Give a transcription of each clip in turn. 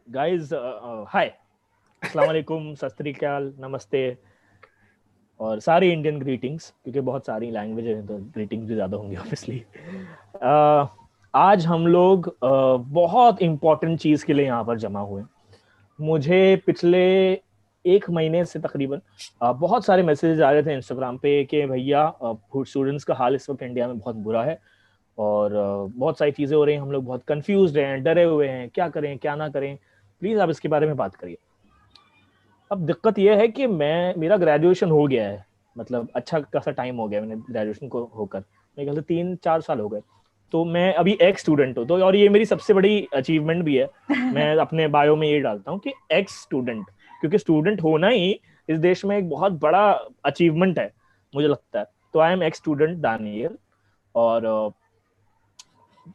Guys, हाय, अस्सलाम वालेकुम, सत श्री अकाल, नमस्ते और सारी इंडियन ग्रीटिंग्स, क्योंकि बहुत सारी लैंग्वेज हैं तो ग्रीटिंग्स भी ज़्यादा होंगी ऑब्वियसली। आज हम लोग बहुत इम्पोर्टेंट चीज़ के लिए यहाँ पर जमा हुए हैं। मुझे पिछले एक महीने से तकरीबन बहुत सारे मैसेजेस आ रहे थे इंस्टाग्राम पे कि भैया स्टूडेंट्स का हाल इस वक्त इंडिया में बहुत बुरा है और बहुत सारी चीज़ें हो रही हैं, हम लोग बहुत कंफ्यूज हैं, डरे हुए हैं, क्या करें क्या ना करें, प्लीज़ आप इसके बारे में बात करिए। अब दिक्कत यह है कि मेरा ग्रेजुएशन हो गया है, मतलब अच्छा खासा टाइम हो गया मैंने ग्रेजुएशन को होकर, मेरे ख्याल से 3-4 साल हो गए। तो मैं अभी एक्स स्टूडेंट हूँ, तो और ये मेरी सबसे बड़ी अचीवमेंट भी है। मैं अपने बायो में ये डालता हूँ कि एक्स स्टूडेंट, क्योंकि स्टूडेंट होना ही इस देश में एक बहुत बड़ा अचीवमेंट है मुझे लगता है। तो I am ex student Daniyal. और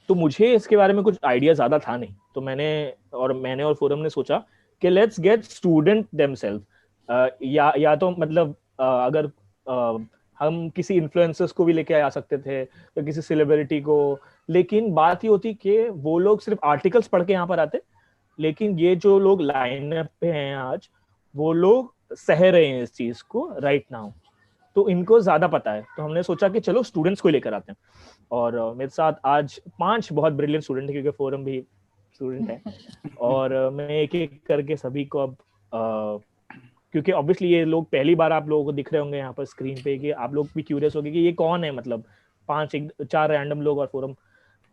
तो मुझे इसके बारे में कुछ आइडिया ज्यादा था नहीं, तो मैंने और फोरम ने सोचा कि लेट्स गेट स्टूडेंट देमसेल्फ, या तो मतलब अगर हम किसी इन्फ्लुएंसर्स को भी लेके आ सकते थे या किसी सेलिब्रिटी को। लेकिन बात ये होती कि वो लोग सिर्फ आर्टिकल्स पढ़ के यहाँ पर आते, लेकिन ये जो लोग लाइनअप पे हैं आज, वो लोग सह रहे हैं इस चीज को राइट नाउ, तो इनको ज्यादा पता है। तो हमने सोचा कि चलो स्टूडेंट्स को लेकर आते हैं। और मेरे साथ आज 5 बहुत ब्रिलियंट स्टूडेंट है, क्योंकि फोरम भी स्टूडेंट है। और मैं एक एक करके सभी को अब क्योंकि ऑब्वियसली ये लोग पहली बार आप लोगों को दिख रहे होंगे यहाँ पर स्क्रीन पे, कि आप लोग भी क्यूरियस होंगे कि ये कौन है, मतलब 4 रैंडम लोग और फोरम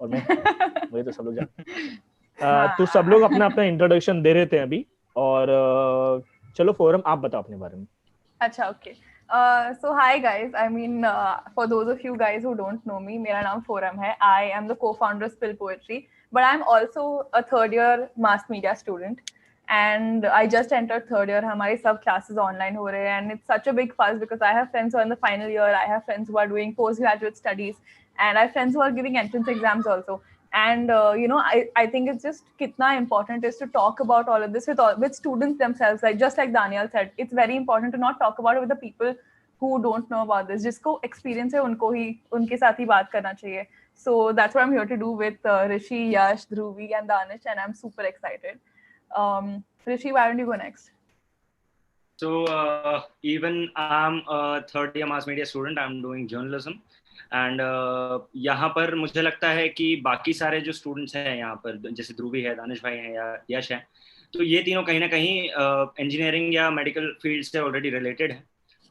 और मैं, मुझे तो सब लोग जानते हैं। तो सब लोग अपना अपना इंट्रोडक्शन दे रहे थे अभी। और चलो फोरम, आप बताओ अपने बारे में। अच्छा, okay. So hi guys. I mean, for those of you guys who don't know me, मेरा नाम फोरम है. I am the co-founder of Spill Poetry, but I'm also a third year mass media student. And I just entered third year. हमारी सब classes online हो रहे हैं, and it's such a big fuss because I have friends who are in the final year. I have friends who are doing postgraduate studies, and I have friends who are giving entrance exams also. And I think it's just kitna important is to talk about all of this with students themselves, like just like Daniel said, it's very important to not talk about it with the people who don't know about this. जिसको experience है उनको ही उनके साथ ही बात करना चाहिए. So that's what I'm here to do with Rishi, Yash, Dhruvi and Danish, and I'm super excited. Rishi, why don't you go next? So even I'm a third year mass media student. I'm doing journalism. And यहाँ पर मुझे लगता है कि बाकी सारे जो students हैं यहाँ पर, जैसे ध्रुवी है, दानिश भाई हैं या यश है, तो ये तीनों कहीं ना कहीं इंजीनियरिंग या मेडिकल फील्ड से ऑलरेडी रिलेटेड है।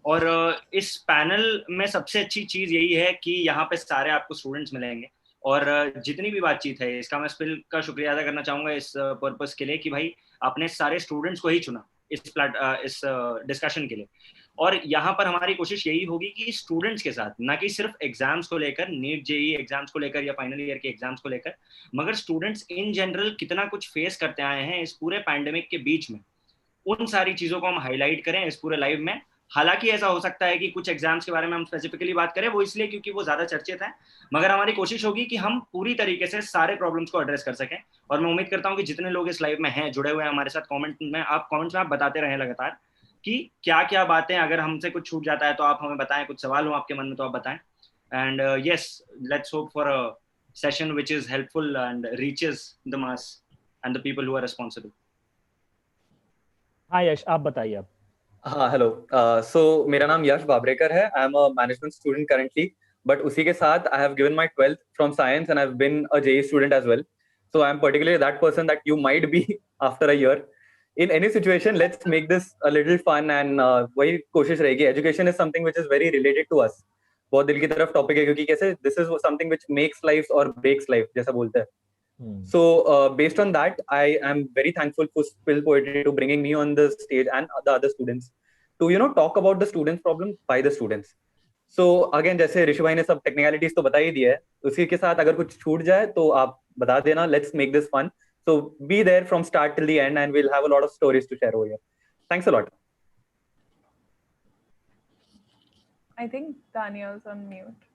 और इस पैनल में सबसे अच्छी चीज़ यही है कि यहाँ पे सारे आपको स्टूडेंट्स मिलेंगे। और जितनी भी बातचीत है, इसका मैं स्पिल का शुक्रिया अदा करना चाहूँगा इस पर्पस के लिए कि भाई आपने सारे स्टूडेंट्स को ही चुना इस डिस्कशन के लिए। और यहाँ पर हमारी कोशिश यही होगी कि स्टूडेंट्स के साथ, ना कि सिर्फ एग्जाम्स को लेकर, नीट जेई एग्जाम्स को लेकर या फाइनल ईयर के एग्जाम्स को लेकर, मगर स्टूडेंट्स इन जनरल कितना कुछ फेस करते आए हैं इस पूरे पैंडेमिक के बीच में, उन सारी चीजों को हम हाईलाइट करें इस पूरे लाइव में। हालांकि ऐसा हो सकता है कि कुछ एग्जाम्स के बारे में हम स्पेसिफिकली बात करें, वो इसलिए क्योंकि वो ज्यादा चर्चित है, मगर हमारी कोशिश होगी कि हम पूरी तरीके से सारे प्रॉब्लम्स को एड्रेस कर सकें। और मैं उम्मीद करता हूँ कि जितने लोग इस लाइव में हैं, जुड़े हुए हैं हमारे साथ, कमेंट्स में आप बताते रहें लगातार कि क्या क्या बातें, अगर हमसे कुछ छूट जाता है तो आप हमें बताएं, कुछ सवाल हो आपके मन में तो आप बताएं। And yes, let's hope for a session which is helpful and reaches the mass and the people who are responsible. हाँ यश, आप बताइए आप। हाँ हेलो, सो मेरा नाम यश बाबरेकर है. I am a management student currently, but उसी के साथ I have given my 12th from science and I have been a JEE student as well. So I'm particularly that person that you might be after a year. In any situation, let's make this a little fun and वही कोशिश रहेगी. Education is something which is very related to us. बहुत दिल की तरफ topic है, क्योंकि कैसे this is something which makes life or breaks life जैसा बोलते हैं. So based on that, I am very thankful for Spill Poetry to bringing me on the stage and the other students to talk about the students' problem by the students. So again, जैसे ऋषि भाई ने सब technicalities तो बता ही दिया है, उसी के साथ अगर कुछ छूट जाए तो आप बता देना. Let's make this fun. So be there from start till the end, and we'll have a lot of stories to share over here. Thanks a lot. I think Daniel's on mute.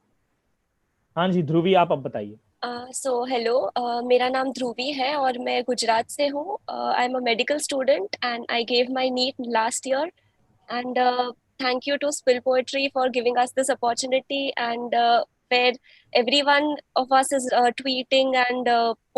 हाँ जी ध्रुवी, आप अब बताइए। Hello, मेरा नाम ध्रुवी है और मैं गुजरात से हूँ. I am a medical student and I gave my NEET last year. And thank you to Spill Poetry for giving us this opportunity, and where everyone of us is tweeting and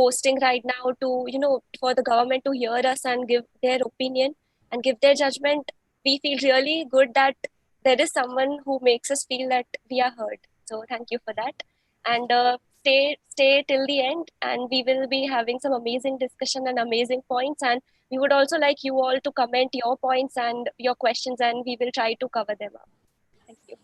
posting right now to, you know, for the government to hear us and give their opinion and give their judgment. We feel really good that there is someone who makes us feel that we are heard. So thank you for that. And stay till the end, and we will be having some amazing discussion and amazing points, and we would also like you all to comment your points and your questions, and we will try to cover them up. Thank you.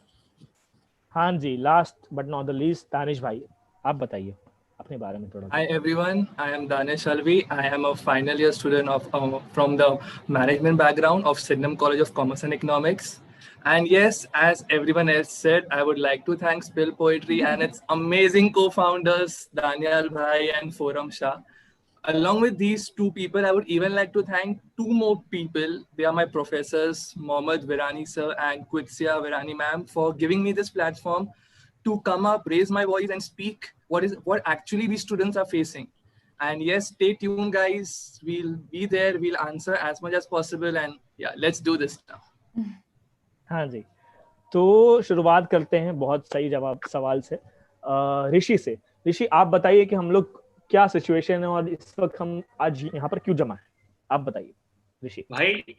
हाँ जी, last but not the least Danish भाई, आप बताइए अपने बारे में थोड़ा. Hi everyone, I am Danish Alvi. I am a final year student of from the management background of Sydenham College of Commerce and Economics. And yes, as everyone else said, I would like to thank Spill Poetry and its amazing co-founders Daniel Bhai and Forum Shah. Along with these two people, I would even like to thank two more people. They are my professors, Mohammad Virani sir and Quitsia Virani ma'am, for giving me this platform to come up, raise my voice and speak what actually these students are facing. And yes, stay tuned guys. We'll be there. We'll answer as much as possible. And yeah, let's do this now. हाँ जी, तो शुरुआत करते हैं बहुत सही सवाल से. ऋषि से. ऋषि, आप बताइए कि हम लोग क्या सिचुएशन है और इस वक्त हम आज यहाँ पर क्यों जमा है, आप बताइए ऋषि. भाई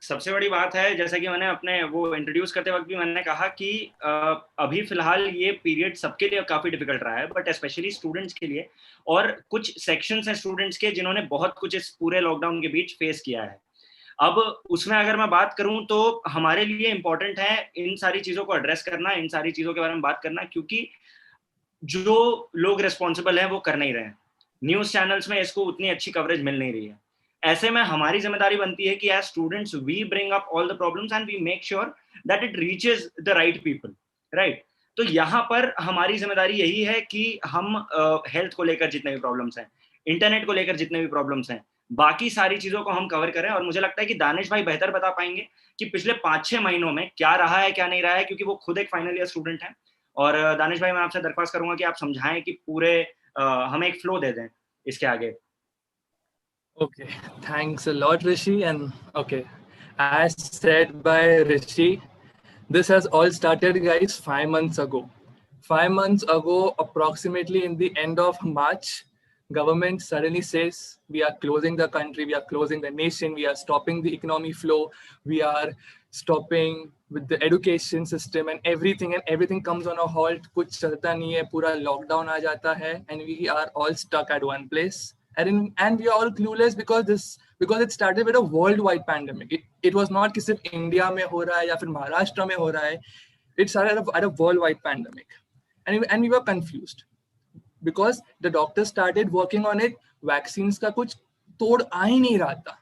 सबसे बड़ी बात है, जैसा कि मैंने अपने वो इंट्रोड्यूस करते वक्त भी मैंने कहा कि अभी फिलहाल ये पीरियड सबके लिए काफी डिफिकल्ट रहा है, बट स्पेशली स्टूडेंट्स के लिए, और कुछ सेक्शंस हैं स्टूडेंट्स के जिन्होंने बहुत कुछ इस पूरे लॉकडाउन के बीच फेस किया है. अब उसमें अगर मैं बात करूं तो हमारे लिए इम्पोर्टेंट है इन सारी चीजों को एड्रेस करना, इन सारी चीजों के बारे में बात करना, क्योंकि जो लोग रिस्पॉन्सिबल हैं वो कर नहीं रहे हैं. न्यूज चैनल्स में इसको उतनी अच्छी कवरेज मिल नहीं रही है. ऐसे में हमारी जिम्मेदारी बनती है कि as students we bring up all the problems and we make sure that it reaches the right people, right. तो यहाँ पर हमारी जिम्मेदारी यही है कि हम हेल्थ को लेकर जितने भी प्रॉब्लम्स हैं, इंटरनेट को लेकर जितने भी प्रॉब्लम्स हैं, बाकी सारी चीजों को हम कवर करें. और मुझे लगता है कि दानिश भाई बेहतर बता पाएंगे कि पिछले 5-6 महीनों में क्या रहा है क्या नहीं रहा है, क्योंकि वो खुद एक फाइनल ईयर स्टूडेंट है. और दानिश भाई, मैं आपसे दरख्वास्त करूंगा कि आप समझाएं कि पूरे हमें एक फ्लो दे दें इसके आगे. Okay, thanks a lot, Rishi. And okay, as said by Rishi, this has all started, guys, 5 months ago. 5 months ago, approximately in the end of March, government suddenly says we are closing the country, we are closing the nation, we are stopping the economy flow, we are stopping with the education system, and everything comes on a halt. कुछ चलता नहीं है, पूरा lockdown आ जाता है, and we are all stuck at one place. And we are all clueless because it started with a worldwide pandemic. It was not कि सिर्फ India में हो रहा है या फिर महाराष्ट्र में हो रहा है. It started at a worldwide pandemic, and we were confused because the doctors started working on it. Vaccines का कुछ तोड़ आ ही नहीं रहा था.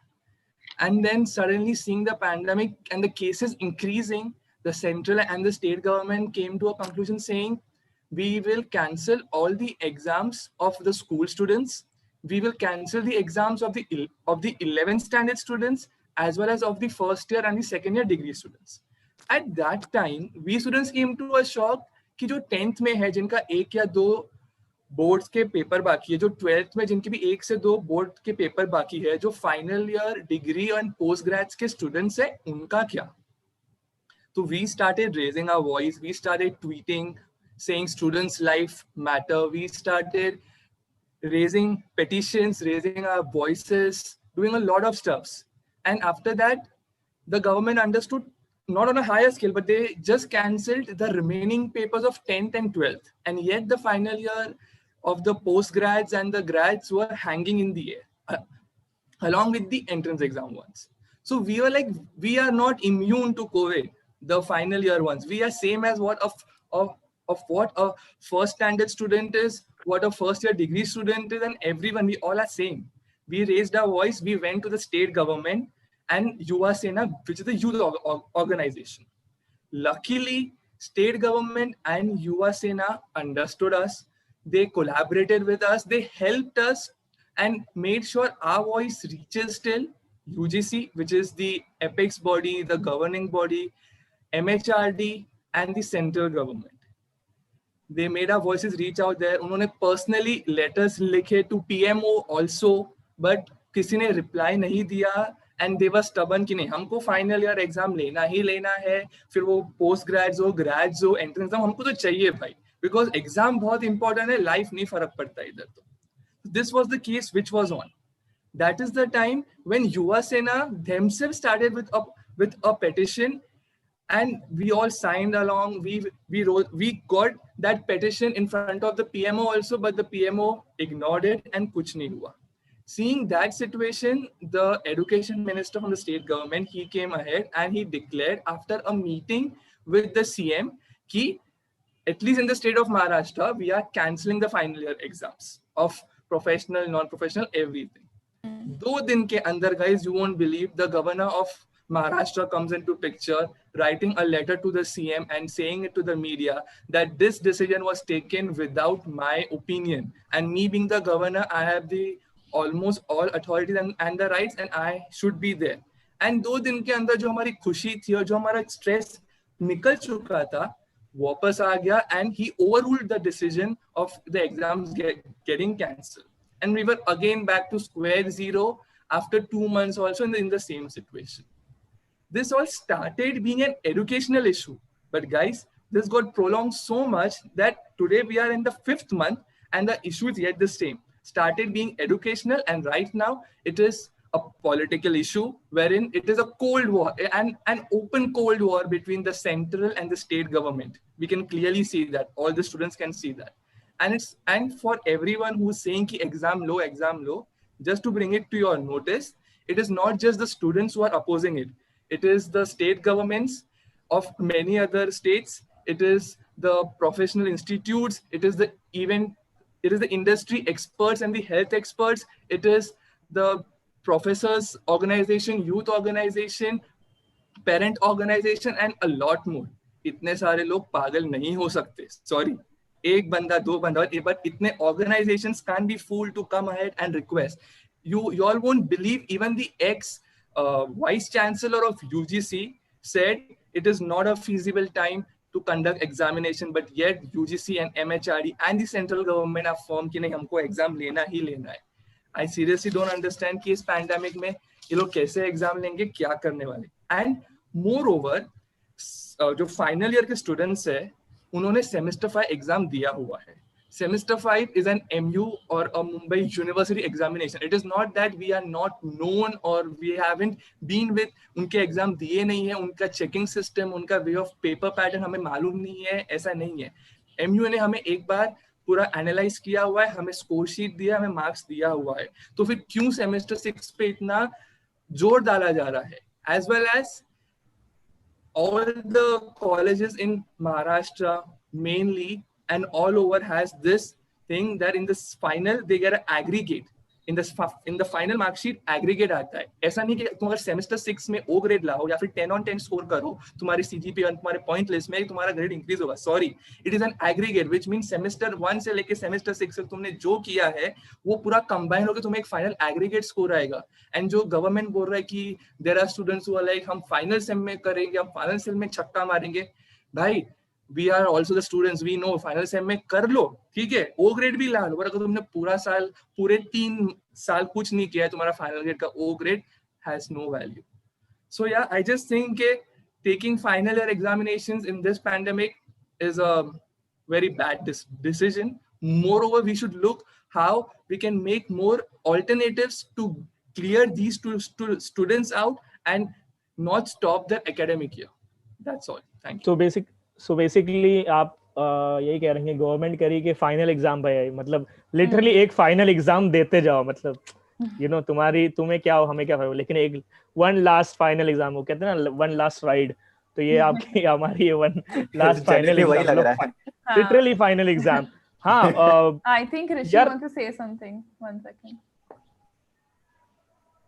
And then suddenly seeing the pandemic and the cases increasing, the central and the state government came to a conclusion saying we will cancel all the exams of the school students. We will cancel the exams of the 11th standard students as well as of the first year and the second year degree students. At that time, we students came to a shock कि जो 10th में है जिनका 1 या 2 boards के paper बाकी है, जो 12th में जिनके भी 1 से 2 बोर्ड के पेपर बाकी है, जो final year degree and post grades के स्टूडेंट्स है, उनका क्या? तो we started raising our voice, we started tweeting saying students' life matter, we started raising petitions, raising our voices, doing a lot of stuffs. And after that, the government understood, not on a higher scale, but they just cancelled the remaining papers of 10th and 12th. And yet the final year of the postgrads and the grads were hanging in the air, along with the entrance exam ones. So we were like, we are not immune to COVID, the final year ones. We are same as what what a first standard student is, what a first year degree student is, and everyone, we all are same. We raised our voice, we went to the state government and Yuva Sena, which is the youth organization. Luckily, state government and Yuva Sena understood us. They collaborated with us, they helped us and made sure our voice reaches till UGC, which is the apex body, the governing body, MHRD and the central government. They made our voices reach out there. उन्होंने personally letters लिखे to PMO also, but किसी ने reply नहीं दिया, and they were stubborn कि नहीं, हमको final year exam लेना ही लेना है, फिर वो post grads हो, grads हो, entrance exam हमको तो चाहिए भाई. बिकॉज एग्जाम बहुत इंपॉर्टेंट है, लाइफ नहीं फर्क पड़ता इधर तो. This was the case which was on. That is the time when Yuva Sena themselves started with a petition, and we all signed along. We wrote, we got that petition in front of the PMO also, but the PMO ignored it and kuch nahi hua. Seeing that situation, the education minister from the state government, he came ahead and he declared after a meeting with the CM ki at least in the state of Maharashtra, we are cancelling the final year exams of professional, non-professional, everything. 2 दिन के अंदर, guys, you won't believe, the governor of Maharashtra comes into picture, writing a letter to the CM and saying it to the media that this decision was taken without my opinion. And me being the governor, I have the almost all authorities and the rights, and I should be there. And 2 दिन के अंदर जो हमारी खुशी थी और जो हमारा स्ट्रेस निकल चुका था, वापस आ गया, and he overruled the decision of the exams getting cancelled, and we were again back to square zero after 2 months also in the same situation. This all started being an educational issue, but guys, this got prolonged so much that today we are in the 5th month and the issue is yet the same. Started being educational, and right now it is a political issue wherein it is a cold war, an open cold war between the central and the state government. We can clearly see that. All the students can see that. And for everyone who's saying ki exam low, just to bring it to your notice, it is not just the students who are opposing it. It is the state governments of many other states. It is the professional institutes. It is the industry experts and the health experts. It is the professors organization, youth organization, parent organization, and a lot more. इतने सारे लोग पागल नहीं हो सकते. Sorry, एक बंदा, 2 बंदा, but इतने organizations can't be fooled to come ahead and request. You all won't believe, even the vice chancellor of UGC said it is not a feasible time to conduct examination, but yet UGC and MHRD and the central government are firm कि नहीं, हमको exam लेना ही लेना है. I seriously don't understand कि इस pandemic में ये लोग कैसे एग्जाम लेंगे, क्या करने वाले. एंड मोर ओवर, जो फाइनल ईयर के स्टूडेंट्स है, उन्होंने सेमेस्टर 5 एग्जाम दिया हुआ है. Semester 5 is an MU or a Mumbai University examination. It is not that we are not known or we haven't been with, उनके एग्जाम दिए नहीं है, उनका चेकिंग सिस्टम, उनका वे ऑफ पेपर पैटर्न हमें मालूम नहीं है, ऐसा नहीं है. MU ने हमें एक बार पूरा एनालाइज किया हुआ है, हमें स्कोर शीट दिया, हमें मार्क्स दिया हुआ है. तो फिर क्यों सेमेस्टर 6 पे इतना जोर डाला जा रहा है? As well as all the colleges in Maharashtra mainly and all over has this thing that in this final they get an aggregate. In the final mark sheet aggregate आता है. ऐसा नहीं कि तुम अगर सेमेस्टर 6 में O ग्रेड लाओ या फिर 10 on 10 स्कोर करो, तुम्हारी CGPA और तुम्हारे पॉइंट लिस्ट में तुम्हारा ग्रेड इंक्रीज होगा. Sorry, it is an aggregate, which means semester 1 से लेके सेमेस्टर 6 तक तुमने जो किया है वो पूरा कंबाइन होकर तुम्हें एक फाइनल एग्रीगेट स्कोर आएगा. एंड जो गवर्नमेंट बोल रहा है कि there are students who are like हम फाइनल सेम में करेंगे, हम फाइनल सेम में छक्का मारेंगे. भाई, we are also the students, we know final sem में कर लो, ठीक है, O ग्रेड भी ला लो, पर अगर तुमने पूरे 3 साल कुछ नहीं किया है, तुम्हारा फाइनल ग्रेड का O grade has no value. So yeah, I just think taking final year examinations in this pandemic is a very bad decision. Moreover, we should look how we can make more alternatives to clear these students out and not stop their academic year. That's all. Thank you. So basically आप यही कह रहे हैं government करी कि final exam भाई, मतलब literally एक फाइनल एग्जाम देते जाओ, मतलब तुम्हें क्या हो हमें क्या हो, लेकिन एक वन लास्ट फाइनल एग्जाम, वो कहते हैं ना वन लास्ट राइड, तो ये आपकी हमारी ये one last final exam, literally final exam. हाँ, I think Rishi wants to say something. 1 second.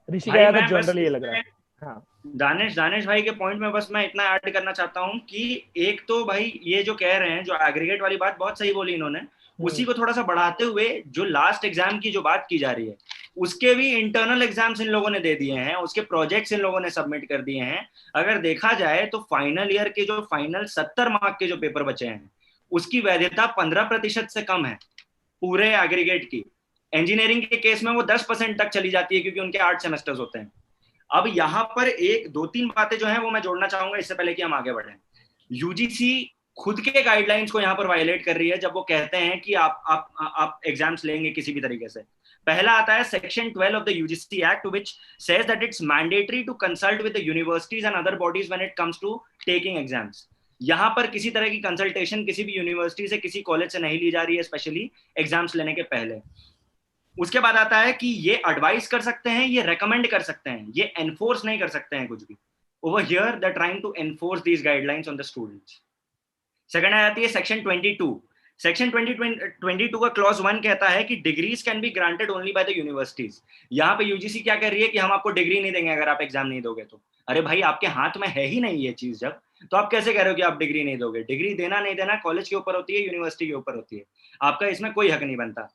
ऋषि का यार जनरली ये लग रहा है. हाँ, दानिश भाई के पॉइंट में बस मैं इतना ऐड करना चाहता हूँ कि एक तो भाई ये जो कह रहे हैं, जो एग्रीगेट वाली बात बहुत सही बोली इन्होंने, उसी को थोड़ा सा बढ़ाते हुए जो लास्ट एग्जाम की जो बात की जा रही है, उसके भी इंटरनल एग्जाम्स इन लोगों ने दे दिए हैं, उसके प्रोजेक्ट्स इन लोगों ने सबमिट कर दिए हैं. अगर देखा जाए तो फाइनल ईयर के जो फाइनल 70 मार्क के जो पेपर बचे हैं, उसकी वैधता 15% से कम है पूरे एग्रीगेट की. इंजीनियरिंग के केस में वो 10% तक चली जाती है, क्योंकि उनके 8 सेमेस्टर्स होते हैं. अब यहाँ पर 1-2-3 बातें जो हैं वो मैं जोड़ना चाहूंगा इससे पहले कि हम आगे बढ़ें. यूजीसी खुद के गाइडलाइंस को यहाँ पर वायलेट कर रही है जब वो कहते हैं कि आप एग्जाम्स लेंगे किसी भी तरीके से। पहला आता है section 12 of the UGC act which says that it's mandatory to consult with the universities and other bodies when it comes to taking exams. यहाँ पर किसी तरह की कंसल्टेशन किसी भी यूनिवर्सिटी से, किसी कॉलेज से नहीं ली जा रही है, स्पेशली एग्जाम्स लेने के पहले। उसके बाद आता है कि ये एडवाइस कर सकते हैं, ये रेकमेंड कर सकते हैं, ये एनफोर्स नहीं कर सकते हैं कुछ भी। Over here they are trying to enforce these guidelines on the students. Second आ जाती है सेक्शन 22। सेक्शन 22 का क्लॉज 1 कहता है कि degrees can be granted only by the universities. यहाँ पे यूजीसी क्या कह रही है कि हम आपको डिग्री नहीं देंगे अगर आप एग्जाम नहीं दोगे तो। अरे भाई, आपके हाथ में है ही नहीं ये चीज जब, तो आप कैसे कह रहे हो कि आप डिग्री नहीं दोगे? डिग्री देना नहीं देना कॉलेज के ऊपर होती है, यूनिवर्सिटी के ऊपर होती है, आपका इसमें कोई हक नहीं बनता।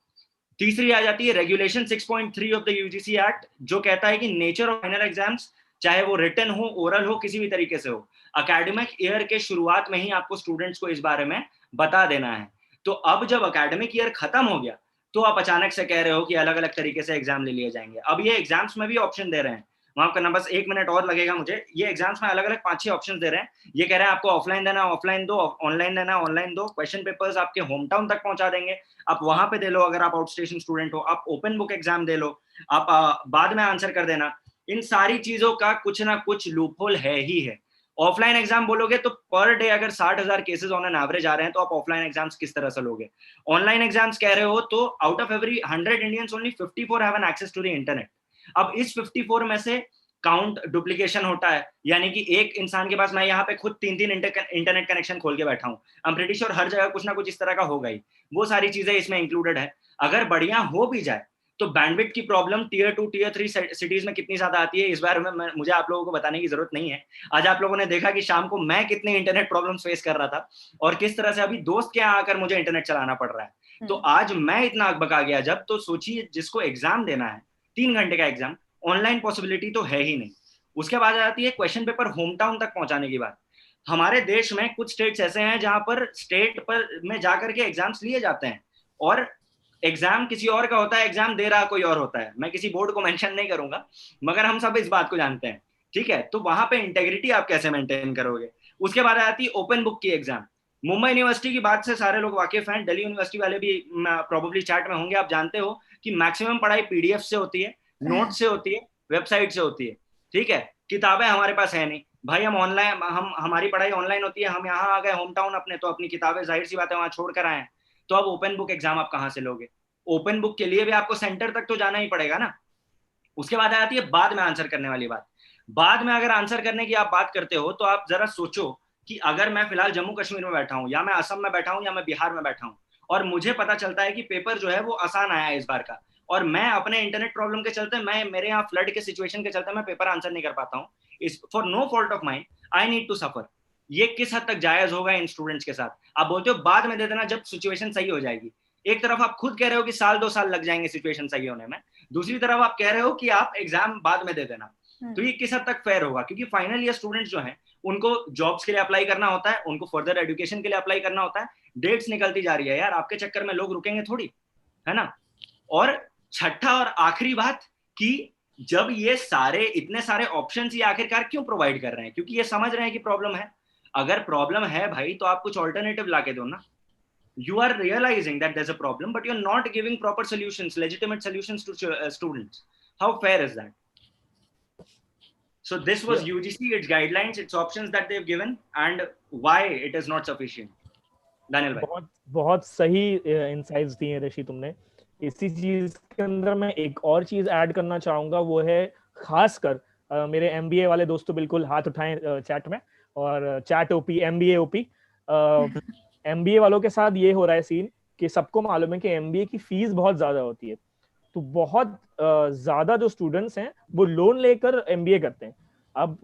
तीसरी आ जाती है regulation 6.3 of the UGC act, जो कहता है कि नेचर ऑफ फाइनल एग्जाम्स, चाहे वो रिटन हो, ओरल हो, किसी भी तरीके से हो, एकेडमिक ईयर के शुरुआत में ही आपको स्टूडेंट्स को इस बारे में बता देना है। तो अब जब एकेडमिक ईयर खत्म हो गया तो आप अचानक से कह रहे हो कि अलग अलग तरीके से एग्जाम ले लिए जाएंगे। अब ये एग्जाम्स में भी ऑप्शन दे रहे हैं, माफ करना बस 1 मिनट और लगेगा मुझे। ये एग्जाम्स में अलग अलग 5-6 ऑप्शन दे रहे हैं। ये कह रहे हैं आपको ऑफलाइन देना ऑफलाइन दो, ऑनलाइन देना ऑनलाइन दो, क्वेश्चन पेपर्स आपके होम टाउन तक पहुंचा देंगे, आप वहां पे दे लो अगर आप आउट स्टेशन स्टूडेंट हो, आप ओपन बुक एग्जाम दे लो, आप बाद में आंसर कर देना। इन सारी चीजों का कुछ ना कुछ लूपहोल है ही है। ऑफलाइन एग्जाम बोलोगे तो पर डे अगर 60,000 केसेस ऑन एन एवरेज आ रहे हैं तो आप ऑफलाइन एग्जाम्स किस तरह से लोगे? ऑनलाइन एग्जाम्स कह रहे हो तो out of every 100 Indians only 54 have an access to the internet. अब इस 54 में से काउंट डुप्लीकेशन होता है, यानी कि एक इंसान के पास, मैं यहाँ पे खुद 3-3 इंटरनेट कनेक्शन खोल के बैठा हूँ, आई एम प्रीटी श्योर हर जगह कुछ ना कुछ इस तरह का होगा ही। वो सारी चीजें इसमें इंक्लूडेड है। अगर बढ़िया हो भी जाए तो बैंडविड्थ की प्रॉब्लम टियर 2 टियर 3 सिटीज में कितनी ज्यादा आती है, इस बारे में मुझे आप लोगों को बताने की जरूरत नहीं है। आज आप लोगों ने देखा कि शाम को मैं कितनी इंटरनेट प्रॉब्लम्स फेस कर रहा था और किस तरह से अभी दोस्त के यहाँ आकर मुझे इंटरनेट चलाना पड़ रहा है। तो आज मैं इतना अकबका गया जब, तो सोचिए जिसको एग्जाम देना है 3 घंटे का एग्जाम, ऑनलाइन पॉसिबिलिटी तो है ही नहीं। उसके बाद आ जाती है क्वेश्चन पेपर होम टाउन तक पहुंचाने की बात। हमारे देश में कुछ स्टेट्स ऐसे हैं जहां पर स्टेट पर में जाकर के एग्जाम्स लिए जाते हैं और एग्जाम किसी और का होता है, एग्जाम दे रहा कोई और होता है। मैं किसी बोर्ड को मेंशन नहीं करूंगा, मगर हम सब इस बात को जानते हैं, ठीक है? तो वहां पे इंटेग्रिटी आप कैसे मेंटेन करोगे? उसके बाद आती है ओपन बुक की एग्जाम। मुंबई यूनिवर्सिटी की बात से सारे लोग वाकिफ हैं, दिल्ली यूनिवर्सिटी वाले भी प्रोबेबली चैट में होंगे। आप जानते हो कि मैक्सिमम पढ़ाई पीडीएफ से होती है, नोट से होती है, वेबसाइट से होती है, ठीक है? किताबें हमारे पास है नहीं भाई, हम ऑनलाइन, हमारी पढ़ाई ऑनलाइन होती है। हम यहाँ आ गए होम टाउन अपने, तो अपनी किताबें जाहिर सी बात है वहां छोड़ कर आए हैं। तो अब ओपन बुक एग्जाम आप कहाँ से लोगे? ओपन बुक के लिए भी आपको सेंटर तक तो जाना ही पड़ेगा ना। उसके बाद आती है बाद में आंसर करने वाली बात। बाद में अगर आंसर करने की आप बात करते हो तो आप जरा सोचो कि अगर मैं फिलहाल जम्मू कश्मीर में बैठा हूँ, या मैं असम में बैठा हूँ, या मैं बिहार में बैठा हूँ, और मुझे पता चलता है कि पेपर जो है वो आसान आया है इस बार का, और मैं अपने इंटरनेट प्रॉब्लम के चलते, मेरे यहाँ फ्लड के सिचुएशन के चलते मैं पेपर आंसर नहीं कर पाता हूँ, is for no fault of mind, I need to suffer. ये किस हद तक जायज होगा इन स्टूडेंट्स के साथ? आप बोलते हो बाद में दे देना जब सिचुएशन सही हो जाएगी। एक तरफ आप खुद कह रहे हो कि 1-2 साल लग जाएंगे सिचुएशन सही होने में, दूसरी तरफ आप कह रहे हो कि आप एग्जाम बाद में दे देना। तो ये किस हद तक फेयर होगा? क्योंकि फाइनल ईयर स्टूडेंट्स जो हैं उनको जॉब्स के लिए अप्लाई करना होता है, उनको फर्दर एजुकेशन के लिए अप्लाई करना होता है, डेट्स निकलती जा रही है यार, आपके चक्कर में लोग रुकेंगे थोड़ी, है ना? और छठा और आखिरी बात कि जब ये सारे इतने सारे ऑप्शंस ये आखिरकार क्यों प्रोवाइड कर रहे हैं? क्योंकि ये समझ रहे हैं कि प्रॉब्लम है। अगर प्रॉब्लम है भाई तो आप कुछ ऑल्टरनेटिव लाके दो ना। You are realizing that there's a problem, but you're not giving proper solutions, legitimate solutions to students. How fair is that? So this was UGC, its guidelines, its options that they've given, and why it is not sufficient. Daniel भाई, बहुत सही insights दिए हैं ऋषि तुमने। इसी चीज के अंदर मैं एक और चीज ऐड करना चाहूंगा, वो है खासकर मेरे एमबीए वाले दोस्तों बिल्कुल हाथ उठाएं चैट में, और chat OP, MBA OP. MBA वालों के साथ ये हो रहा है सीन कि सबको मालूम है कि एमबीए की फीस बहुत ज्यादा होती है, तो बहुत ज्यादा जो स्टूडेंट्स हैं वो लोन लेकर एमबीए करते हैं। अब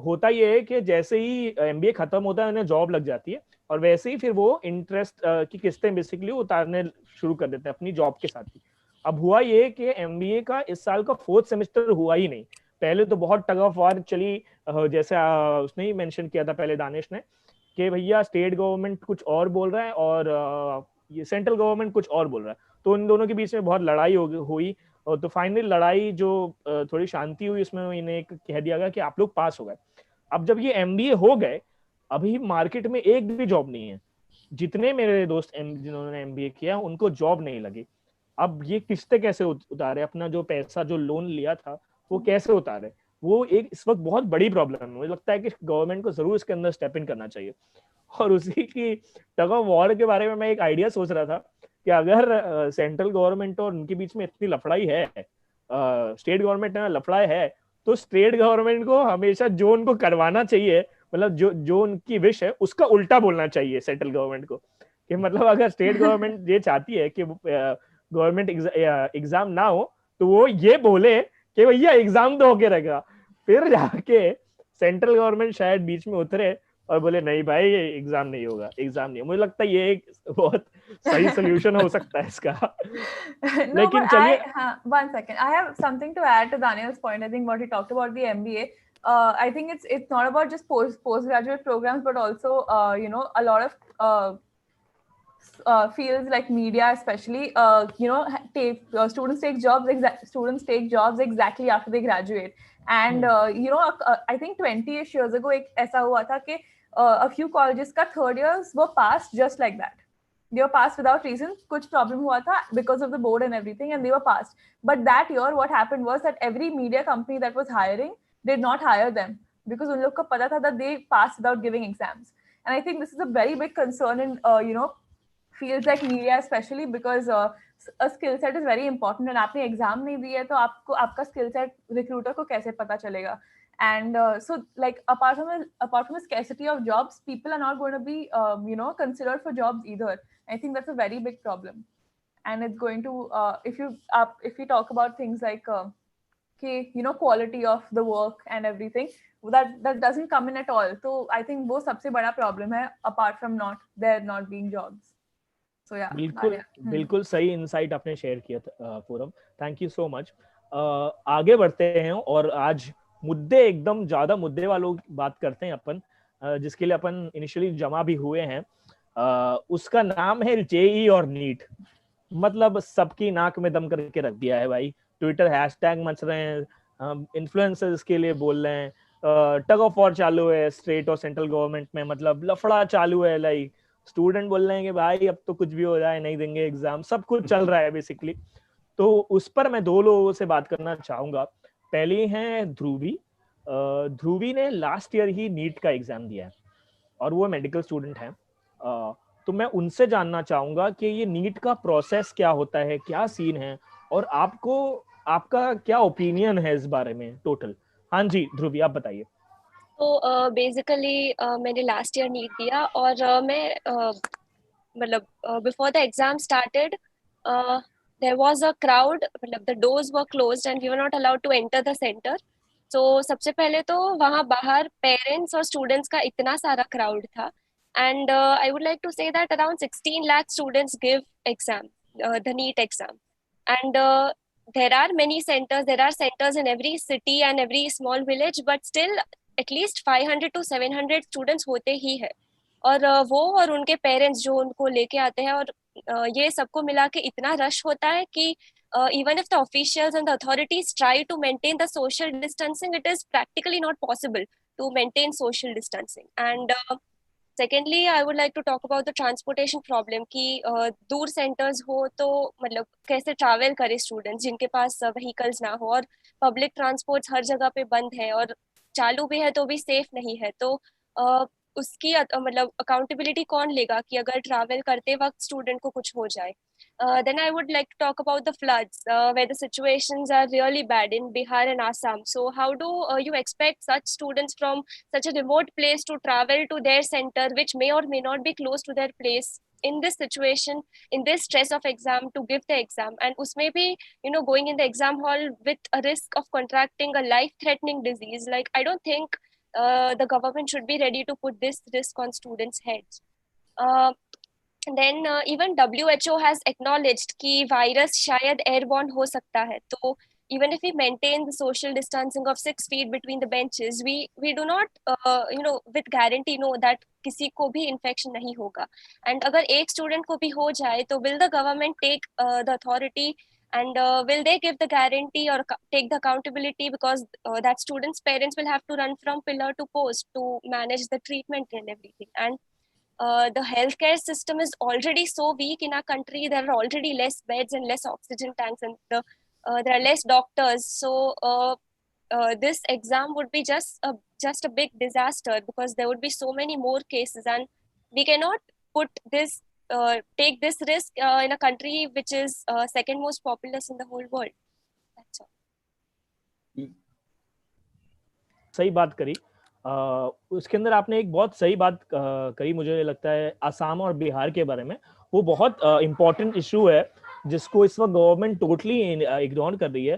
होता ये है कि जैसे ही एमबीए खत्म होता है उन्हें जॉब लग जाती है, और वैसे ही फिर वो इंटरेस्ट की किस्तें बेसिकली उतारने शुरू कर देते हैं अपनी जॉब के साथ ही। अब हुआ ये कि एमबीए का इस साल का 4th सेमेस्टर हुआ ही नहीं। पहले तो बहुत टग ऑफ वार चली, जैसे उसने ही मेंशन किया था पहले दानिश ने, कि भैया स्टेट गवर्नमेंट कुछ और बोल रहा है और ये सेंट्रल गवर्नमेंट कुछ और बोल रहा है, तो इन दोनों के बीच में बहुत लड़ाई हुई। और तो फाइनली लड़ाई जो थोड़ी शांति हुई, उसमें इन्हें कह दिया गया कि आप लोग पास हो गए। अब जब ये एमबीए हो गए अभी मार्केट में एक भी जॉब नहीं है। जितने मेरे दोस्त जिन्होंने एमबीए किया उनको जॉब नहीं लगी। अब ये किस्तें कैसे उतारे, अपना जो पैसा जो लोन लिया था वो कैसे उतारे, वो एक इस वक्त बहुत बड़ी प्रॉब्लम है। मुझे लगता है कि गवर्नमेंट को जरूर इसके अंदर स्टेप इन करना चाहिए। और उसी की टग ऑफ वॉर के बारे में मैं एक आइडिया सोच रहा था कि अगर सेंट्रल गवर्नमेंट और उनके बीच में इतनी लफड़ाई है, स्टेट गवर्नमेंट में लफड़ाई है, तो स्टेट गवर्नमेंट को हमेशा जो उनको करवाना चाहिए, मतलब जो जो उनकी विश है उसका उल्टा बोलना चाहिए सेंट्रल गवर्नमेंट को। कि मतलब अगर स्टेट गवर्नमेंट ये चाहती है कि गवर्नमेंट एग्जाम ना हो, तो वो ये बोले कि भैया एग्जाम तो होके रहेगा, फिर जाके सेंट्रल गवर्नमेंट शायद बीच में उतरे और बोले नहीं भाई एग्जाम नहीं होगा, एग्जाम नहीं। मुझे लगता है ये एक बहुत सही सोल्यूशन हो सकता है इसका। No, लेकिन but चलिए, one second. I have something to add to Daniel's point. I think what he talked about the MBA. I think it's not about just postgraduate programs, but also a lot of fields like media, especially students take jobs exactly after they graduate. And I think 20ish years ago एक ऐसा हुआ था कि a few colleges का third years were passed just like that. They were passed without reason. कुछ problem हुआ था because of the board and everything, and they were passed. But that year, what happened was that every media company that was hiring did not hire them because उन लोग को पता था that they passed without giving exams. And I think this is a very big concern in fields like media, especially because a skill set is very important. And आपने exam नहीं दिया है तो आपको आपका skill set recruiter को कैसे पता चलेगा? And so like apart from the scarcity of jobs, people are not going to be considered for jobs either. I think that's a very big problem. And it's going to if you talk about things like quality of the work and everything, that doesn't come in at all. So I think वो सबसे बड़ा problem है apart from there not being jobs. So yeah, बिल्कुल सही insight आपने share किया था पूरम, thank you so much. आगे बढ़ते हैं और आज मुद्दे एकदम ज्यादा मुद्दे वालों की बात करते हैं अपन, जिसके लिए अपन इनिशियली जमा भी हुए हैं। उसका नाम है जेई और नीट। मतलब सबकी नाक में दम करके रख दिया है भाई। ट्विटर हैशटैग मच रहे हैं, इन्फ्लुएंसर्स के लिए बोल रहे हैं, टग ऑफ वॉर चालू है स्टेट और सेंट्रल गवर्नमेंट में, मतलब लफड़ा चालू है। लाइक स्टूडेंट बोल रहे हैं कि भाई अब तो कुछ भी हो जाए नहीं देंगे एग्जाम, सब कुछ चल रहा है बेसिकली। तो उस पर मैं दो लोगों से बात करना चाहूंगा। पहली है ध्रुवी। ध्रुवी ने लास्ट ईयर ही नीट का एग्जाम दिया है और वो मेडिकल स्टूडेंट है। तो मैं उनसे जानना चाहूंगा कि ये नीट का प्रोसेस क्या होता है, क्या सीन है, और आपका क्या ओपिनियन है इस बारे में टोटल। हाँ जी ध्रुवी, आप बताइए। तो बेसिकली मैंने लास्ट ईयर नीट दिया और मैं मतलब before the exam started there was a crowd, मतलब the doors were closed and we were not allowed to enter the center. So सबसे पहले तो वहाँ बाहर पेरेंट्स और स्टूडेंट्स का इतना सारा क्राउड था, and I would like to say that around 16 lakh students give exam, the NEET exam, and there are many centers, there are centers in every city and every small village, but still at least 500 to 700 students होते ही है। और वो और उनके parents जो उनको लेके आते हैं, और ये सबको मिला के इतना रश होता है कि even if the officials and the authorities try to maintain the social distancing, it is practically not possible to maintain social distancing. And secondly, I would like to talk about the transportation problem कि दूर centres हो तो मतलब कैसे travel करे students जिनके पास vehicles ना हो, और पब्लिक ट्रांसपोर्ट्स हर जगह पे बंद है और चालू भी है तो भी सेफ नहीं है। तो उसकी मतलब अकाउंटेबिलिटी कौन लेगा कि अगर ट्रैवल करते वक्त स्टूडेंट को कुछ हो जाए। Then I would like to talk about the floods, where the situations are really bad in Bihar and Assam. So how do you expect such students from such a remote place to travel to their center, which may or may not be close to their place, in this situation, in this stress of exam, to give the exam, and usme bhi, going in the exam hall with a risk of contracting a life-threatening disease? Like, I don't think the government should be ready to put this risk on students' heads. Then even WHO has acknowledged कि virus शायद airborne हो सकता है। तो even if we maintain the social distancing of 6 feet between the benches, we do not with guarantee know that किसी को भी infection नहीं होगा। And अगर एक student को भी हो जाए तो will the government take the authority And will they give the guarantee or take the accountability, because that student's parents will have to run from pillar to post to manage the treatment and everything. And the healthcare system is already so weak in our country. There are already less beds and less oxygen tanks, and there are less doctors. So this exam would be just a big disaster, because there would be so many more cases, and we cannot put this take this risk in a country which is second most populous in the whole world. That's all. सही बात करी। उसके अंदर आपने एक बहुत सही बात करी, मुझे लगता है असम और बिहार के बारे में। वो बहुत इम्पोर्टेंट इशू है जिसको इस वक्त गवर्नमेंट टोटली इग्नोर कर रही है।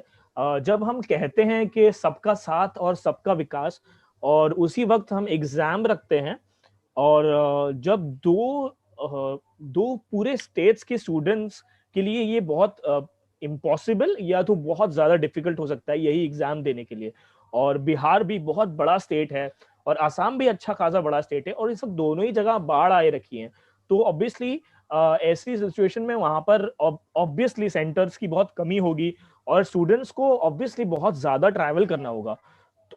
जब हम कहते हैं कि सबका साथ और सबका विकास, और उसी वक्त हम एग्जाम रखते हैं, और जब दो पूरे स्टेट्स के स्टूडेंट्स के लिए ये बहुत इम्पॉसिबल या तो बहुत ज्यादा डिफिकल्ट हो सकता है यही एग्जाम देने के लिए। और बिहार भी बहुत बड़ा स्टेट है और असम भी अच्छा खासा बड़ा स्टेट है, और ये सब दोनों ही जगह बाढ़ आए रखी है। तो ऑब्वियसली ऐसी सिचुएशन में वहां पर ऑब्वियसली सेंटर्स की बहुत कमी होगी और स्टूडेंट्स को ऑब्वियसली बहुत ज्यादा ट्रैवल करना होगा,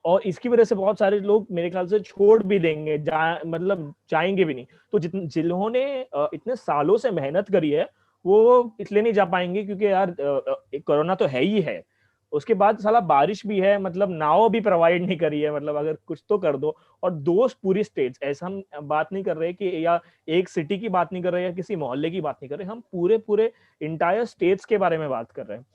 और इसकी वजह से बहुत सारे लोग मेरे ख्याल से छोड़ भी देंगे, मतलब जाएंगे भी नहीं। तो जिन्होंने इतने सालों से मेहनत करी है वो इसलिए नहीं जा पाएंगे क्योंकि यार कोरोना तो है ही है, उसके बाद साला बारिश भी है, मतलब नाव भी प्रोवाइड नहीं करी है, मतलब अगर कुछ तो कर दो। और दो पूरी स्टेट्स, ऐसा हम बात नहीं कर रहे कि या एक सिटी की बात नहीं कर रहे या किसी मोहल्ले की बात नहीं कर रहे, हम पूरे इंटायर स्टेट्स के बारे में बात कर रहे हैं।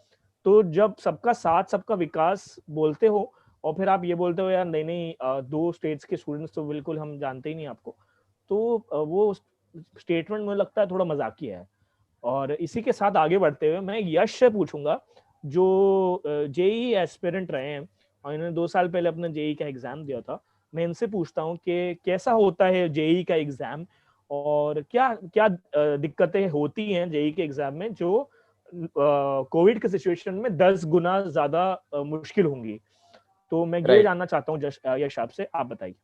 तो जब सबका साथ सबका विकास बोलते हो और फिर आप ये बोलते हो यार नहीं दो स्टेट्स के स्टूडेंट्स तो बिल्कुल हम जानते ही नहीं आपको, तो वो स्टेटमेंट मुझे लगता है थोड़ा मजाकिया है। और इसी के साथ आगे बढ़ते हुए मैं यश से पूछूंगा, जो जेई एस्पिरेंट रहे हैं और इन्होंने 2 साल पहले अपना जेई का एग्जाम दिया था। मैं इनसे पूछता हूँ कि कैसा होता है जेई का एग्जाम और क्या क्या दिक्कतें होती हैं जेई के एग्जाम में जो कोविड के सिचुएशन में 10 गुना ज्यादा मुश्किल होंगी। तो मैं ये जानना चाहता हूँ यश आपसे, आप बताइए।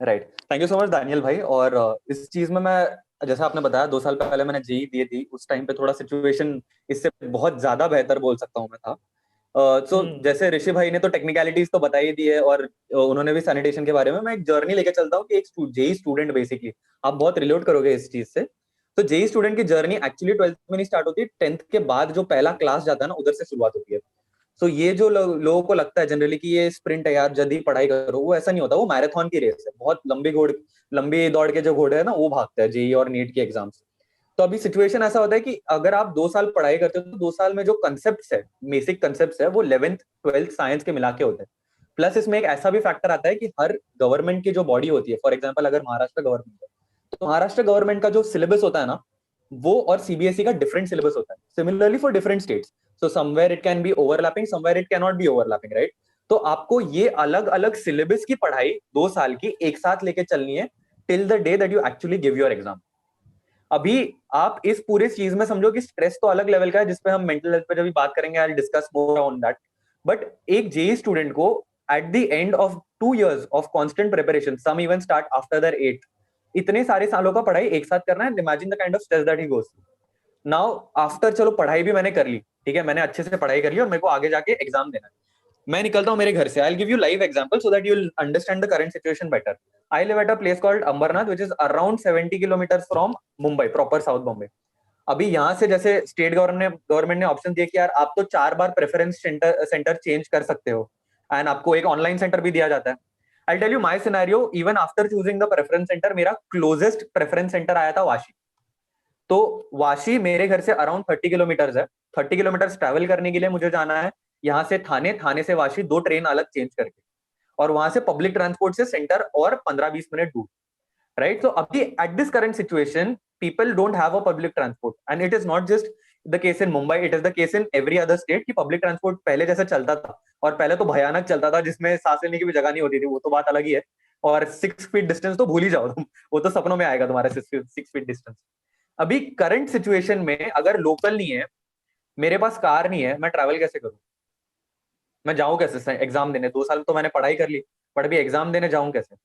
Right, thank you so much Daniel भाई। और इस चीज में मैं, जैसा आपने बताया 2 साल पहले मैंने जेई दी थी, उस टाइम पे थोड़ा सिचुएशन इससे बहुत ज्यादा बेहतर बोल सकता हूँ मैं था। तो जैसे ऋषि भाई ने तो टेक्निकलिटीज तो बता ही दी है और उन्होंने भी सैनिटेशन के बारे में, मैं एक जर्नी लेके चलता हूँ कि एक जेई स्टूडेंट बेसिकली आप बहुत रिलेट करोगे इस चीज से। तो जेई स्टूडेंट की जर्नी एक्चुअली 12th में नहीं स्टार्ट होती, 10th के बाद जो पहला क्लास जाता है ना उधर से शुरुआत होती है। तो ये जो लोगों को लगता है जनरली कि ये स्प्रिंट है यार जल्दी पढ़ाई करो, वो ऐसा नहीं होता, वो मैराथन की रेस है। बहुत लंबी दौड़ के जो घोड़े है ना वो भागते हैं जेई और नीट के एग्जाम से। तो अभी सिचुएशन ऐसा होता है कि अगर आप 2 साल पढ़ाई करते हो तो 2 साल में जो कंसेप्ट है, बेसिक कंसेप्ट है, वो 11th 12th साइंस के मिला के होते हैं। प्लस इसमें एक ऐसा भी फैक्टर आता है कि हर गवर्नमेंट की जो बॉडी होती है, फॉर एग्जाम्पल अगर महाराष्ट्र गवर्नमेंट है तो महाराष्ट्र गवर्नमेंट का जो सिलेबस होता है ना वो और सीबीएसई का डिफरेंट सिलेबस होता है। Similarly for different states, so somewhere it can be overlapping, somewhere it can not be overlapping, right. तो आपको ये अलग अलग सिलेबस की पढ़ाई 2 साल की एक साथ लेके चलनी है till the day that you actually give your exam. अभी आप इस पूरे चीज में समझो कि स्ट्रेस तो अलग लेवल का है, जिसपे हम मेंटल हेल्थ पे जब भी बात करेंगे I will discuss more on that. But एक जेई स्टूडेंट को at the end of 2 years of constant preparation, some even start after their 8th, इतने सारे सालों का पढ़ाई एक साथ करना है। Imagine the kind of stress that he goes through. Now after, चलो पढ़ाई भी मैंने कर ली, ठीक है, मैंने अच्छे से पढ़ाई कर ली और मेरे को आगे जाके एग्जाम देना है। मैं निकलता हूँ मेरे घर से, I will give you live example so that you will understand the current situation better. I live at a place called Ambarnath, which is around 70 kilometers from Mumbai, proper South Bombay. अभी यहाँ से जैसे state government ने option दिया कि यार आप तो 4 बार प्रेफरेंस सेंटर चेंज कर सकते हो एंड आपको एक ऑनलाइन सेंटर भी दिया जाता है। I'll tell you my scenario, even after choosing the preference center, मेरा closest preference center आया था वाशी। तो वाशी मेरे घर से अराउंड 30 किलोमीटर है। 30 किलोमीटर ट्रैवल करने के लिए मुझे जाना है यहाँ से थाने से वाशी 2 ट्रेन अलग चेंज करके, और वहां से पब्लिक ट्रांसपोर्ट से सेंटर और 15-20 मिनट दूर, राइट। तो अभी at this current situation people don't have a public transport and it is not just the case in Mumbai, it is the case in every other state कि public transport पहले जैसा चलता था, और पहले तो भयानक चलता था जिसमें सांस लेने की भी जगह नहीं होती थी, वो तो बात अलग ही है। और 6 फीट डिस्टेंस तो भूल ही जाओ तुम, वो तो सपनों में आएगा तुम्हारा 6 फीट डिस्टेंस। अभी करंट सिचुएशन में अगर लोकल नहीं है, मेरे पास कार नहीं है, मैं ट्रैवल कैसे करूं? मैं जाऊं कैसे एग्जाम देने? 2 साल तो मैंने पढ़ाई कर ली, पर अभी एग्जाम देने जाऊं कैसे?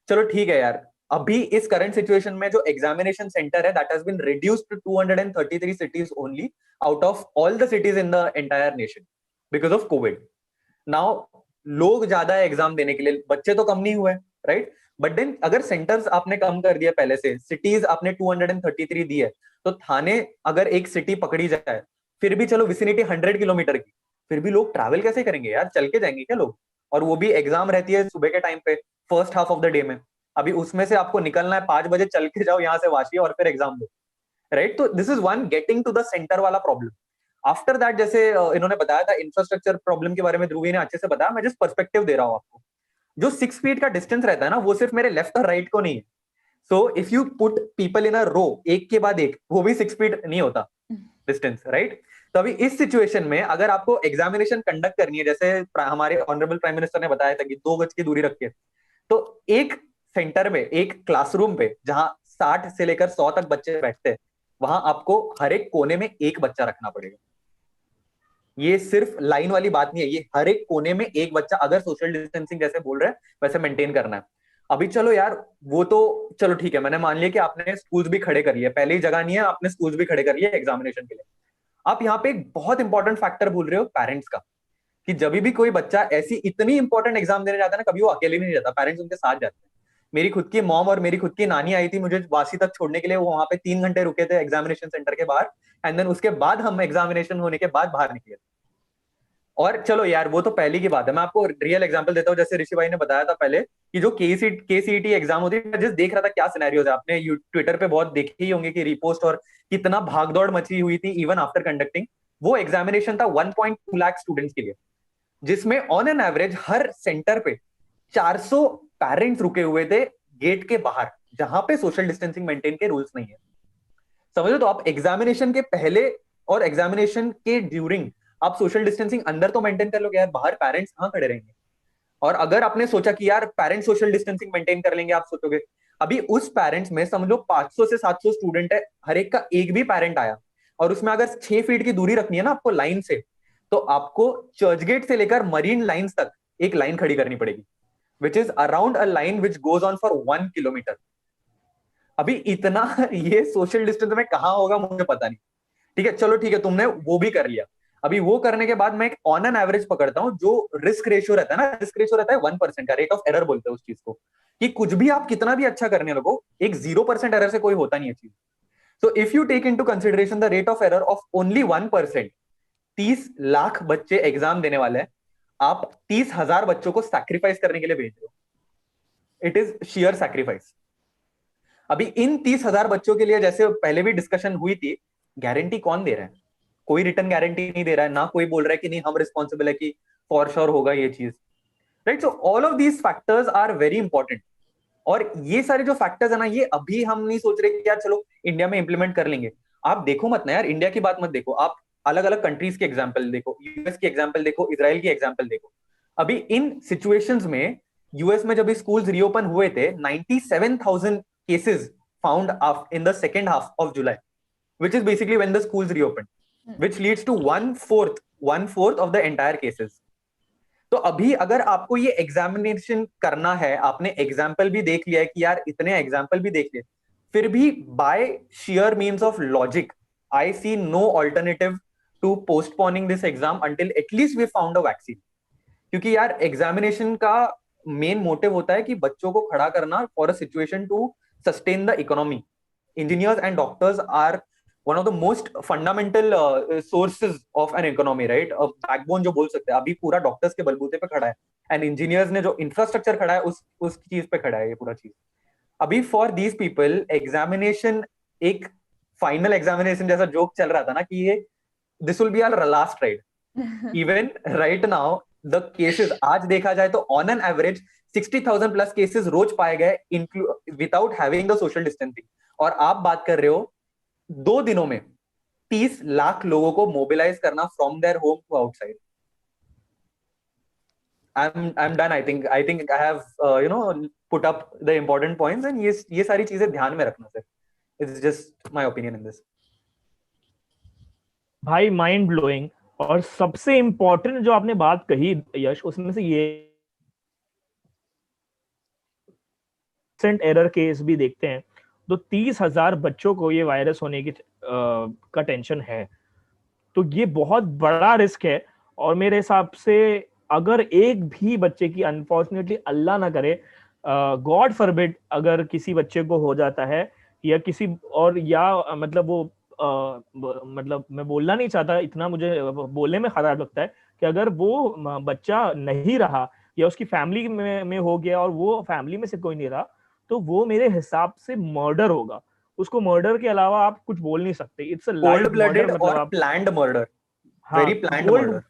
चलो ठीक है यार, अभी इस करंट सिचुएशन में जो एग्जामिनेशन सेंटर है that has been reduced to 233 cities only out of all the cities in the entire nation because of COVID. Now लोग ज्यादा है एग्जाम देने के लिए, बच्चे तो कम नहीं हुए, राइट? बट देन अगर सेंटर्स आपने कम कर दिया पहले से, सिटीज आपने 233 दी है, तो थाने अगर एक सिटी पकड़ी जाए, फिर भी चलो विसिनिटी 100 किलोमीटर की, फिर भी लोग ट्रैवल कैसे करेंगे यार? चल के जाएंगे क्या लोग? और वो भी एग्जाम रहती है सुबह के टाइम पे, first half of the day में. अभी उसमें से आपको निकलना है 5 बजे, चल के जाओ यहाँ से वाशी और फिर एग्जाम दो, राइट? तो this is one getting to the centre वाला प्रॉब्लम. आफ्टर दैट, जैसे इन्होंने बताया था इंफ्रास्ट्रक्चर प्रॉब्लम के बारे में, ध्रुवी ने अच्छे से बताया, मैं जस्ट पर्सपेक्टिव दे रहा हूँ आपको. जो 6 फीट का डिस्टेंस रहता है ना, वो सिर्फ मेरे लेफ्ट और राइट को नहीं है. So if you put people in a row, एक के बाद एक, वो भी 6 फीट नहीं होता डिस्टेंस, राइट? तो अभी इस सिचुएशन में अगर आपको एग्जामिनेशन कंडक्ट करनी है, जैसे हमारे ऑनरेबल प्राइम मिनिस्टर ने बताया था कि 2 गज की दूरी रखिए, तो एक सेंटर में, एक क्लासरूम पे जहां 60 से लेकर 100 तक बच्चे बैठते हैं, वहां आपको हर एक कोने में एक बच्चा रखना पड़ेगा. ये सिर्फ लाइन वाली बात नहीं है, ये हर एक कोने में एक बच्चा, अगर सोशल डिस्टेंसिंग जैसे बोल रहे हैं वैसे मेंटेन करना है. अभी चलो यार, वो तो चलो ठीक है, मैंने मान लिया कि आपने स्कूल्स भी खड़े कर लिए, पहले ही जगह नहीं है, आपने स्कूल्स भी खड़े कर लिए एग्जामिनेशन के लिए. आप यहाँ पे एक बहुत इंपॉर्टेंट फैक्टर भूल रहे हो, पेरेंट्स का. कि जब भी कोई बच्चा ऐसी इतनी इंपॉर्टेंट एग्जाम देने जाता है ना, कभी वो अकेले नहीं जाता, पेरेंट्स उनके साथ जाते हैं. मेरी खुद की मॉम और मेरी खुद की नानी आई थी मुझे वासी तक छोड़ने के लिए, वो वहां पे 3 घंटे रुके थे एग्जामिनेशन सेंटर के बाहर, एंड देन उसके बाद हम एग्जामिनेशन होने के बाद बाहर निकले. और चलो यार, वो तो पहले की बात है, मैं आपको रियल एग्जांपल देता हूँ. जैसे ऋषि भाई ने बताया था पहले कि जो केसीईटी एग्जाम होती है, मैं जस्ट देख रहा था क्या सिनेरियोज है. आपने ट्विटर पे बहुत देखे ही होंगे कि रिपोस्ट और कितना भागदौड़ मची हुई थी इवन आफ्टर कंडक्टिंग. वो एग्जामिनेशन था 1.2 लाख स्टूडेंट्स के लिए, जिसमें on an average her centre पे 400 पेरेंट्स रुके हुए थे गेट के बाहर, जहां पे सोशल डिस्टेंसिंग मेंटेन के रूल्स नहीं है. समझो, तो आप एग्जामिनेशन के पहले और एग्जामिनेशन के ड्यूरिंग आप सोशल डिस्टेंसिंग अंदर तो मेंटेन कर लोगे यार, बाहर पेरेंट्स कहां खड़े रहेंगे? और अगर आपने सोचा कि यार पेरेंट्स सोशल डिस्टेंसिंग मेंटेन कर लेंगे, आप सोचोगे अभी उस पेरेंट्स में समझ लो 500 से 700 स्टूडेंट है, हर एक का एक भी पेरेंट आया, और उसमें अगर 6 फीट की दूरी रखनी है ना आपको लाइन से, तो आपको चर्च गेट से लेकर मरीन लाइन्स तक एक लाइन खड़ी करनी पड़ेगी, which is around a line which goes on for 1 kilometre. अभी इतना ये सोशल डिस्टेंस में कहां होगा मुझे पता नहीं. ठीक है, चलो ठीक है, तुमने वो भी कर लिया. अभी वो करने के बाद मैं एक ऑन एन एवरेज पकड़ता हूं, जो रिस्क रेशियो रहता है ना, रिस्क रेशियो रहता है 1% का, रेट ऑफ एरर बोलते हैं उस चीज को, कि कुछ भी आप कितना भी अच्छा करने लगो, एक 0% एरर से कोई होता नहीं है चीज. So if you take into consideration the rate of error of only 1%, 30 lakh बच्चे एग्जाम देने वाले हैं, आप 30,000 बच्चों को सैक्रिफाइस करने के लिए भेज रहे हो. It is shear sacrifice. अभी इन 30,000 बच्चों के लिए, जैसे पहले भी डिस्कशन हुई थी, गारंटी कौन दे रहा है? कोई रिटर्न गारंटी नहीं दे रहा है ना, कोई बोल रहा है कि नहीं हम रिस्पॉन्सिबल है कि फॉर श्योर होगा ये चीज, right? So all of these factors are very important. और ये सारे जो फैक्टर्स है ना, ये अभी हम नहीं सोच रहे कि यार चलो इंडिया में इंप्लीमेंट कर लेंगे. आप देखो मत ना यार, इंडिया की बात मत देखो, आप अलग अलग कंट्रीज के एग्जाम्पल देखो, यूएस की एग्जाम्पल देखो, इजराइल की एग्जाम्पल देखो. अभी इन सिचुएशंस में यूएस में जब स्कूल्स रीओपन हुए थे, 97,000 cases found in the second half of July, which is basically when the schools reopened, which leads to one fourth of the entire cases. तो अभी अगर आपको ये एग्जामिनेशन करना है, आपने एग्जाम्पल भी देख लिया है कि यार इतने एग्जाम्पल भी देख लिए, फिर भी bye sheer means of logic, I see no alternative to postponing this exam until at least we found a vaccine. क्योंकि यार एग्जामिनेशन का मेन मोटिव होता है कि बच्चों को खड़ा करना for a situation to sustain the economy. Engineers and doctors are one of the most fundamental sources of an economy, right? A backbone जो बोल सकते हैं. अभी पूरा डॉक्टर्स के बलबूते पे खड़ा है, एंड इंजीनियर्स ने जो इंफ्रास्ट्रक्चर खड़ा है उस चीज पे खड़ा है ये पूरा चीज. अभी फॉर दीज पीपल एग्जामिनेशन एक फाइनल एग्जामिनेशन जैसा जोक चल रहा था ना, कि ये this will be our last ride. Even right now the cases आज देखा जाए तो on an average 60,000 plus cases रोज पाए गए without having the social distancing. और आप बात कर रहे हो 2 दिनों में 30 लाख लोगों को मोबिलाइज करना from their home to outside. I'm done. I think I have put up the important points, and ये सारी चीजें ध्यान में रखना sir. It's just my opinion in this. भाई माइंड ब्लोइंग. और सबसे इम्पोर्टेंट जो आपने बात कही यश, उसमें से ये परसेंट एरर केस भी देखते हैं तो 30,000 बच्चों को ये वायरस होने की का टेंशन है। तो ये बहुत बड़ा रिस्क है और मेरे हिसाब से अगर एक भी बच्चे की, अनफॉर्चुनेटली अल्लाह ना करे, गॉड फॉरबिड, अगर किसी बच्चे को हो जाता है या किसी और, या मतलब वो मतलब मैं बोलना नहीं चाहता, इतना मुझे बोलने में खराब लगता है कि अगर वो बच्चा नहीं रहा या उसकी फैमिली में हो गया और वो फैमिली में से कोई नहीं रहा, तो वो मेरे हिसाब से मर्डर होगा। उसको मर्डर के अलावा आप कुछ बोल नहीं सकते। It's a live cold-blooded murder, मतलब और आप planned murder, हाँ, very planned cold, murder.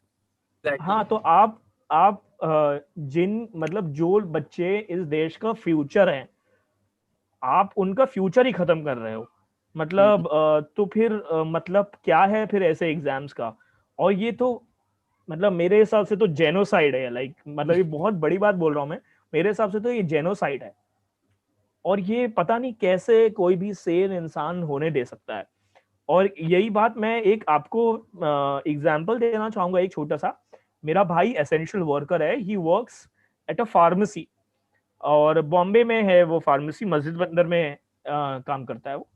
हाँ, तो आप जिन, मतलब जो बच्चे इस देश का फ्यूचर हैं, आप उनका फ्यूचर ही खत्म कर रहे हो। मतलब तो फिर मतलब क्या है फिर ऐसे एग्जाम्स का? और ये तो मतलब मेरे हिसाब से तो जेनोसाइड है, लाइक मतलब ये बहुत बड़ी बात बोल रहा हूँ मैं, मेरे हिसाब से तो ये जेनोसाइड है। और ये पता नहीं कैसे कोई भी सेन इंसान होने दे सकता है। और यही बात मैं एक आपको एग्जांपल देना चाहूंगा, एक छोटा सा। मेरा भाई एसेंशियल वर्कर है, he works at a pharmacy, और बॉम्बे में है वो फार्मेसी, मस्जिद बंदर में काम करता है वो।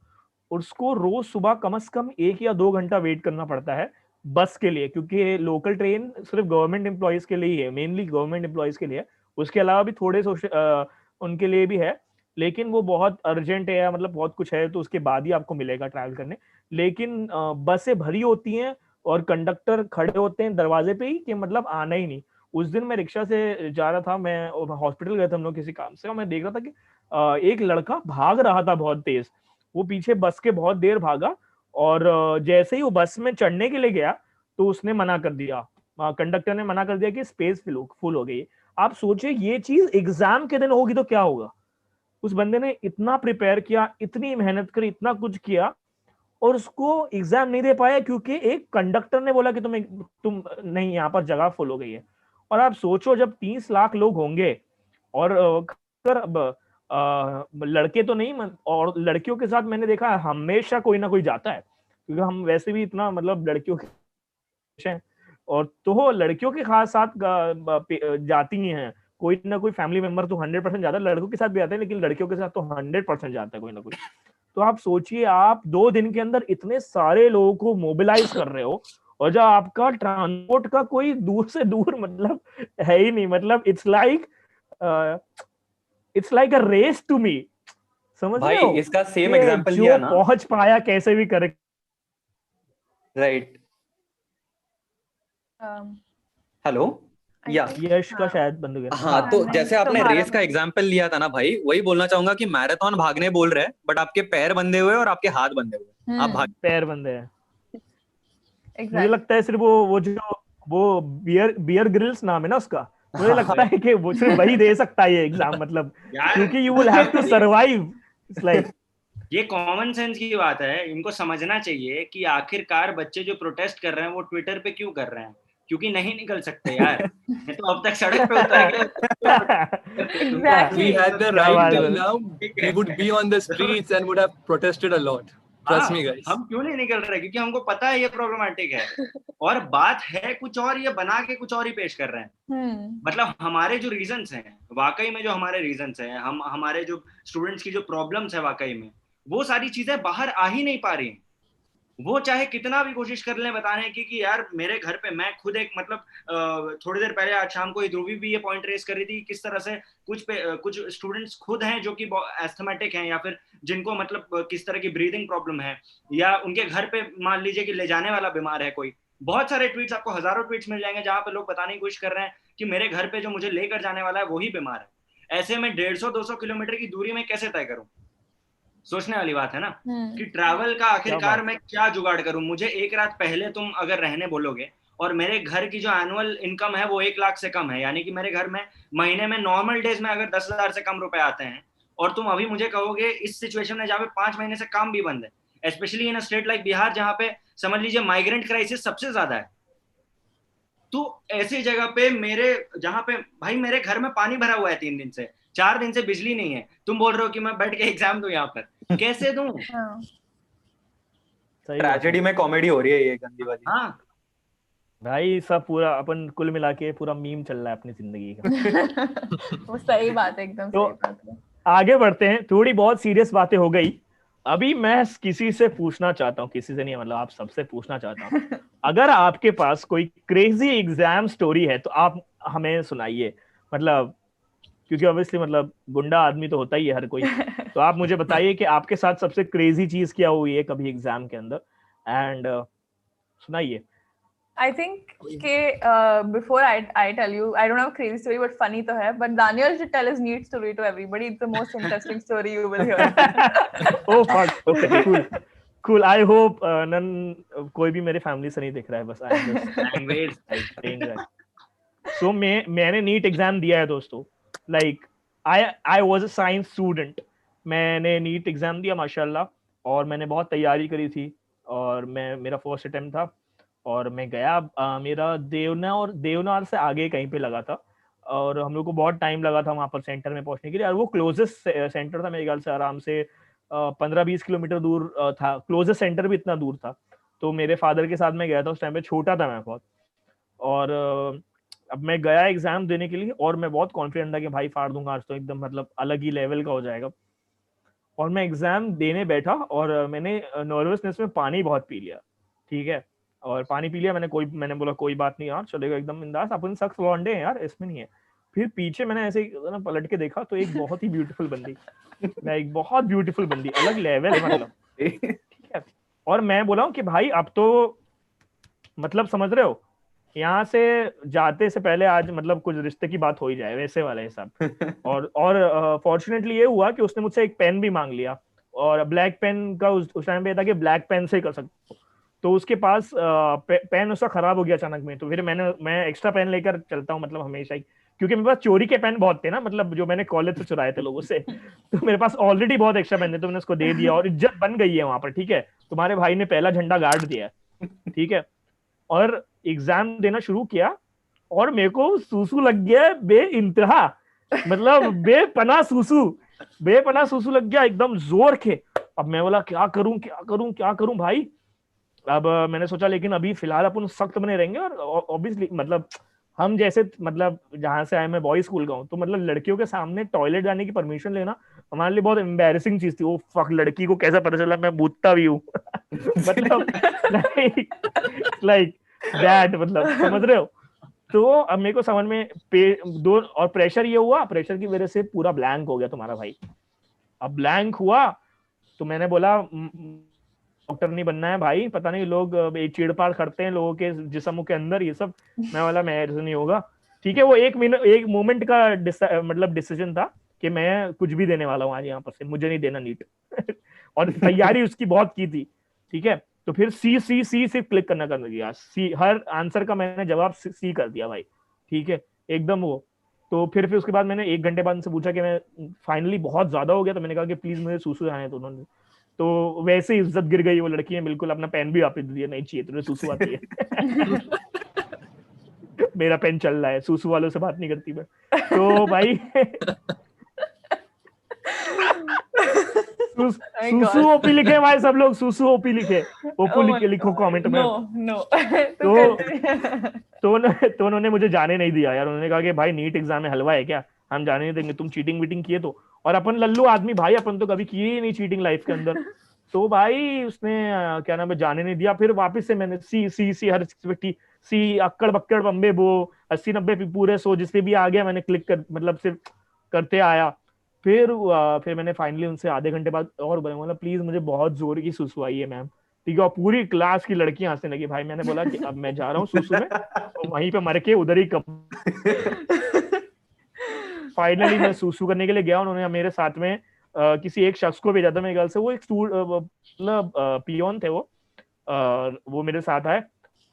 उसको रोज सुबह कम से कम 1 या 2 घंटा वेट करना पड़ता है बस के लिए, क्योंकि लोकल ट्रेन सिर्फ गवर्नमेंट एम्प्लॉयज के लिए ही है, मेनली गवर्नमेंट एम्प्लॉयज के लिए। उसके अलावा भी थोड़े उनके लिए भी है, लेकिन वो बहुत अर्जेंट है, मतलब बहुत कुछ है तो उसके बाद ही आपको मिलेगा ट्रैवल करने। लेकिन बसें भरी होती हैं और कंडक्टर खड़े होते हैं दरवाजे पे ही कि मतलब आना ही नहीं। उस दिन मैं रिक्शा से जा रहा था, मैं हॉस्पिटल गए थे हम लोग किसी काम से, और मैं देख रहा था कि एक लड़का भाग रहा था बहुत तेज। वो पीछे बस के बहुत देर भागा, और जैसे ही वो बस में चढ़ने के लिए गया तो उसने मना कर दिया, कंडक्टर ने मना कर दिया कि स्पेस फुल हो गई। आप सोचिए ये चीज एग्जाम के दिन होगी तो क्या होगा। उस बंदे ने इतना प्रिपेयर किया, इतनी मेहनत करी, इतना कुछ किया, और उसको एग्जाम नहीं दे पाया क्योंकि एक कंडक्टर ने बोला कि तुम नहीं, यहाँ पर जगह फुल हो गई है। और आप सोचो जब 30 लाख लोग होंगे, और लड़के तो नहीं, और लड़कियों के साथ मैंने देखा है हमेशा कोई ना कोई जाता है, क्योंकि हम वैसे भी इतना मतलब लड़कियों के हैं, और तो लड़कियों के खास साथ जाती ही हैं। कोई ना कोई फैमिली मेंबर तो 100% जाता है, लड़कों के साथ भी आते हैं, लेकिन लड़कियों के साथ तो 100% जाता है कोई ना कोई। तो आप सोचिए, आप 2 दिन के अंदर इतने सारे लोगों को मोबिलाइज कर रहे हो, और जब आपका ट्रांसपोर्ट का कोई दूर से दूर मतलब है ही नहीं, मतलब it's like a race to me. समझ रहे हो? भाई इसका सेम कि एग्जांपल जो लिया ना, पहुंच पाया कैसे भी करे। राइट? Um, हेलो, I या think, यश का हाँ, शायद बंद हो गया। हाँ, तो नहीं, जैसे आपने तुम्हारा रेस का एग्जांपल लिया था ना भाई, वही बोलना चाहूंगा कि मैराथन भागने बोल रहे हैं, बट आपके पैर बंधे हुए और आपके हाथ बंधे हुए, आप भाग। पैर बंदे हैं। मुझे exactly. लगता है सिर्फ वो जो वो बियर ग्रिल्स नाम है ना उसका, मुझे लगता है कि वो सिर्फ वही दे सकता है ये एग्जाम, मतलब यार क्योंकि you will have to survive. It's like ये कॉमन सेंस की बात है, इनको समझना चाहिए कि आखिरकार बच्चे जो प्रोटेस्ट कर रहे हैं वो ट्विटर पे क्यों कर रहे हैं, क्योंकि नहीं निकल सकते यार। मैं तो अब तक सड़क पे उतर के Exactly. We had the क्या right बात till है। now. We would be on the streets and would have protested a lot. Trust me, guys. हम क्यों नहीं निकल रहे? क्योंकि हमको पता है ये प्रॉब्लमेटिक है, और बात है कुछ और, ये बना के कुछ और ही पेश कर रहे हैं। मतलब हमारे जो रीजंस हैं, वाकई में जो हमारे रीजंस हैं, हमारे जो स्टूडेंट्स की जो प्रॉब्लम्स है, वाकई में वो सारी चीजें बाहर आ ही नहीं पा रही हैं। वो चाहे कितना भी कोशिश कर लें बताने की कि यार मेरे घर पे, मैं खुद एक मतलब थोड़ी देर पहले आज शाम को ध्रुवी भी ये पॉइंट रेस कर रही थी, किस तरह से कुछ स्टूडेंट्स खुद हैं जो कि एस्थमेटिक हैं, या फिर जिनको मतलब किस तरह की ब्रीदिंग प्रॉब्लम है, या उनके घर पे मान लीजिए कि ले जाने वाला बीमार है कोई। बहुत सारे ट्वीट्स, आपको हजारों ट्वीट्स मिल जाएंगे जहां पे लोग बताने की कोशिश कर रहे हैं कि मेरे घर पे जो मुझे लेकर जाने वाला है वही बीमार है। ऐसे में 150-200 किलोमीटर की दूरी में कैसे तय करूं? सोचने वाली बात है ना, कि ट्रैवल का आखिरकार मैं क्या जुगाड़ करूं। मुझे एक रात पहले तुम अगर रहने बोलोगे, और मेरे घर की जो एनुअल इनकम है वो 1 लाख से कम है, यानी कि मेरे घर में महीने में नॉर्मल डेज में अगर 10,000 से कम रुपए आते हैं, और तुम अभी मुझे कहोगे इस सिचुएशन में जहाँ पे 5 महीने से काम भी बंद है, specially in state like Bihar जहाँ पे समझ लीजिए माइग्रेंट क्राइसिस सबसे ज्यादा है, तो ऐसी जगह पे जहाँ पे भाई मेरे घर में पानी भरा हुआ है 3 दिन से, 4 दिन से बिजली नहीं है, तुम बोल रहे हो कि मैं बैठ के एग्जाम दूं यहाँ पर, कैसे दूं? ट्रेजेडी में कॉमेडी हो रही है ये गंदी वाली। हाँ भाई सब पूरा अपन कुल मिला के पूरा मीम चल रहा है अपनी जिंदगी का। वो सही बात है, एकदम तो सही बात है। आगे बढ़ते हैं, थोड़ी बहुत सीरियस बातें हो गई। अभी मैं किसी से पूछना चाहता हूँ, किसी से नहीं मतलब आप सबसे पूछना चाहता हूँ, अगर आपके पास कोई क्रेजी एग्जाम स्टोरी है तो आप हमें सुनाइए। मतलब क्योंकि ऑब्वियसली मतलब गुंडा आदमी तो होता ही है हर कोई, तो आप मुझे बताइए कि आपके साथ सबसे क्रेजी चीज क्या हुई है कभी एग्जाम के अंदर, एंड सुनाइए। I think before I tell you, I don't have a crazy story, but funny to hai. But Daniel should tell his neat story to everybody. It's the most interesting story you will hear. Oh fuck. Okay, cool. I hope none कोई भी मेरे family से नहीं दिख रहा है, बस I'm just language saying that. So मैंने नीट एग्जाम दिया है दोस्तों। Like I was a science student. मैंने नीट एग्जाम दिया माशाल्लाह, और मैंने बहुत तैयारी करी थी, और मेरा फर्स्ट अटेम्प्ट था, और मैं गया। मेरा देवनार से आगे कहीं पे लगा था, और हम लोग को बहुत टाइम लगा था वहां पर सेंटर में पहुंचने के लिए, और वो क्लोजेस्ट सेंटर था मेरे ख्याल से आराम से 15-20 किलोमीटर दूर था। क्लोजेस्ट सेंटर भी इतना दूर था। तो मेरे फादर के साथ मैं गया था, उस टाइम पे छोटा था मैं बहुत, और अब मैं गया एग्जाम देने के लिए, और मैं बहुत कॉन्फिडेंट था कि भाई फाड़ दूंगा आज तो, एकदम मतलब अलग ही लेवल का हो जाएगा। और मैं एग्जाम देने बैठा, और मैंने नर्वसनेस में पानी बहुत पी लिया, ठीक है, और पानी पी लिया मैंने बोला कोई बात नहीं यार, चलेगा, एकदम बिंदास, अपन सख्त लौंडे हैं यार, इसमें नहीं है। फिर पीछे मैंने ऐसे ना पलट के देखा, तो एक बहुत ही ब्यूटीफुल बंदी, एक बहुत ब्यूटीफुल बंदी, अलग लेवल मतलब, ठीक है। और मैं बोला हूँ कि भाई अब तो मतलब समझ रहे हो, यहाँ से जाते से पहले आज मतलब कुछ रिश्ते की बात हो ही जाए, वैसे वाला हिसाब। और फॉर्चुनेटली ये हुआ कि उसने मुझसे एक पेन भी मांग लिया, और ब्लैक पेन का उस टाइम पे था कि ब्लैक पेन से ही कर सकते हो। तो उसके पास पेन उसका खराब हो गया अचानक में, तो फिर मैं एक्स्ट्रा पेन लेकर चलता हूँ मतलब हमेशा ही, क्योंकि मेरे पास चोरी के पेन बहुत थे ना, मतलब जो मैंने कॉलेज से चुराए थे लोगों से, तो मेरे पास ऑलरेडी बहुत एक्स्ट्रा पेन थे, तो मैंने उसको दे दिया, और इज्जत बन गई है वहां पर, ठीक है। तुम्हारे भाई ने पहला झंडा गाड़ दिया, ठीक है। और एग्जाम देना शुरू किया, और मेरे को सूसू लग गया बे इंतहा, मतलब बेपना सूसू लग गया एकदम जोर के। अब मैं बोला क्या करूं भाई। अब मैंने सोचा लेकिन अभी फिलहाल अपन सख्त बने रहेंगे, और ऑब्वियसली मतलब हम जैसे मतलब जहां से आए, मैं बॉयज स्कूल का हूँ, तो मतलब लड़कियों के सामने टॉयलेट जाने की परमिशन लेना हमारे लिए बहुत एम्बैरेसिंग चीज थी। वो फक, लड़की को कैसा पता चला मैं मूतता भी हूँ मतलब लाइक दैट, मतलब समझ रहे हो। तो अब मेरे को समझ में दो, और प्रेशर ये हुआ, प्रेशर की वजह से पूरा ब्लैंक हो गया तुम्हारा भाई। अब ब्लैंक हुआ, तो मैंने बोला डॉक्टर नहीं बनना है भाई, पता नहीं लोग चीड़फाड़ करते हैं लोगों के जिस्मों के अंदर, ये सब मैं वाला मेरे से नहीं होगा, ठीक है। वो एक मोमेंट का मतलब डिसीजन था कि मैं कुछ भी देने वाला हूँ आज यहाँ पर से, मुझे नहीं देना नीट और तैयारी उसकी बहुत की थी, ठीक है। तो फिर सी सिर्फ क्लिक करना कर दिया, सी हर आंसर का मैंने जवाब सी कर दिया भाई, ठीक है, एकदम वो। तो फिर उसके बाद मैंने 1 घंटे बाद उनसे पूछा कि मैं फाइनली बहुत ज्यादा हो गया, तो मैंने कहा कि प्लीज मुझे सूसू आने, तो उन्होंने, तो वैसे ही इज्जत गिर गई, वो लड़की ने बिल्कुल अपना पेन भी वापस दिया, नहीं चाहिए तुझे सूसू आती है मेरा पेन चल रहा है, सूसू वालों से बात नहीं करती मैं। तो भाई सूसू ओपी लिखे भाई, सब लोग सूसू ओपी लिखे, ओपो लिखो कमेंट में। नो तो उन्होंने मुझे जाने नहीं दिया यार, उन्होंने कहा कि भाई नीट एग्जाम में हलवा है क्या, हम जाने नहीं देंगे, तुम चीटिंग वीटिंग किए तो। और अपन लल्लू आदमी भाई, अपन तो कभी किए ही नहीं चीटिंग लाइफ के अंदर। तो भाई उसने क्या नाम है, जाने नहीं दिया। फिर वापस से मैंने सी हर सी अक्कड़ बक्कड़ बम्बे बो 80-90 पूरे 100 जिसपे भी आ गया मैंने क्लिक कर, मतलब सिर्फ करते आया। फिर मैंने फाइनली उनसे आधे घंटे बाद और बोला प्लीज मुझे बहुत जोर की सुसु आई है मैम, ठीक है। और पूरी क्लास की लड़कियां हंसने लगी भाई। मैंने बोला कि अब मैं जा रहा हूँ सुसु में, तो वहीं पे मर के उधर ही फाइनली मैं सुसु करने के लिए गया। उन्होंने मेरे साथ में किसी एक शख्स को भेजा था मेरे ख्याल से, वो एक मतलब पियोन थे वो मेरे साथ आए,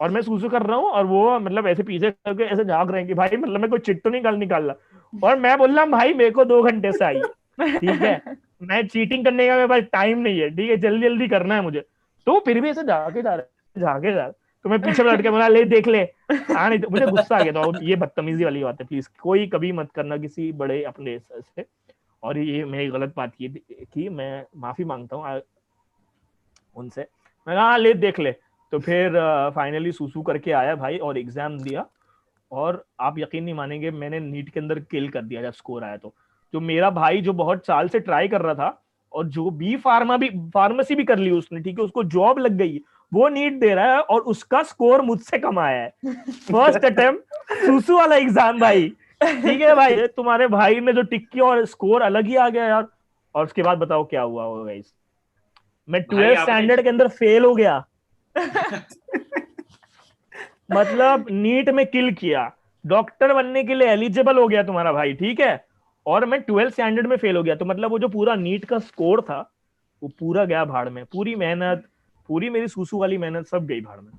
और मैं सुसु कर रहा हूँ, और वो मतलब ऐसे पीछे करके ऐसे झाँक रहे हैं कि भाई मतलब मैं कोई चिट तो नहीं निकाल रहा। और मैं बोल रहा भाई मेरे को 2 घंटे से आई, ठीक है, मैं चीटिंग करने का मेरे पास टाइम नहीं है, ठीक है, जल्दी जल्दी करना है मुझे। तो फिर भी ऐसे झाके जा रहे, तो मैं पीछे लट के बोला ले देख ले, नहीं तो मुझे गुस्सा आ गया था। ये बदतमीजी वाली बात है, प्लीज कोई कभी मत करना किसी बड़े अपने से। और ये मेरी गलत बात ये की, मैं माफी मांगता हूँ उनसे। मैं कहा ले देख ले। तो फिर फाइनली सूसू करके आया भाई, और एग्जाम दिया, और आप यकीन नहीं मानेंगे मैंने नीट के अंदर किल कर दिया जब स्कोर आया। तो जो मेरा भाई जो बहुत साल से ट्राई कर रहा था और जो फार्मेसी भी कर ली उसने, ठीक है, उसको जॉब लग गई, वो नीट दे रहा है और उसका स्कोर मुझसे कम आया है। फर्स्ट अटेम्प्ट सूसू वाला एग्जाम भाई, ठीक है भाई, तुम्हारे भाई ने जो टिक किया और स्कोर अलग ही आ गया यार। और उसके बाद बताओ क्या हुआ होगा गाइस, मैं 12th स्टैंडर्ड के अंदर फेल हो गया। मतलब नीट में किल किया, डॉक्टर बनने के लिए एलिजिबल हो गया तुम्हारा भाई, ठीक है, और मैं 12th स्टैंडर्ड में फेल हो गया। तो मतलब वो जो पूरा नीट का स्कोर था वो पूरा गया भाड़ में, पूरी मेहनत, पूरी मेरी सूसू वाली मेहनत सब गई भाड़ में।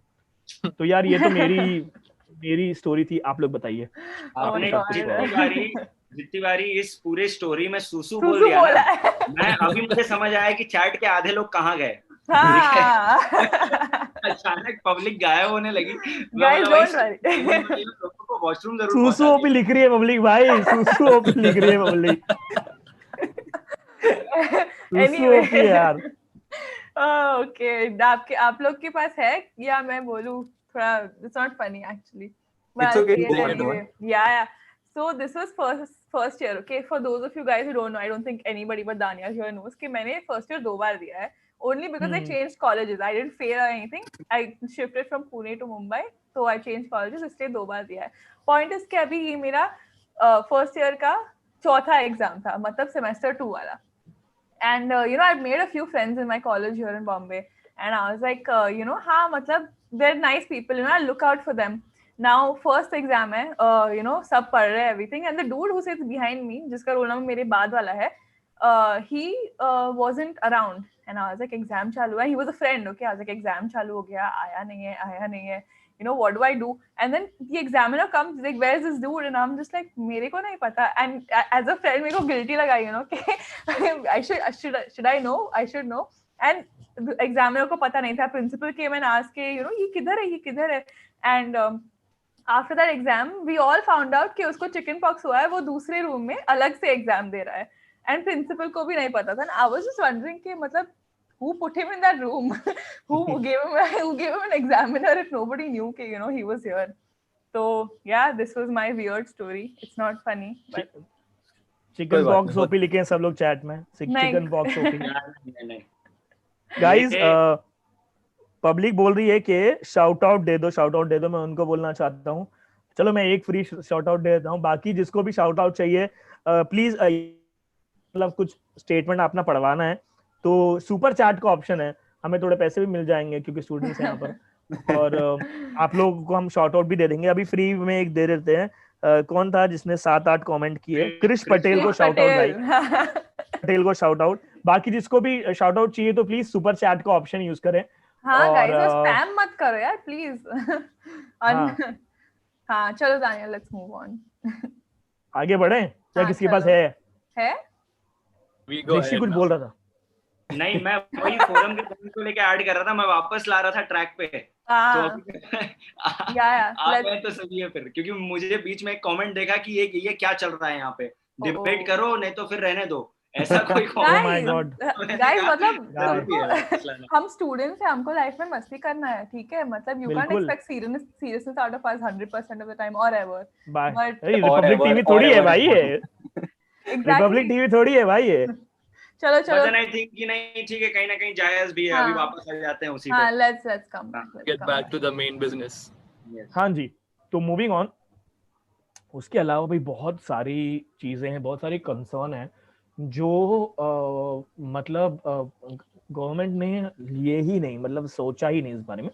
तो यार ये तो मेरी स्टोरी थी, आप लोग बताइए। आपने जितनी बारी इस पूरे स्टोरी में सूसू बोल दिया ना, मैं अभी मुझे समझ आया कि चैट के आधे लोग कहाँ गए। अचानक पब्लिक गायब होने लगी। लोगों को वॉशरूम जरूर सूसू ओपी लिख रही है पब्लिक भाई, सूसू ओपी लिख रही है पब्लिक। सूसू ओपी यार। ओके, आप लोग के पास है या मैं बोलूं थोड़ा? It's not funny actually, It's okay, go ahead. yeah. So this was first year. Okay, for those of you guys who don't know, I don't think anybody but Dania here knows कि मैंने first year 2 बार दिया है, only because I changed colleges. I didn't fail or anything. I shifted from Pune to Mumbai, so I changed colleges, इसलिए 2 बार दिया है। Point is कि अभी ये मेरा first year का चौथा एग्जाम था, मतलब semester 2 वाला। And you know, I've made a few friends in my college here in Bombay, and I was like, you know, हाँ, मतलब they're nice people, you know, I look out for them. Now first exam है, you know, सब पढ़ रहे हैं everything, and the dude who sits behind me, जिसका roll number मेरे बाद वाला है, he wasn't around, and I was like exam चालू है, he was a friend, okay, I was like exam चालू हो गया, आया नहीं है, you know, what do I do? And then the examiner comes like, where is this dude? And I'm just like, मेरे को नहीं पता, and as a friend मेरे को guilty लगा, you know, कि I should I know, I should know, and examiner को पता नहीं था, principal came and asked के, you know, ये किधर है, and after that exam we all found out कि उसको चिकन पॉक्स हुआ है, वो दूसरे रूम में अलग से एग्जाम दे रहा है, एंड प्रिंसिपल को भी नहीं पता था। I was just wondering कि मतलब who put him in that room? who gave him an examiner if nobody knew कि, you know, he was here? So yeah, this was my weird story. It's not funny, but chicken pox OP लिखे हैं सब लोग chat में, chicken pox OP. Guys public बोल रही है कि शाउट आउट दे दो, मैं उनको बोलना चाहता हूँ, चलो मैं एक फ्री शाउट आउट दे देता हूँ। बाकी जिसको भी शाउट आउट चाहिए प्लीज मतलब कुछ स्टेटमेंट अपना पढ़वाना है तो सुपर चैट का ऑप्शन है, हमें थोड़े पैसे भी मिल जाएंगे क्योंकि स्टूडेंट्स हैं यहाँ पर, और आप लोग को हम शाउट आउट भी दे देंगे। अभी फ्री में एक दे देते हैं, कौन था जिसने 7-8 कमेंट किए? क्रिश पटेल को शाउट आउट भाई, पटेल को शाउट आउट। बाकी जिसको भी शाउट आउट चाहिए तो प्लीज सुपर चैट का ऑप्शन यूज करें। हाँ गाइस, स्पैम मत करो यार प्लीज। हाँ चलो दानिया, लेट्स मूव ऑन। आगे बढ़े क्या? किसके पास है? ऋषि कुछ बोल रहा था। नहीं, मैं वही फोरम के पॉइंट को लेके ऐड कर रहा था, मैं वापस ला रहा था ट्रैक पे। तो तो सही है फिर, क्योंकि मुझे बीच में एक कमेंट देखा कि ये क्या चल रहा है यहाँ पे, डिबेट करो नहीं तो फिर रहने दो, ऐसा कोई गाइस मतलब हम स्टूडेंट्स हैं, हमको लाइफ में मस्ती करना है, ठीक है, मतलब you can't expect seriousness out of us 100% of the time और एवर। बट रिपब्लिक टीवी थोड़ी है भाई ये, रिपब्लिक टीवी थोड़ी है भाई ये। चलो आई थिंक कि नहीं, ठीक है, कहीं ना कहीं जायज भी है। अभी वापस आ जाते हैं उसी पे। हां, let's come get back to the main business. हां जी, तो मूविंग ऑन, उसके अलावा भी बहुत सारी चीजें हैं, बहुत सारी कंसर्न है जो मतलब गवर्नमेंट ने लिए ही नहीं, मतलब सोचा ही नहीं इस बारे में,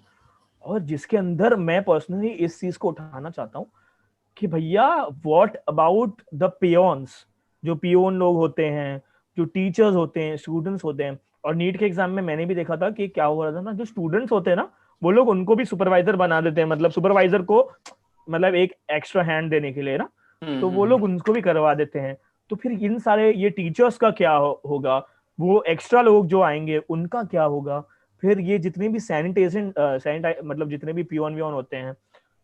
और जिसके अंदर मैं पर्सनली इस चीज को उठाना चाहता हूँ कि भैया व्हाट अबाउट द पियोन्स, जो पियोन लोग होते हैं, जो टीचर्स होते हैं, स्टूडेंट्स होते हैं। और नीट के एग्जाम में मैंने भी देखा था कि क्या हो रहा था ना, जो स्टूडेंट्स होते हैं ना, वो लोग उनको भी सुपरवाइजर बना देते हैं, मतलब सुपरवाइजर को मतलब एक एक्स्ट्रा हैंड देने के लिए ना, तो वो लोग उनको भी करवा देते हैं। तो फिर इन सारे ये टीचर्स का क्या होगा, वो एक्स्ट्रा लोग जो आएंगे उनका क्या होगा, फिर ये जितने भी मतलब जितने भी पियोन वियोन होते हैं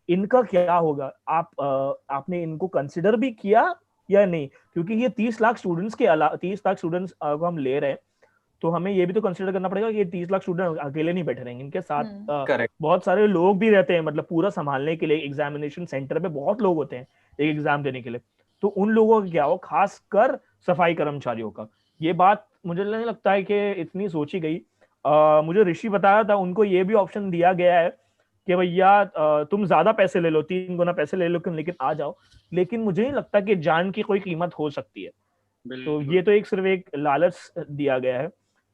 इनका क्या होगा? आपने इनको कंसिडर भी किया या नहीं? क्योंकि ये 30 लाख स्टूडेंट्स के अलावा 30 लाख स्टूडेंट्स को हम ले रहे हैं, तो हमें ये भी तो कंसिडर करना पड़ेगा कि ये 30 लाख स्टूडेंट अकेले नहीं बैठे रहेंगे, इनके साथ बहुत सारे लोग भी रहते हैं, मतलब पूरा संभालने के लिए। एग्जामिनेशन सेंटर पे बहुत लोग होते हैं एक एग्जाम देने के लिए, तो उन लोगों का क्या हो, खासकर सफाई कर्मचारियों का। ये बात मुझे नहीं लगता है कि इतनी सोची गई। मुझे ऋषि बताया था, उनको ये भी ऑप्शन दिया गया है कि भैया तुम ज्यादा पैसे ले लो, 3 गुना पैसे ले लो, लेकिन आ जाओ। लेकिन मुझे नहीं लगता कि जान की कोई कीमत हो सकती है। तो ये तो एक सिर्फ एक लालच दिया गया है।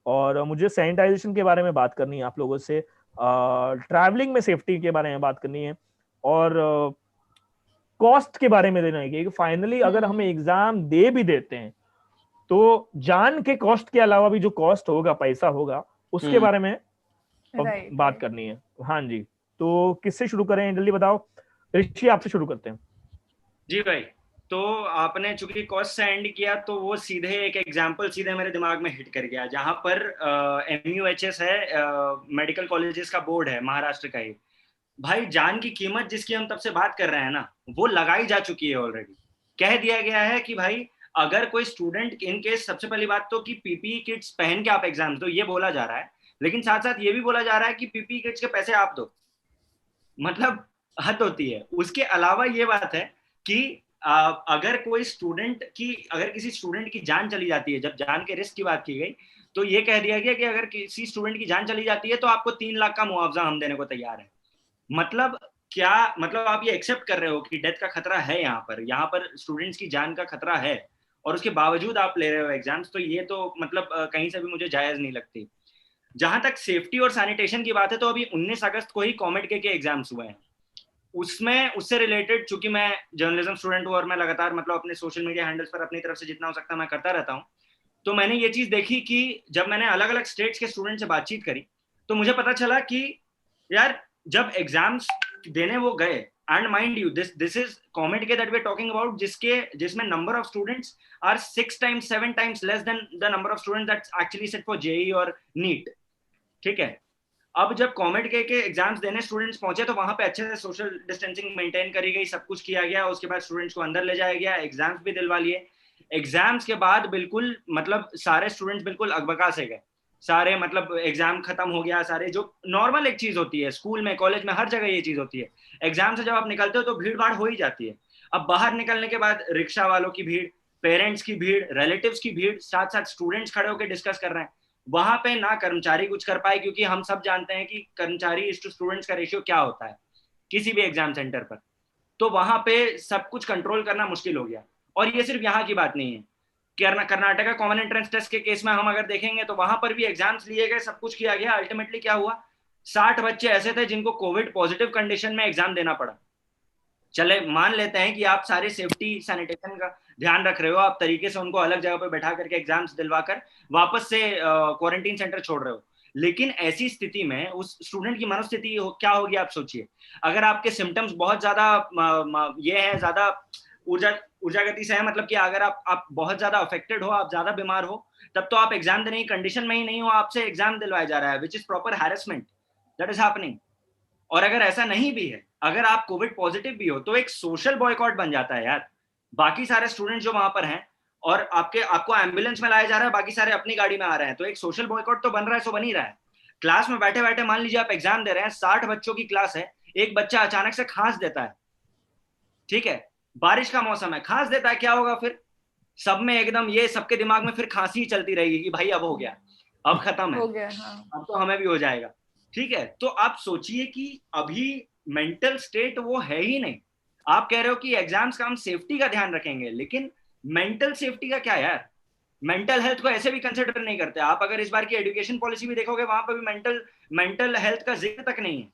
और मुझे सैनिटाइजेशन के बारे में बात करनी है आप लोगों से, ट्रैवलिंग में सेफ्टी के बारे में बात करनी है, और कॉस्ट के बारे में देना है कि फाइनली अगर हम एग्जाम दे भी देते हैं तो जान के कॉस्ट के अलावा भी जो कॉस्ट होगा, पैसा होगा, उसके बारे में बात करनी है। हाँ जी, तो किससे शुरू करें, जल्दी बताओ। ऋषि आपसे शुरू करते हैं। जी भाई, तो आपने चूंकि कॉस्ट से एंड किया तो वो सीधे एक एग्जांपल सीधे मेरे दिमाग में हिट कर गया, जहां पर MUHS है, मेडिकल कॉलेजेस का बोर्ड है महाराष्ट्र का ही। भाई जान की कीमत जिसकी हम तब से बात कर रहे हैं ना, वो लगाई जा चुकी है ऑलरेडी। कह दिया गया है कि भाई अगर कोई स्टूडेंट, इन केस सबसे पहली बात तो कि PPE किट्स पहन के आप एग्जाम दो, ये बोला जा रहा है, लेकिन साथ साथ ये भी बोला जा रहा है कि PPE किट्स के पैसे आप दो। मतलब हद होती है। उसके अलावा ये बात है कि अगर कोई स्टूडेंट की, अगर किसी स्टूडेंट की जान चली जाती है, जब जान के रिस्क की बात की गई तो ये कह दिया गया कि अगर किसी स्टूडेंट की जान चली जाती है तो आपको 3 लाख का मुआवजा हम देने को तैयार है। मतलब क्या, मतलब आप ये एक्सेप्ट कर रहे हो कि डेथ का खतरा है, यहाँ पर स्टूडेंट्स की जान का खतरा है, और उसके बावजूद आप ले रहे हो एग्जाम्स। तो ये तो मतलब कहीं से भी मुझे जायज नहीं लगती। जहां तक सेफ्टी और सैनिटेशन की बात है, तो अभी 19 अगस्त को ही कॉमेड के एग्जाम्स हुए हैं। उसमें उससे रिलेटेड, चूंकि मैं जर्नलिज्म स्टूडेंट हूँ और मैं लगातार मतलब अपने सोशल मीडिया हैंडल्स पर अपनी तरफ से जितना हो सकता है मैं करता रहता हूँ, तो मैंने ये चीज देखी कि जब मैंने अलग अलग स्टेट्स के स्टूडेंट से बातचीत करी तो मुझे पता चला कि यार जब एग्जाम्स देने वो गए, and mind you this is COMEDK that we are talking about, जिसमें number of students are 6 times 7 times less than the number of students that's actually set for JEE और नीट। ठीक है, अब जब कॉमेड के एग्जाम्स देने students पहुंचे तो वहां पे अच्छे से सोशल डिस्टेंसिंग मेंटेन करी गई, सब कुछ किया गया। उसके बाद स्टूडेंट्स को अंदर ले जाया गया, एग्जाम्स भी दिलवा लिए। एग्जाम्स के बाद बिल्कुल मतलब सारे स्टूडेंट्स बिल्कुल अकबका से गए सारे, मतलब एग्जाम खत्म हो गया सारे, जो नॉर्मल एक चीज होती है स्कूल में, कॉलेज में, हर जगह ये चीज होती है। एग्जाम से जब आप निकलते हो तो भीड़ भाड़ हो ही जाती है। अब बाहर निकलने के बाद रिक्शा वालों की भीड़, पेरेंट्स की भीड़, रिलेटिव्स की भीड़, साथ साथ स्टूडेंट्स खड़े होकर डिस्कस कर रहे हैं। वहां पे ना कर्मचारी कुछ कर पाए, क्योंकि हम सब जानते हैं कि कर्मचारी इस टू स्टूडेंट्स का रेशियो क्या होता है किसी भी एग्जाम सेंटर पर। तो वहां पे सब कुछ कंट्रोल करना मुश्किल हो गया। और ये सिर्फ यहाँ की बात नहीं है, कर्नाटका कॉमन एंट्रेंस टेस्ट के केस में हम अगर देखेंगे तो वहां पर भी एग्जाम्स लिए गए, सब कुछ किया गया। अल्टीमेटली क्या हुआ, 60 बच्चे ऐसे थे जिनको कोविड पॉजिटिव कंडीशन में एग्जाम देना पड़ा। चले मान लेते हैं कि आप सारे सेफ्टी सैनिटेशन का ध्यान रख रहे हो, आप तरीके से उनको अलग जगह पे बैठा करके एग्जाम्स दिलवाकर वापस से क्वारंटीन सेंटर छोड़ रहे हो, लेकिन ऐसी स्थिति में उस स्टूडेंट की मनोस्थिति क्या होगी आप सोचिए। अगर आपके सिम्टम्स बहुत ज्यादा ये है, ज्यादा ऊर्जा गति से है, मतलब कि अगर आप बहुत ज्यादा अफेक्टेड हो, आप ज्यादा बीमार हो, तब तो आप एग्जाम देने की कंडीशन में ही नहीं हो, आपसे एग्जाम दिलवाया जा रहा है, which is proper harassment that is happening. और अगर ऐसा नहीं भी है, अगर आप कोविड पॉजिटिव भी हो, तो एक सोशल बॉयकॉट बन जाता है यार। बाकी सारे स्टूडेंट जो वहां पर हैं और आपको एम्बुलेंस में लाया जा रहा है, बाकी सारे अपनी गाड़ी में आ रहे हैं, तो एक सोशल बॉयकॉट तो बन रहा है, सो बन ही रहा है। क्लास में बैठे बैठे मान लीजिए आप एग्जाम दे रहे हैं, 60 बच्चों की क्लास है, एक बच्चा अचानक से खांस देता है, ठीक है, बारिश का मौसम है, खांस देता है, क्या होगा फिर? सब में एकदम ये सबके दिमाग में फिर खांसी ही चलती रहेगी कि भाई अब हो गया, अब खत्म है, हो गया, हाँ। अब तो हमें भी हो जाएगा। ठीक है, तो आप सोचिए कि अभी मेंटल स्टेट वो है ही नहीं। आप कह रहे हो कि एग्जाम्स का हम सेफ्टी का ध्यान रखेंगे, लेकिन मेंटल सेफ्टी का क्या यार? मेंटल हेल्थ को ऐसे भी कंसिडर नहीं करते। आप अगर इस बार की एजुकेशन पॉलिसी भी देखोगे, वहां पर भी मेंटल हेल्थ का जिक्र तक नहीं है।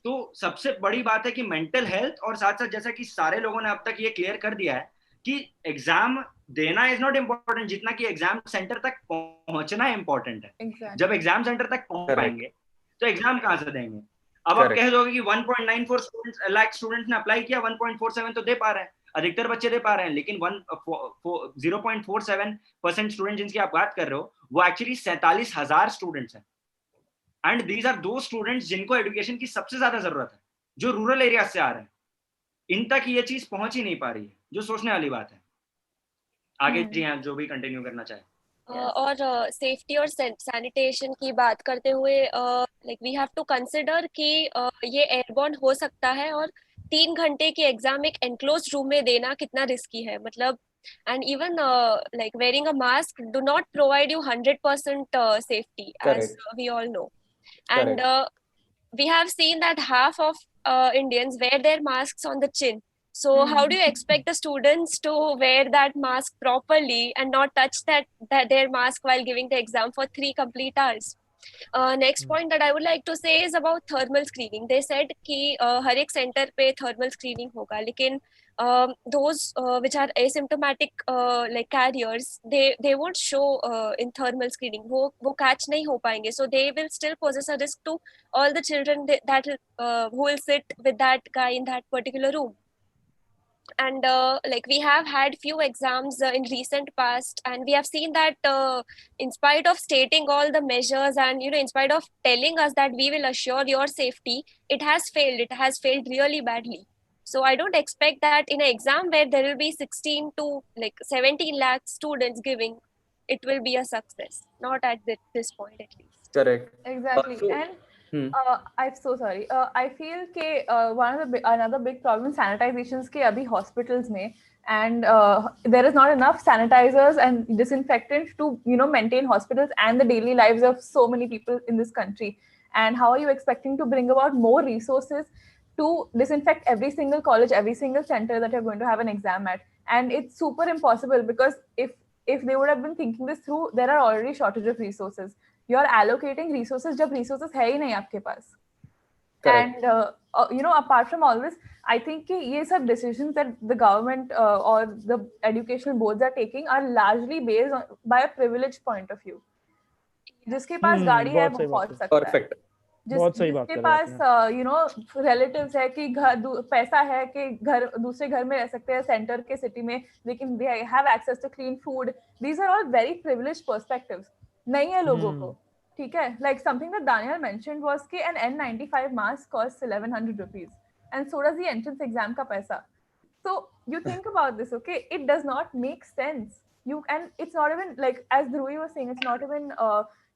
तो सबसे बड़ी बात है कि मेंटल हेल्थ, और साथ साथ जैसा कि सारे लोगों ने अब तक ये क्लियर कर दिया है कि एग्जाम देना इज नॉट इम्पोर्टेंट, जितना कि एग्जाम सेंटर तक पहुंचना इम्पोर्टेंट है। Exactly. जब एग्जाम सेंटर तक पहुंच पाएंगे तो एग्जाम कहां से देंगे? अब आप कह दोगे कि 1.94 लाख स्टूडेंट्स ने अप्लाई किया, 1.47 तो दे पा रहे हैं, अधिकतर बच्चे दे पा रहे हैं, लेकिन 0.47% स्टूडेंट जिनकी आप बात कर रहे हो, वो एक्चुअली 47,000 स्टूडेंट्स हैं। एंड दीज आर दो स्टूडेंट्स जिनको एजुकेशन की सबसे ज्यादा जरूरत है, जो रूरल एरिया से आ रहे हैं। इन तक ये चीज पहुंच ही नहीं पा रही है, जो सोचने वाली बात है। आगे जी हाँ, जो भी कंटिन्यू करना चाहे। और सेफ्टी और सैनिटेशन की बात करते हुए like we have to consider कि ये एयरबॉर्न हो सकता है, और 3 घंटे की एग्जाम एक एनक्लोज्ड रूम में देना कितना रिस्की है, मतलब and even like wearing a mask do not provide you 100% safety, as Correct. we all know. And Correct. we have seen that half of Indians wear their masks on the chin. So how do you expect the students to wear that mask properly and not touch that their mask while giving the exam for 3 complete hours? Next point that I would like to say is about thermal screening. They said कि हर एक center पे thermal screening होगा, लेकिन those which are asymptomatic like carriers, they won't show in thermal screening. वो catch नहीं हो पाएंगे, so they will still poses a risk to all the children that who will sit with that guy in that particular room. And like we have had few exams in recent past, and we have seen that in spite of stating all the measures and in spite of telling us that we will assure your safety, it has failed really badly. So I don't expect that in an exam where there will be 16 to like 17 lakh students giving, it will be a success. Not at this point at least. Correct. Exactly. And I'm so sorry. I feel कि another big problem sanitizations के अभी hospitals में, and there is not enough sanitizers and disinfectants to maintain hospitals and the daily lives of so many people in this country. And how are you expecting to bring about more resources to disinfect every single college, every single center that you're going to have an exam at? And it's super impossible, because if they would have been thinking this through, there are already shortage of resources. You're allocating resources जब resources है ही नहीं आपके पास. Correct. And apart from all this, I think कि ये सब decisions that the government or the educational boards are taking are largely based on by a privileged point of view. जिसके पास गाड़ी है वो पहुंच सकता है. Perfect. जिसके पास relatives है कि पैसा है कि दूसरे घर में रह सकते हैं सेंटर के सिटी में, लेकिन they have access to clean food. These are all very privileged perspectives. नहीं है लोगों को, ठीक है. Like something that Daniel mentioned was कि an N95 mask costs 1100 rupees, and so does the entrance exam का पैसा. So you think about this, okay? It does not make sense. And it's not even like, as Dhruvi was saying, it's not even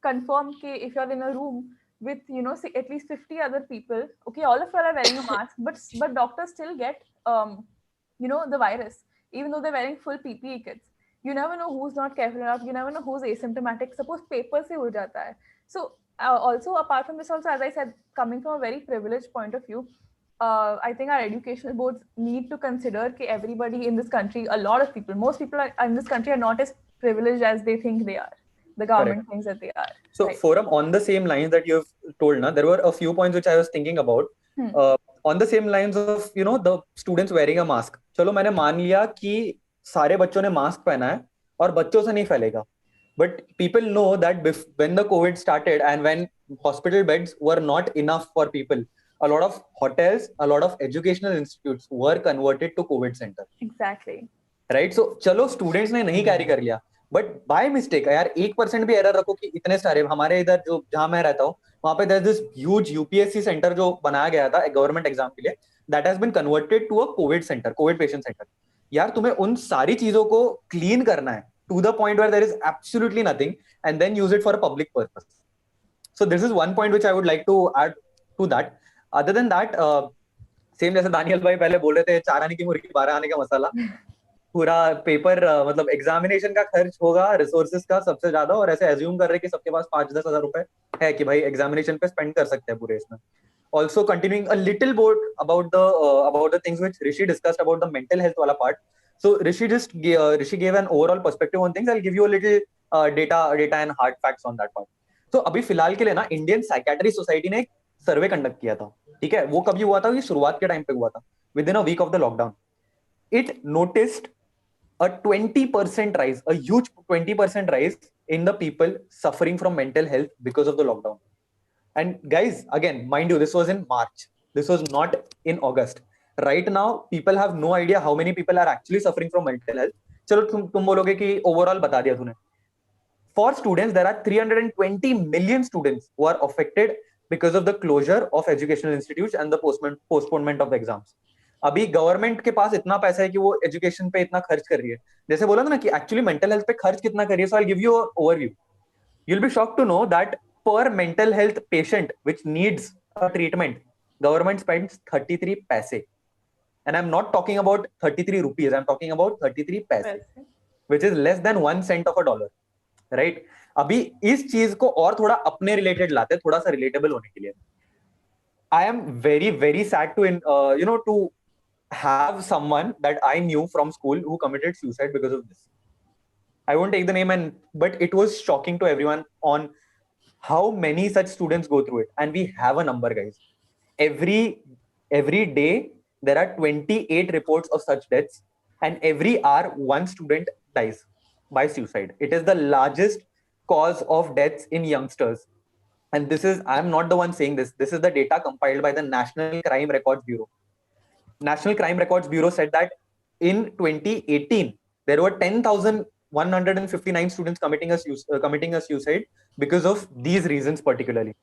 confirmed कि if you're in a room with at least 50 other people, okay, all of you are wearing a mask, but doctors still get the virus, even though they're wearing full PPE kits. You never know who's not careful enough. You never know who's asymptomatic. Suppose paper se ho jata hai. So also apart from this, also, as I said, coming from a very privileged point of view, I think our educational boards need to consider that everybody in this country, a lot of people, most people in this country are not as privileged as they think they are. The government thinks that they are. So right. Forum, on the same lines that you've told, there were a few points which I was thinking about. On the same lines of the students wearing a mask. चलो मैंने मान लिया कि सारे बच्चों ने mask पहना है और बच्चों से नहीं फैलेगा. But people know that when the COVID started and when hospital beds were not enough for people, a lot of hotels, a lot of educational institutes were converted to COVID center. Exactly. Right? So चलो students ने नहीं carry कर लिया, but by mistake यार 1% भी error रखो कि इतने सारे हमारे इधर जो जहाँ मैं रहता हूँ वहाँ पे there's this huge UPSC center जो बनाया गया था गवर्नमेंट एग्जाम के लिए, that has been converted to a COVID center, COVID patient center. यार तुम्हें उन सारी चीजों को क्लीन करना है to the point where there is absolutely nothing, and then use it for a public purpose. So this is one point which I would like to add to that. Other than that, same जैसे Daniel भाई पहले बोल रहे थे 4 आने की मुर्गी 12 आने का मसाला, पूरा पेपर मतलब एग्जामिनेशन का खर्च होगा रिसोर्सेज का सबसे ज्यादा, और ऐसे एज्यूम कर रहे कि सबके पास 5-10 हजार रुपए है कि भाई एग्जामिनेशन पे स्पेंड कर सकते हैं पूरे इसमें. Also continuing a little bit about the things which Rishi discussed about the mental health wala part. So Rishi gave an overall perspective on things. I'll give you a little data and hard facts on that part. So अभी फिलहाल के लिए ना Indian psychiatry society ने एक survey conduct किया था, ठीक है. वो कभी हुआ था? ये शुरुआत के टाइम पे हुआ था, within a week of the lockdown. It noticed a 20% rise, a huge 20% rise in the people suffering from mental health because of the lockdown. And guys, again, mind you, this was in March. This was not in August. Right now, people have no idea how many people are actually suffering from mental health. चलो तुम बोलोगे कि overall बता दिया तूने. For students, there are 320 million students who are affected because of the closure of educational institutes and the postponement of the exams. अभी government के पास इतना पैसा है कि वो एजुकेशन पे इतना खर्च कर रही है. जैसे बोला था ना कि एक्चुअली मेंटल हेल्थ पे खर्च कितना कर रही है. So I give you overview. You will be shocked to know that per mental health patient which needs a treatment, government spends 33 paise. And I'm not talking about 33 rupees. I'm talking about 33 paise, which is less than 1 cent of a dollar, right? अभी इस चीज को और थोड़ा अपने related लाते हैं, थोड़ा सा रिलेटेबल होने के लिए. I am very, very sad to, to have someone that I knew from school who committed suicide because of this. I won't take the name, but it was shocking to everyone on how many such students go through it. And we have a number, guys. Every day there are 28 reports of such deaths, and every hour one student dies by suicide. It is the largest cause of deaths in youngsters. And this is, I'm not the one saying this. This is the data compiled by the National Crime Records Bureau. National Crime Records Bureau said that in 2018, there were 10,159 students committing a suicide because of these reasons particularly.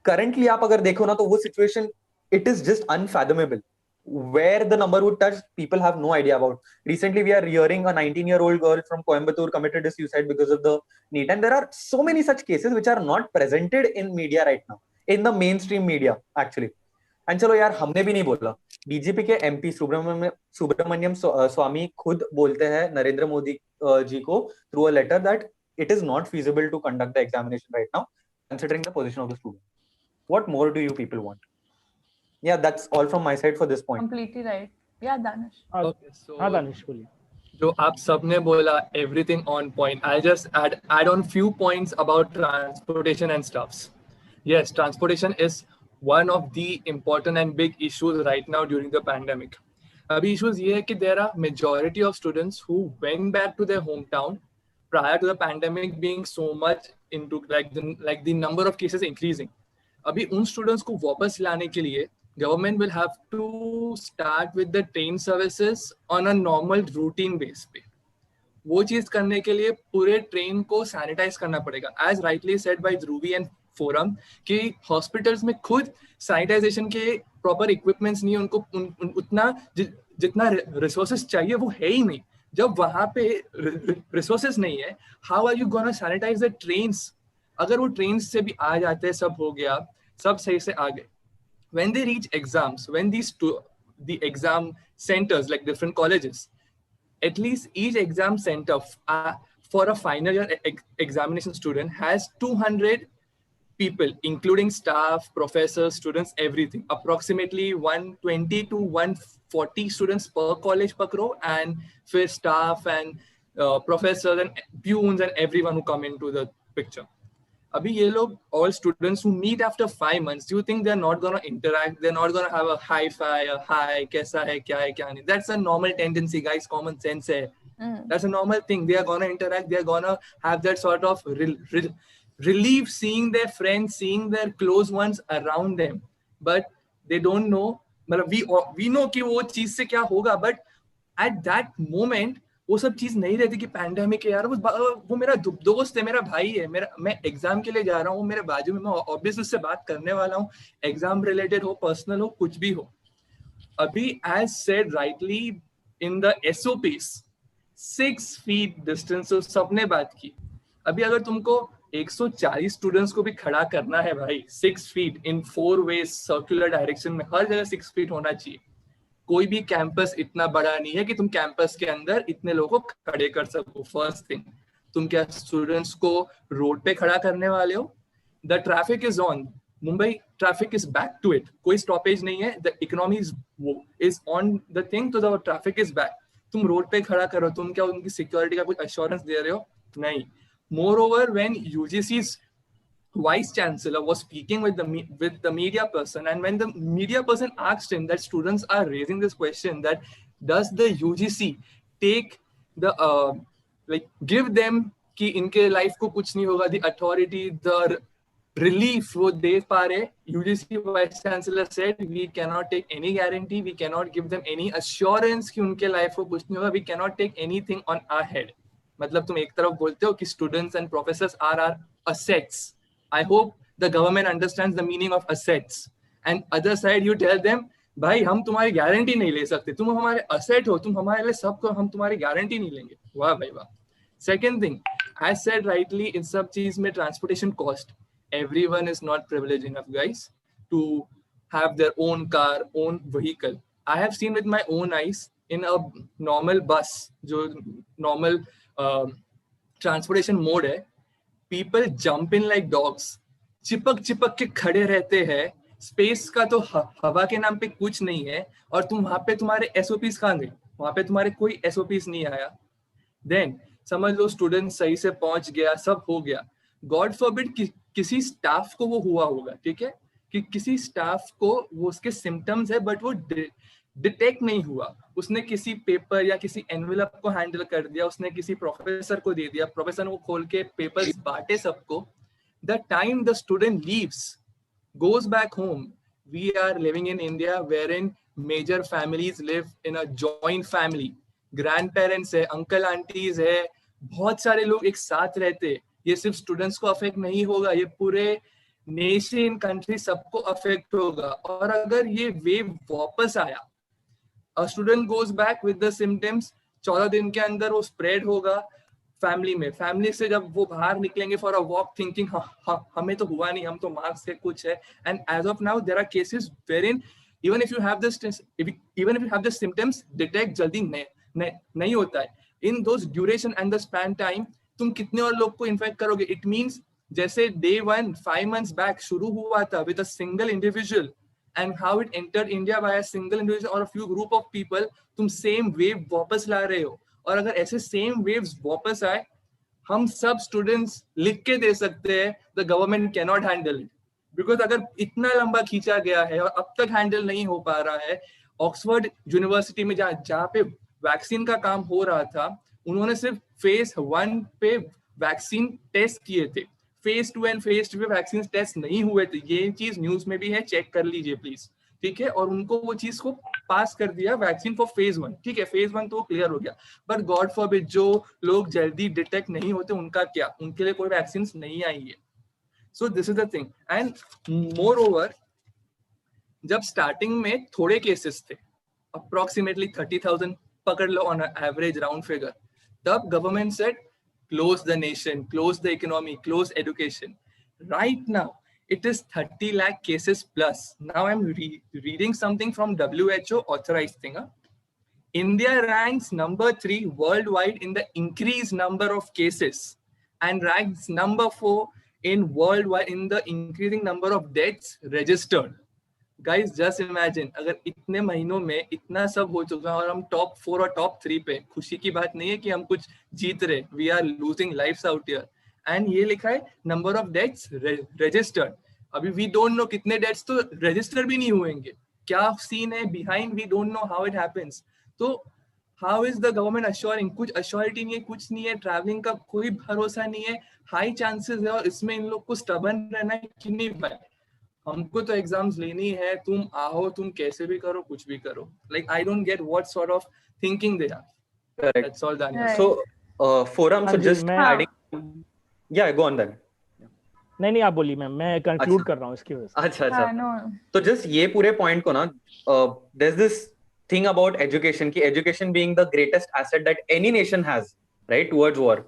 Currently, आप अगर देखो ना तो वो situation, it is just unfathomable. Where the number would touch, people have no idea about. Recently, we are hearing a 19-year-old girl from Coimbatore committed a suicide because of the NEET. And there are so many such cases which are not presented in media right now, in the mainstream media, actually. And चलो यार, हमने भी नहीं बोला. BJP के MP Subramaniam स्वामी खुद बोलते हैं नरेंद्र मोदी जी को through a letter that it is not feasible to conduct the examination right now, considering the position of the student. What more do you people want? Yeah, that's all from my side for this point. Completely right. Yeah, Danish. Okay, so Danish, बोलिए. जो आप सबने बोला, everything on point. I'll just add on few points about transportation and stuffs. Yes, transportation is one of the important and big issues right now during the pandemic. Abhi issues ये है कि there are majority of students who went back to their hometown prior to the pandemic being so much into like the number of cases increasing. अभी उन students को वापस लाने के लिए government will have to start with the train services on a normal routine base पे. वो चीज करने के लिए पूरे ट्रेन को सैनिटाइज करना पड़ेगा. As rightly said by Dhruvi and Forum कि हॉस्पिटल्स में खुद सैनिटाइजेशन के प्रॉपर इक्विपमेंट्स नहीं, उनको उतना जितना रिसोर्सेज चाहिए वो है ही नहीं. जब वहां पे रिसोर्सेज नहीं है, how are you gonna sanitise the trains? अगर वो ट्रेन्स से भी आ जाते हैं, सब हो गया, सब सही से आ गए. When they reach exams, when the exam centers like different colleges, at least each exam center for a final year examination student has 200 people, including staff, professors, students, everything. Approximately 120 to 140 students per college pakro, and for staff and professors and peons and everyone who come into the picture. Abhi ye log, all students who meet after 5 months, do you think they're not going to interact? They're not going to have a hi-fi, a hi, kaisa hai, kya hai, kya nahi? That's a normal tendency, guys. Common sense hai. That's a normal thing. They are going to interact. They are going to have that sort of relief seeing their friends, seeing their close ones around them. But they don't know. We know कि वो चीज से क्या होगा, but at that moment वो सब चीज नहीं रहती कि पैंडेमिक है यार, वो मेरा दोस्त है, मेरा भाई है, मैं एग्जाम के लिए जा रहा हूँ, मेरे बाजू में, मैं ऑब्वियसली उससे बात करने वाला हूँ, एग्जाम रिलेटेड हो, पर्सनल हो, कुछ भी हो. अभी as said rightly in the SOPs 6 feet distance सबने बात की. अभी अगर तुमको 140 स्टूडेंट्स को भी खड़ा करना है भाई, 6 feet इन 4 ways सर्कुलर डायरेक्शन में, हर जगह 6 feet होना चाहिए. कोई भी कैंपस इतना बड़ा नहीं है कि तुम कैंपस के अंदर इतने लोगों को खड़े कर सको. फर्स्ट थिंग, तुम क्या स्टूडेंट्स को रोड पे खड़ा करने वाले हो? The traffic is on. Mumbai traffic is back to it. कोई स्टॉपेज नहीं है. The economy is on the thing, तो द ट्रैफिक इज बैक. तुम रोड पे खड़ा करो, तुम क्या उनकी सिक्योरिटी का कुछ अश्योरेंस दे रहे हो? नहीं. Moreover, when UGC's vice chancellor was speaking with the media person, and when the media person asked him that students are raising this question that does the UGC take the give them कि इनके life को कुछ नहीं होगा, the authority, the relief वो दे पा रहे, UGC vice chancellor said we cannot take any guarantee, we cannot give them any assurance कि उनके life को कुछ नहीं होगा, we cannot take anything on our head. मतलब तुम एक तरफ बोलते हो कि students and professors are our assets. I hope the government understands the meaning of assets. And other side you tell them, भाई हम तुम्हारी गारंटी नहीं ले सकते, तुम हमारे asset हो, तुम हमारे लिए सब को, हम तुम्हारी गारंटी नहीं लेंगे. वाह भाई वाह. Second thing, as said rightly, in सब चीज में transportation cost. Everyone is not privileged enough, guys, to have their own car, own vehicle. I have seen with my own eyes in a normal bus, जो normal transportation mode है, people jump in like dogs, चिपक के खड़े रहते हैं. Space का तो हवा के नाम पे कुछ नहीं है, और तुम वहां पे तुम्हारे एसओपीस कहाँ गए? वहां पे तुम्हारे कोई एसओपीस नहीं आया. देन समझ लो स्टूडेंट सही से पहुंच गया, सब हो गया. गॉड फॉरबिड किसी स्टाफ को वो हुआ होगा, ठीक है, कि किसी स्टाफ को वो उसके सिम्टम्स है बट वो डिटेक्ट नहीं हुआ, उसने किसी पेपर या किसी एनवेलप को हैंडल कर दिया, उसने किसी प्रोफेसर को दे दिया, प्रोफेसर को खोल के पेपर्स बांटे सबको. The time the student leaves, goes back home, we are living in India wherein major families live in a joint family. Grandparents है, uncle aunties है, बहुत सारे लोग एक साथ रहते. ये सिर्फ स्टूडेंट्स को अफेक्ट नहीं होगा, ये पूरे नेशन कंट्री सबको अफेक्ट होगा. और अगर ये वेव वापस आया, a student goes back with the symptoms, 14 दिन के अंदर वो स्प्रेड होगा फैमिली में. फैमिली से जब वो बाहर निकलेंगे फॉर अ वॉक थिंकिंग हमें तो हुआ नहीं, हम तो मार्क्स से कुछ है. And as of now there are cases wherein even if you have the symptoms, detect जल्दी नहीं होता है. In those duration and the span time तुम कितने और लोग को इन्फेक्ट करोगे? इट मीन्स जैसे डे 1 5 months बैक शुरू हुआ था with a single individual and how it entered India by a single individual or a few group of people, तुम same wave वापस ला रहे हो. और अगर ऐसे सेम वेव्स वापस आए, हम सब स्टूडेंट्स लिख के दे सकते हैं the government can not handle it. Because अगर इतना लंबा खींचा गया है और अब तक हैंडल नहीं हो पा रहा है, ऑक्सफोर्ड यूनिवर्सिटी में जहाँ पे वैक्सीन का काम हो रहा था, उन्होंने सिर्फ फेज 1 पे वैक्सीन टेस्ट किए थे, फेज 2 एंड फेज 3 पे वैक्सीन टेस्ट नहीं हुए थे. ये चीज न्यूज में भी है, चेक कर लीजिए प्लीज, ठीक है. और उनको वो चीज को पास कर दिया वैक्सीन फॉर फेज 1, ठीक है, फेज 1 तो क्लियर हो गया. बट गॉड फॉरबिड जो लोग जल्दी डिटेक्ट नहीं होते उनका क्या? उनके लिए कोई वैक्सीन नहीं आई है. So this is the thing. And moreover, जब स्टार्टिंग में थोड़े केसेस थे, अप्रोक्सीमेटली 30,000 पकड़ लो ऑन एवरेज राउंड फिगर, तब government said close the nation, close the economy, close education. Right now it is 30 lakh cases plus. Now I'm reading something from WHO authorized thing. India ranks number 3 worldwide in the increased number of cases and ranks number 4 in worldwide in the increasing number of deaths registered. Guys, just imagine, अगर इतने महीनों में इतना सब हो चुका है और हम टॉप 4 और टॉप 3 पे, खुशी की बात नहीं है कि हम कुछ जीत रहे, we are losing lifes out here. And ये लिखा है नंबर ऑफ डेथ्स रजिस्टर्ड. अभी वी डोंट नो कितने डेथ्स तो रजिस्टर भी नहीं हुएंगे. क्या सीन है behind, we don't know how it happens. तो how is the government assuring? कुछ अश्योरिटी नहीं है, कुछ नहीं है, ट्रैवलिंग का कोई भरोसा नहीं है, हाई चांसेस है. और इसमें इन लोग को स्टबर्न रहना है कि नहीं भाई, हमको तो एग्जाम्स लेनी है, तुम आओ, तुम कैसे भी करो, कुछ भी करो. Like I don't get what sort of thinking they have. That's all done. So forum, so just adding, या गो ऑन देन. नहीं आप बोलिए मैम, मैं कंक्लूड कर रहा हूं इसकी वजह से. अच्छा. तो जस्ट ये पूरे पॉइंट को ना, there is this thing about education, कि education being the greatest asset that any nation has, right, towards war.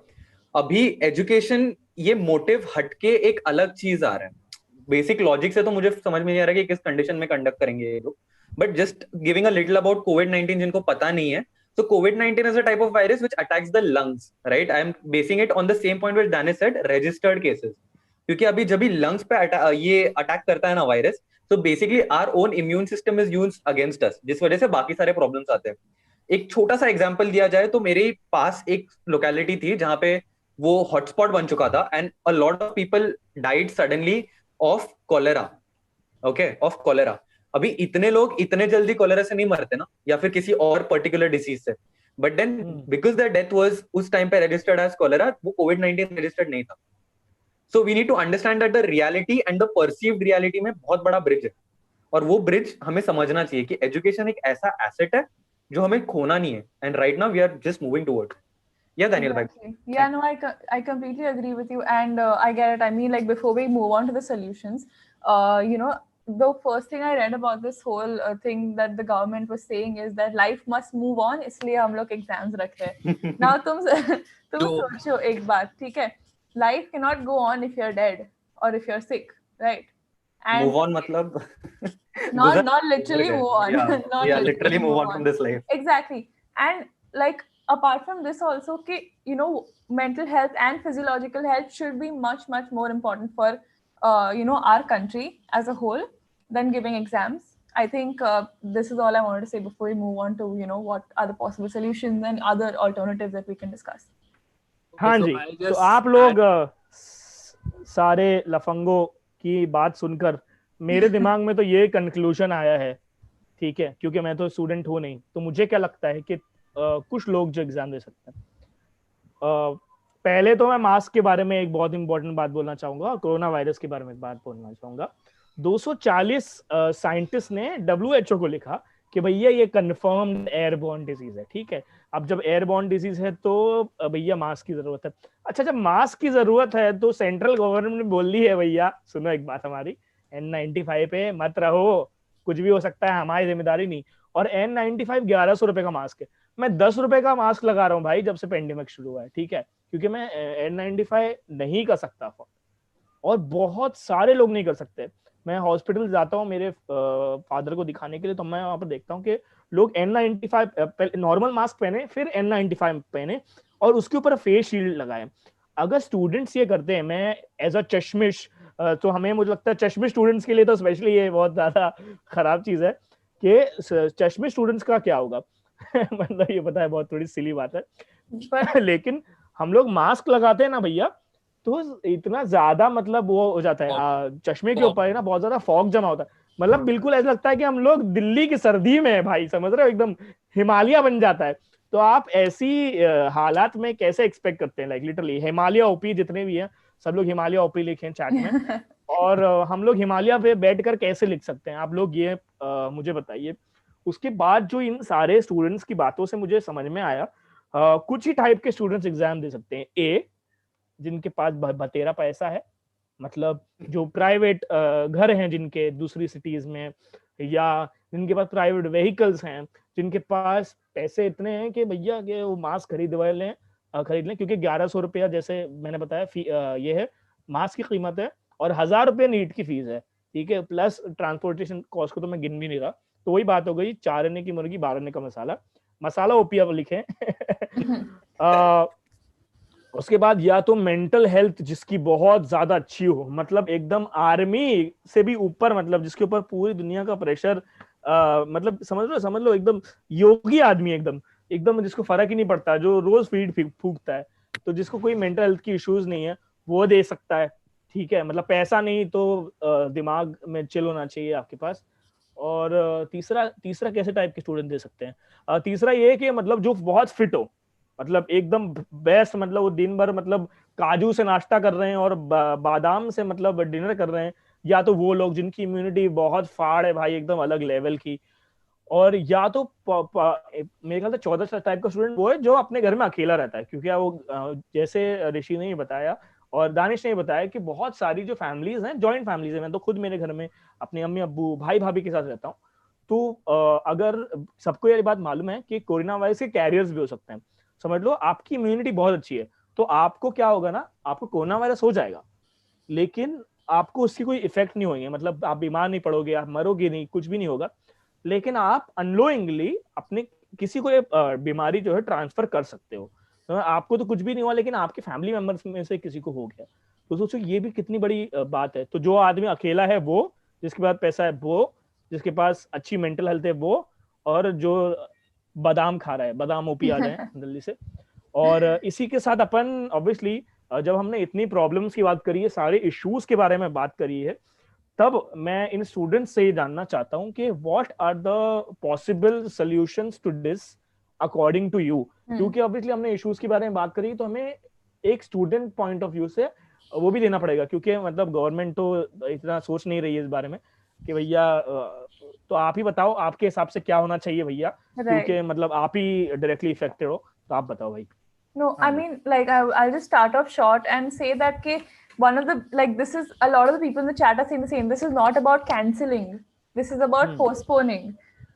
अभी एजुकेशन ये मोटिव हटके एक अलग चीज आ रहा है. बेसिक लॉजिक से तो मुझे समझ में नहीं आ रहा कि किस कंडीशन में कंडक्ट करेंगे ये लोग, but just giving a little about कोविड-19 जिनको पता नहीं है. So COVID-19 is a type of virus which attacks the lungs, right? I am basing it on the same point which Danis said, registered cases. क्योंकि अभी जब भी lungs पे ये अटैक करता है ना वायरस, तो basically our own immune system is used against us, जिस वजह से बाकी सारे प्रॉब्लम्स आते हैं. एक छोटा सा एग्जांपल दिया जाए तो मेरे पास एक लोकेलिटी थी जहां पे वो हॉटस्पॉट बन चुका था, and a lot of people died suddenly of cholera. Okay, of cholera. अभी इतने लोग इतने जल्दी कॉलेरा से नहीं मरते ना, या फिर किसी और पर्टिकुलर डिसीज से, but then because the death was उस टाइम पे रजिस्टर्ड एज कॉलेरा, वो कोविड-19 रजिस्टर्ड नहीं था. So we need to understand that the reality and the perceived reality में बहुत बड़ा ब्रिज है, और वो ब्रिज हमें समझना चाहिए कि एजुकेशन एक ऐसा एसेट है जो हमें खोना नहीं है. And right now we are just moving towards. Yeah, Daniel. Exactly. Yeah, no, I completely agree with you, and I get it. I mean, like, before we move on to the solutions, you know, the first thing I read about this whole thing that the government was saying is that life must move on, इसलिए हम लोग exams रख रहे हैं. Now तुम सोचो एक बात, ठीक है? Life cannot go on if you're dead or if you're sick, right? And move on मतलब not literally move on. Yeah, Not literally move on from this life. Exactly. And like apart from this also, you know, mental health and physiological health should be much more important for you know, our country as a whole than giving exams. I think this is all I wanted to say before we move on to, you know, what are the possible solutions and other alternatives that we can discuss. हाँ जी, तो आप लोग सारे लफंगों की बात सुनकर मेरे दिमाग में तो ये कंक्लूजन आया है, ठीक है, क्योंकि मैं तो स्टूडेंट हूँ नहीं, तो मुझे क्या लगता है कि कुछ लोग जो एग्जाम दे सकते हैं, पहले तो मैं मास्क के बारे में एक बहुत इंपॉर्टेंट बात बोलना चाहूंगा, कोरोना वायरस के बारे में बात बोलना चाहूंगा। 240 साइंटिस्ट ने WHO को लिखा कि भैया ये कंफर्म्ड एयरबॉर्न डिजीज है, ठीक है। अब जब एयरबॉर्न डिजीज है तो भैया मास्क की जरूरत है। अच्छा, जब मास्क की जरूरत है तो सेंट्रल गवर्नमेंट ने बोल ली है भैया सुनो एक बात हमारी, N95 पे मत रहो, कुछ भी हो सकता है, हमारी जिम्मेदारी नहीं। और N95 1100 रुपए का मास्क है, मैं 10 रुपए का मास्क लगा रहा हूँ भाई जब से पेंडेमिक शुरू हुआ है, ठीक है, क्योंकि मैं N95 नहीं कर सकता और बहुत सारे लोग नहीं कर सकते। मैं हॉस्पिटल जाता हूँ मेरे फादर को दिखाने के लिए, तो मैं वहां पर देखता हूँ कि लोग N95 नॉर्मल मास्क पहने, फिर N95 पहने और उसके ऊपर फेस शील्ड लगाए। अगर स्टूडेंट्स ये करते हैं, मैं एज अ चश्मिश, तो हमें मुझे लगता है चश्मिश स्टूडेंट्स के लिए तो स्पेशली ये बहुत ज्यादा खराब चीज है कि चश्मिश स्टूडेंट्स का क्या होगा मतलब ये पता है बहुत थोड़ी सिली बात है लेकिन हम लोग मास्क लगाते हैं ना भैया, तो इतना ज्यादा मतलब वो हो जाता है, चश्मे के ऊपर है ना बहुत ज्यादा फॉग जमा होता है, मतलब बिल्कुल ऐसा लगता है कि हम लोग दिल्ली की सर्दी में है भाई, समझ रहे हो, एकदम हिमालय बन जाता है। तो आप ऐसी हालात में कैसे एक्सपेक्ट करते हैं, लाइक लिटरली हिमालय ओपी जितने भी हैं सब लोग हिमालय ओपी लिखें चैट में और हम लोग हिमालय पे बैठकर कैसे लिख सकते हैं, आप लोग ये मुझे बताइए। उसके बाद जो इन सारे स्टूडेंट्स की बातों से मुझे समझ में आया, कुछ ही टाइप के स्टूडेंट्स एग्जाम दे सकते हैं। ए, जिनके पास बतेरा पैसा है, मतलब जो प्राइवेट घर हैं जिनके दूसरी सिटीज में, या जिनके पास प्राइवेट व्हीकल्स हैं, जिनके पास पैसे इतने हैं कि भैया के वो मास्क खरीद लें, क्योंकि 1100 रुपया जैसे मैंने बताया ये है मास्क की कीमत है और 1000 रुपया नीट की फीस है, ठीक है, प्लस ट्रांसपोर्टेशन कॉस्ट को तो मैं गिन भी नहीं रहा। तो वही बात हो गई, 4 आने की मुर्गी 12 आने का मसाला ओपिया लिखे उसके बाद या तो मेंटल हेल्थ जिसकी बहुत ज्यादा अच्छी हो, मतलब एकदम आर्मी से भी ऊपर, मतलब जिसके ऊपर पूरी दुनिया का प्रेशर, मतलब समझ लो एकदम योगी आदमी, एकदम जिसको फर्क ही नहीं पड़ता, जो रोज फीड फूकता है, तो जिसको कोई मेंटल हेल्थ की इश्यूज नहीं है वो दे सकता है, ठीक है, मतलब पैसा नहीं तो दिमाग में चिल होना चाहिए आपके पास। और तीसरा कैसे टाइप के स्टूडेंट दे सकते हैं, तीसरा ये कि मतलब जो बहुत फिट हो, मतलब एकदम बेस्ट, मतलब वो दिन भर मतलब काजू से नाश्ता कर रहे हैं और बादाम से मतलब डिनर कर रहे हैं, या तो वो लोग जिनकी इम्यूनिटी बहुत फाड़ है भाई एकदम अलग लेवल की, और या तो मेरे ख्याल से 14 टाइप का स्टूडेंट वो है जो अपने घर में अकेला रहता है, क्योंकि वो जैसे ऋषि ने बताया और दानिश ने बताया कि बहुत सारी जो फैमिलीज हैं जॉइंट फैमिलीज हैं, मैं तो खुद मेरे घर में अपने अम्मी अब्बू भाई भाभी के साथ रहता हूँ, तो अगर सबको ये बात मालूम है कि कोरोना वायरस के कैरियर्स भी हो सकते हैं, समझ लो आपकी इम्यूनिटी बहुत अच्छी है तो आपको क्या होगा ना, आपको कोरोना वायरस हो जाएगा लेकिन आपको उसकी कोई इफेक्ट नहीं होंगे, मतलब आप बीमार नहीं पड़ोगे, आप मरोगे नहीं, कुछ भी नहीं होगा, लेकिन आप अनलोइंगली अपने किसी को ये बीमारी जो है ट्रांसफर कर सकते हो। तो आपको तो कुछ भी नहीं हुआ लेकिन आपके फैमिली मेंबर्स में से किसी को हो गया, तो सोचो ये भी कितनी बड़ी बात है। तो जो आदमी अकेला है वो, जिसके पास पैसा है वो, जिसके पास अच्छी मेंटल हेल्थ है वो, और जो बादाम खा रहा है, बादाम ओपी आ रहे हैं जल्दी से। और इसी के साथ अपन ऑब्वियसली जब हमने इतनी प्रॉब्लम्स की बात करी है, सारे इश्यूज के बारे में बात करी है, तब मैं इन स्टूडेंट्स से ये जानना चाहता हूँ कि what are the possible solutions to this according to you, क्योंकि ऑब्वियसली हमने इश्यूज के बारे में बात करी तो हमें एक स्टूडेंट पॉइंट ऑफ व्यू से वो भी देना पड़ेगा, क्योंकि मतलब गवर्नमेंट तो इतना सोच नहीं रही है इस बारे में कि भैया, तो आप ही बताओ आपके हिसाब से क्या होना चाहिए भैया, क्योंकि मतलब आप ही डायरेक्टली इफेक्टेड हो, तो आप बताओ भाई। No, I mean, like, I'll just start off short and say that one of the, like, this is, a lot of the people in the chat are saying the same. This is not about cancelling. This is about postponing.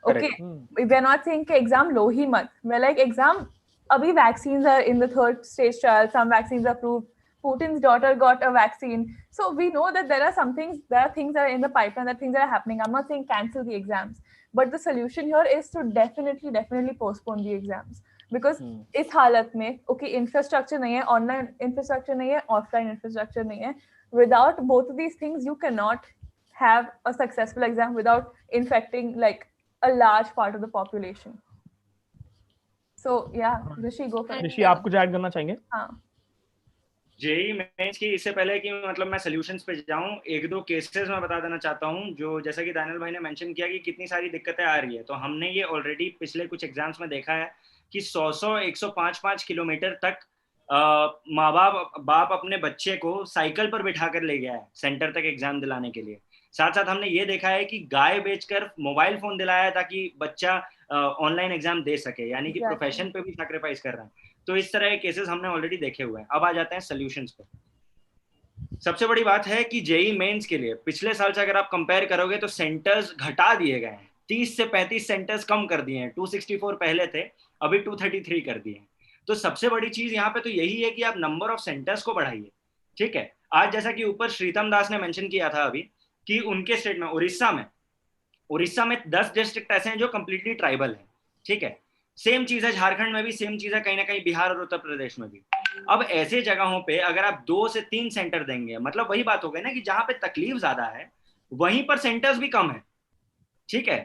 Okay. We're not saying कि exam लो ही मत. We're like, exam, abhi vaccines are in the 3rd stage trial. Some vaccines are approved. Putin's daughter got a vaccine. So we know that there are things that are in the pipeline, that things that are happening. I'm not saying cancel the exams, but the solution here is to definitely postpone the exams. Because इस हालत में okay, infrastructure नहीं है, online infrastructure नहीं है, offline infrastructure नहीं है. Without both of these things, you cannot have a successful exam without infecting like a large part of the population. So yeah, Rishi, go for it. ऋषि, आप कुछ add करना चाहेंगे? हाँ. JEE mains की इससे पहले कि मतलब मैं सॉल्यूशंस पे जाऊं, एक दो केसेस मैं बता देना चाहता हूं जो जैसा कि दानियल भाई ने मेंशन किया कि कितनी सारी दिक्कतें आ रही है. तो हमने ये ऑलरेडी पिछले कुछ एग्जाम्स में देखा है कि 100 105 किलोमीटर तक माँ बाप अपने बच्चे को साइकिल पर बिठा कर ले गया है सेंटर तक एग्जाम दिलाने के लिए. साथ साथ हमने ये देखा है कि गाय बेचकर मोबाइल फोन दिलाया है ताकि बच्चा ऑनलाइन एग्जाम दे सके, यानी कि प्रोफेशन पे भी सैक्रिफाइस कर रहा है. तो इस तरह के केसेस हमने ऑलरेडी देखे हुए हैं. अब आ जाते हैं सॉल्यूशंस पे. सबसे बड़ी बात है कि जेई मेंस के लिए पिछले साल से अगर आप कंपेयर करोगे तो सेंटर्स घटा दिए गए हैं. 30 से 35 सेंटर्स कम कर दिए हैं. 264 पहले थे, अभी 233 कर दिए हैं. तो सबसे बड़ी चीज यहाँ पे तो यही है कि आप नंबर ऑफ सेंटर्स को बढ़ाइए. ठीक है, आज जैसा कि ऊपर श्रीतम दास ने मेंशन किया था अभी कि उनके स्टेट में उड़ीसा में 10 डिस्ट्रिक्ट ऐसे हैं जो कंप्लीटली ट्राइबल है. ठीक है, सेम चीज है झारखंड में भी, सेम चीज है कहीं ना कहीं बिहार और उत्तर प्रदेश में भी. अब ऐसे जगहों पे अगर आप 2 से 3 सेंटर देंगे, मतलब वही बात हो गई ना कि जहां पे तकलीफ ज्यादा है वहीं पर सेंटर्स भी कम है. ठीक है,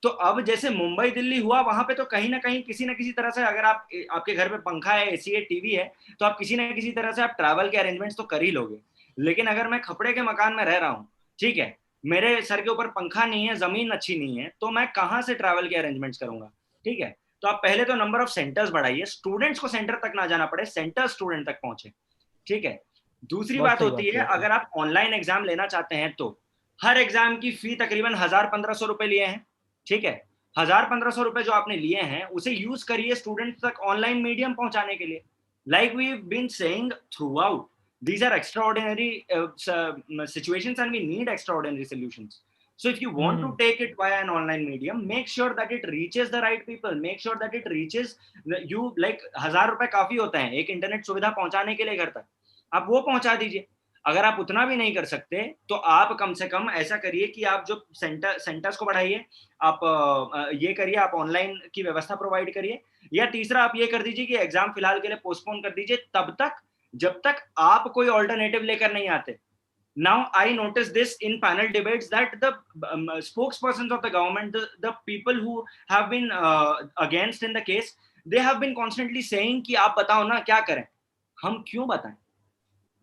तो अब जैसे मुंबई दिल्ली हुआ, वहां पे तो कहीं ना कहीं किसी ना किसी तरह से अगर आपके घर पे पंखा है, एसी है, टीवी है, तो आप किसी ना किसी तरह से आप ट्रैवल के अरेंजमेंट्स तो कर ही लोगे. लेकिन अगर मैं खपड़े के मकान में रह रहा हूँ, ठीक है, मेरे सर के ऊपर पंखा नहीं है, जमीन अच्छी नहीं है, तो मैं कहाँ से ट्रैवल के अरेंजमेंट्स करूंगा. ठीक है, तो आप पहले तो नंबर ऑफ सेंटर्स बढ़ाइए, स्टूडेंट्स को सेंटर तक ना जाना पड़े, सेंटर स्टूडेंट तक पहुंचे. ठीक है, दूसरी बात होती है अगर आप ऑनलाइन एग्जाम लेना चाहते हैं तो हर एग्जाम की फी तकरीबन 1000-1500 रुपए लिए हैं. ठीक है, 1000-1500 रुपए जो आपने लिए हैं उसे यूज करिए स्टूडेंट्स तक ऑनलाइन मीडियम पहुंचाने के लिए. Like we been saying throughout, these are extraordinary situations and we need extraordinary solutions. So if you want to take it via an online medium, make sure that it reaches the right people, make sure that it reaches you. Like 1000 रुपए काफी होता है एक internet सुविधा पहुंचाने के लिए घर तक, आप वो पहुंचा दीजिए. अगर आप उतना भी नहीं कर सकते तो आप कम से कम ऐसा करिए कि आप जो सेंटर्स को बढ़ाइए, आप ये करिए, आप ऑनलाइन की व्यवस्था प्रोवाइड करिए. या तीसरा आप ये कर दीजिए कि एग्जाम फिलहाल के लिए पोस्टपोन कर दीजिए तब तक जब तक आप कोई ऑल्टरनेटिव लेकर नहीं आते. Now I notice this in panel debates that the spokespersons of the government, the people who have been against in the case, they have been constantly saying कि आप बताओ ना क्या करें. हम क्यों बताएं?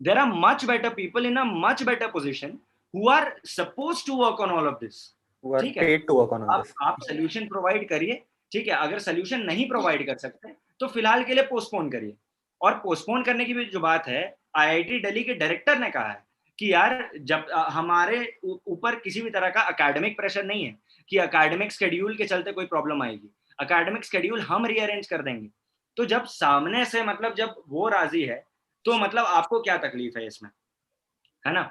There are much better people in a much better position who are supposed to work on all of this. ठीक है, paid to work on all this. आप solution provide करिए. ठीक है, अगर solution नहीं provide कर सकते तो फिलहाल के लिए postpone करिए. और पोस्टपोन करने की भी जो बात है, आईआईटी दिल्ली के डायरेक्टर ने कहा है कि यार जब हमारे ऊपर किसी भी तरह का एकेडमिक प्रेशर नहीं है कि एकेडमिक शेड्यूल के चलते कोई प्रॉब्लम आएगी, एकेडमिक शेड्यूल हम रीअरेंज कर देंगे. तो जब सामने से मतलब जब वो राजी है तो मतलब आपको क्या तकलीफ है इसमें, है ना.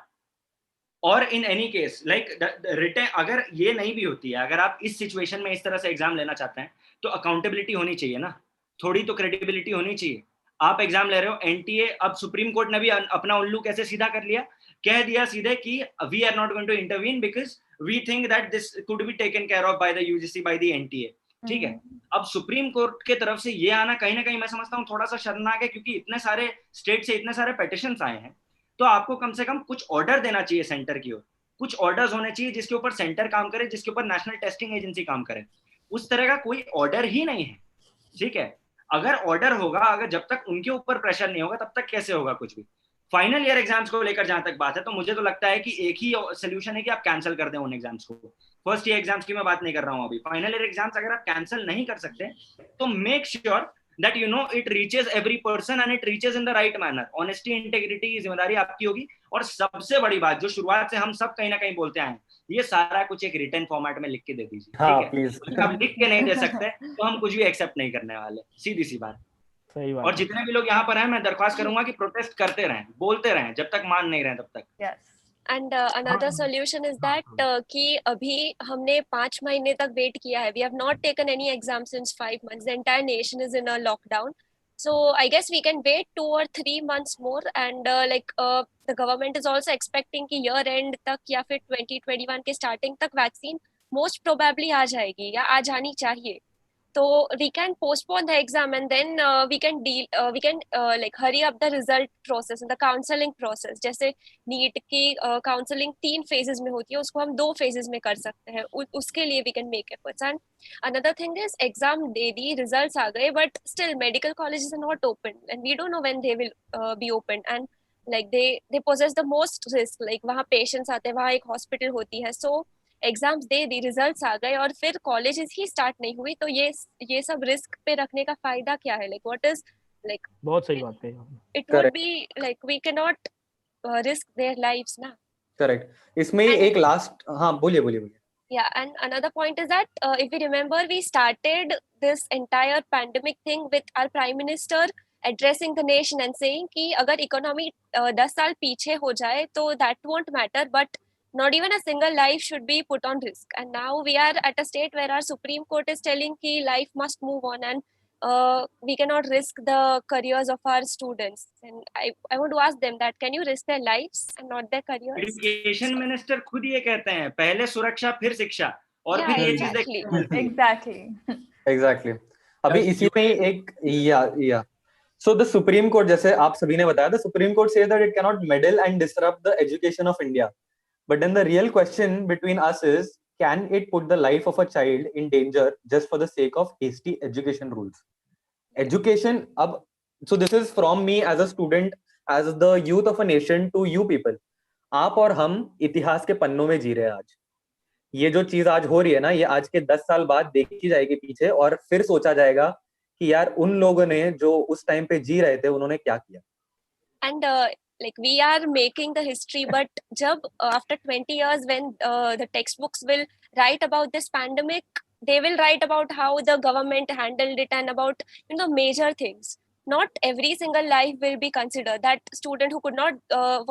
और in any case like return अगर ये नहीं भी होती है, अगर आप इस सिचुएशन में इस तरह से एग्जाम लेना चाहते हैं तो अकाउंटेबिलिटी होनी चाहिए ना, थोड़ी तो क्रेडिबिलिटी होनी चाहिए. आप एग्जाम ले रहे हो, एनटीए, अब सुप्रीम कोर्ट ने भी अपना उल्लू कैसे सीधा कर लिया, कह दिया सीधे कि we are not going to intervene because we think that this could be taken care of by the UGC, by the NTA. ठीक है, अब सुप्रीम कोर्ट के तरफ से ये आना कहीं ना कहीं मैं समझता हूँ थोड़ा सा शर्मनाक है, क्योंकि इतने सारे स्टेट से इतने सारे पेटिशंस आए हैं, तो आपको कम से कम कुछ ऑर्डर देना चाहिए सेंटर की ओर. कुछ ऑर्डर्स होने चाहिए जिसके ऊपर सेंटर काम करे, जिसके ऊपर नेशनल टेस्टिंग एजेंसी काम करे. उस तरह का कोई ऑर्डर ही नहीं है. ठीक है, अगर ऑर्डर होगा, अगर जब तक उनके ऊपर प्रेशर नहीं होगा तब तक कैसे होगा कुछ भी. फाइनल ईयर एग्जाम्स को लेकर जहां तक बात है तो मुझे तो लगता है कि एक ही सोल्यूशन है कि आप कैंसिल कर दें उन एग्जाम्स को. फर्स्ट ईयर एग्जाम्स की मैं बात नहीं कर रहा हूं अभी. फाइनल ईयर एग्जाम्स अगर आप कैंसिल नहीं कर सकते तो make sure that you know it reaches every person and it reaches in the right manner. Honesty, integrity की जिम्मेदारी आपकी होगी. और सबसे बड़ी बात जो शुरुआत से हम सब कहीं ना कहीं बोलते आए, ये सारा कुछ एक रिटन फॉर्मेट में लिख के दे दीजिए. हाँ, ठीक है, आप लिख के नहीं दे सकते तो हम कुछ भी एक्सेप्ट नहीं करने वाले, सीधी सी बात. सही बात. और जितने भी लोग यहाँ पर हैं मैं दरख्वास्त करूंगा कि प्रोटेस्ट करते रहें, बोलते रहें जब तक मान नहीं रहे तब तक. Yes. And another solution is that कि अभी हमने 5 महीने तक वेट किया है. We have not taken any exam since 5 months. The entire nation is in a lockdown. So I guess we can wait 2 or 3 months more, and the government is also expecting कि year end तक या फिर 2021 के starting तक vaccine most probably आ जाएगी या आ जानी चाहिए. So we can postpone the exam, and then we can hurry up the result process and the counseling process. जैसे NEET की counseling 3 phases में होती है, उसको हम 2 phases में कर सकते हैं. उसके लिए we can make efforts. And another thing is exam they the, results आ गए, but still medical colleges are not open, and we don't know when they will be open. And like they possess the most risk. Like वहाँ patients आते हैं, वहाँ एक hospital होती है. So exams दे दी, results आ गए और फिर कॉलेजेस ही स्टार्ट नहीं हुई, तो ये सब रिस्क पे रखने का फायदा क्या है? लाइक व्हाट इज लाइक बहुत सही बात कही आपने. It would be like we can not risk their lives ना. करेक्ट. इसमें एक लास्ट, हाँ बोलिए. Yeah, and another point is that if we remember, we started this entire pandemic thing with our prime minister addressing the nation and saying कि अगर economy 10 साल पीछे हो जाए तो that won't matter, but not even a single life should be put on risk. And now we are at a state where our Supreme Court is telling कि life must move on, and we cannot risk the careers of our students. And I want to ask them that can you risk their lives and not their careers? Education minister खुद ये कहते हैं, पहले सुरक्षा फिर शिक्षा, और फिर ये चीज एग्जैक्टली. अभी इसी में एक या So the Supreme Court, जैसे आप सभी ने बताया, the Supreme Court says that it cannot meddle and disrupt the education of India. But then the real question between us is, can it put the life of a child in danger just for the sake of hasty education rules? Education, so this is from me as a student, as the youth of a nation to you people. आप और हम इतिहास के पन्नों में जी रहे हैं आज. ये जो चीज आज हो रही है ना, ये आज के 10 साल बाद देखी जाएगी पीछे, और फिर सोचा जाएगा कि यार उन लोगों ने जो उस टाइम पे जी रहे थे उन्होंने क्या किया. And like we are making the history, but jab after 20 years when the textbooks will write about this pandemic, they will write about how the government handled it and about major things. Not every single life will be considered. That student who could not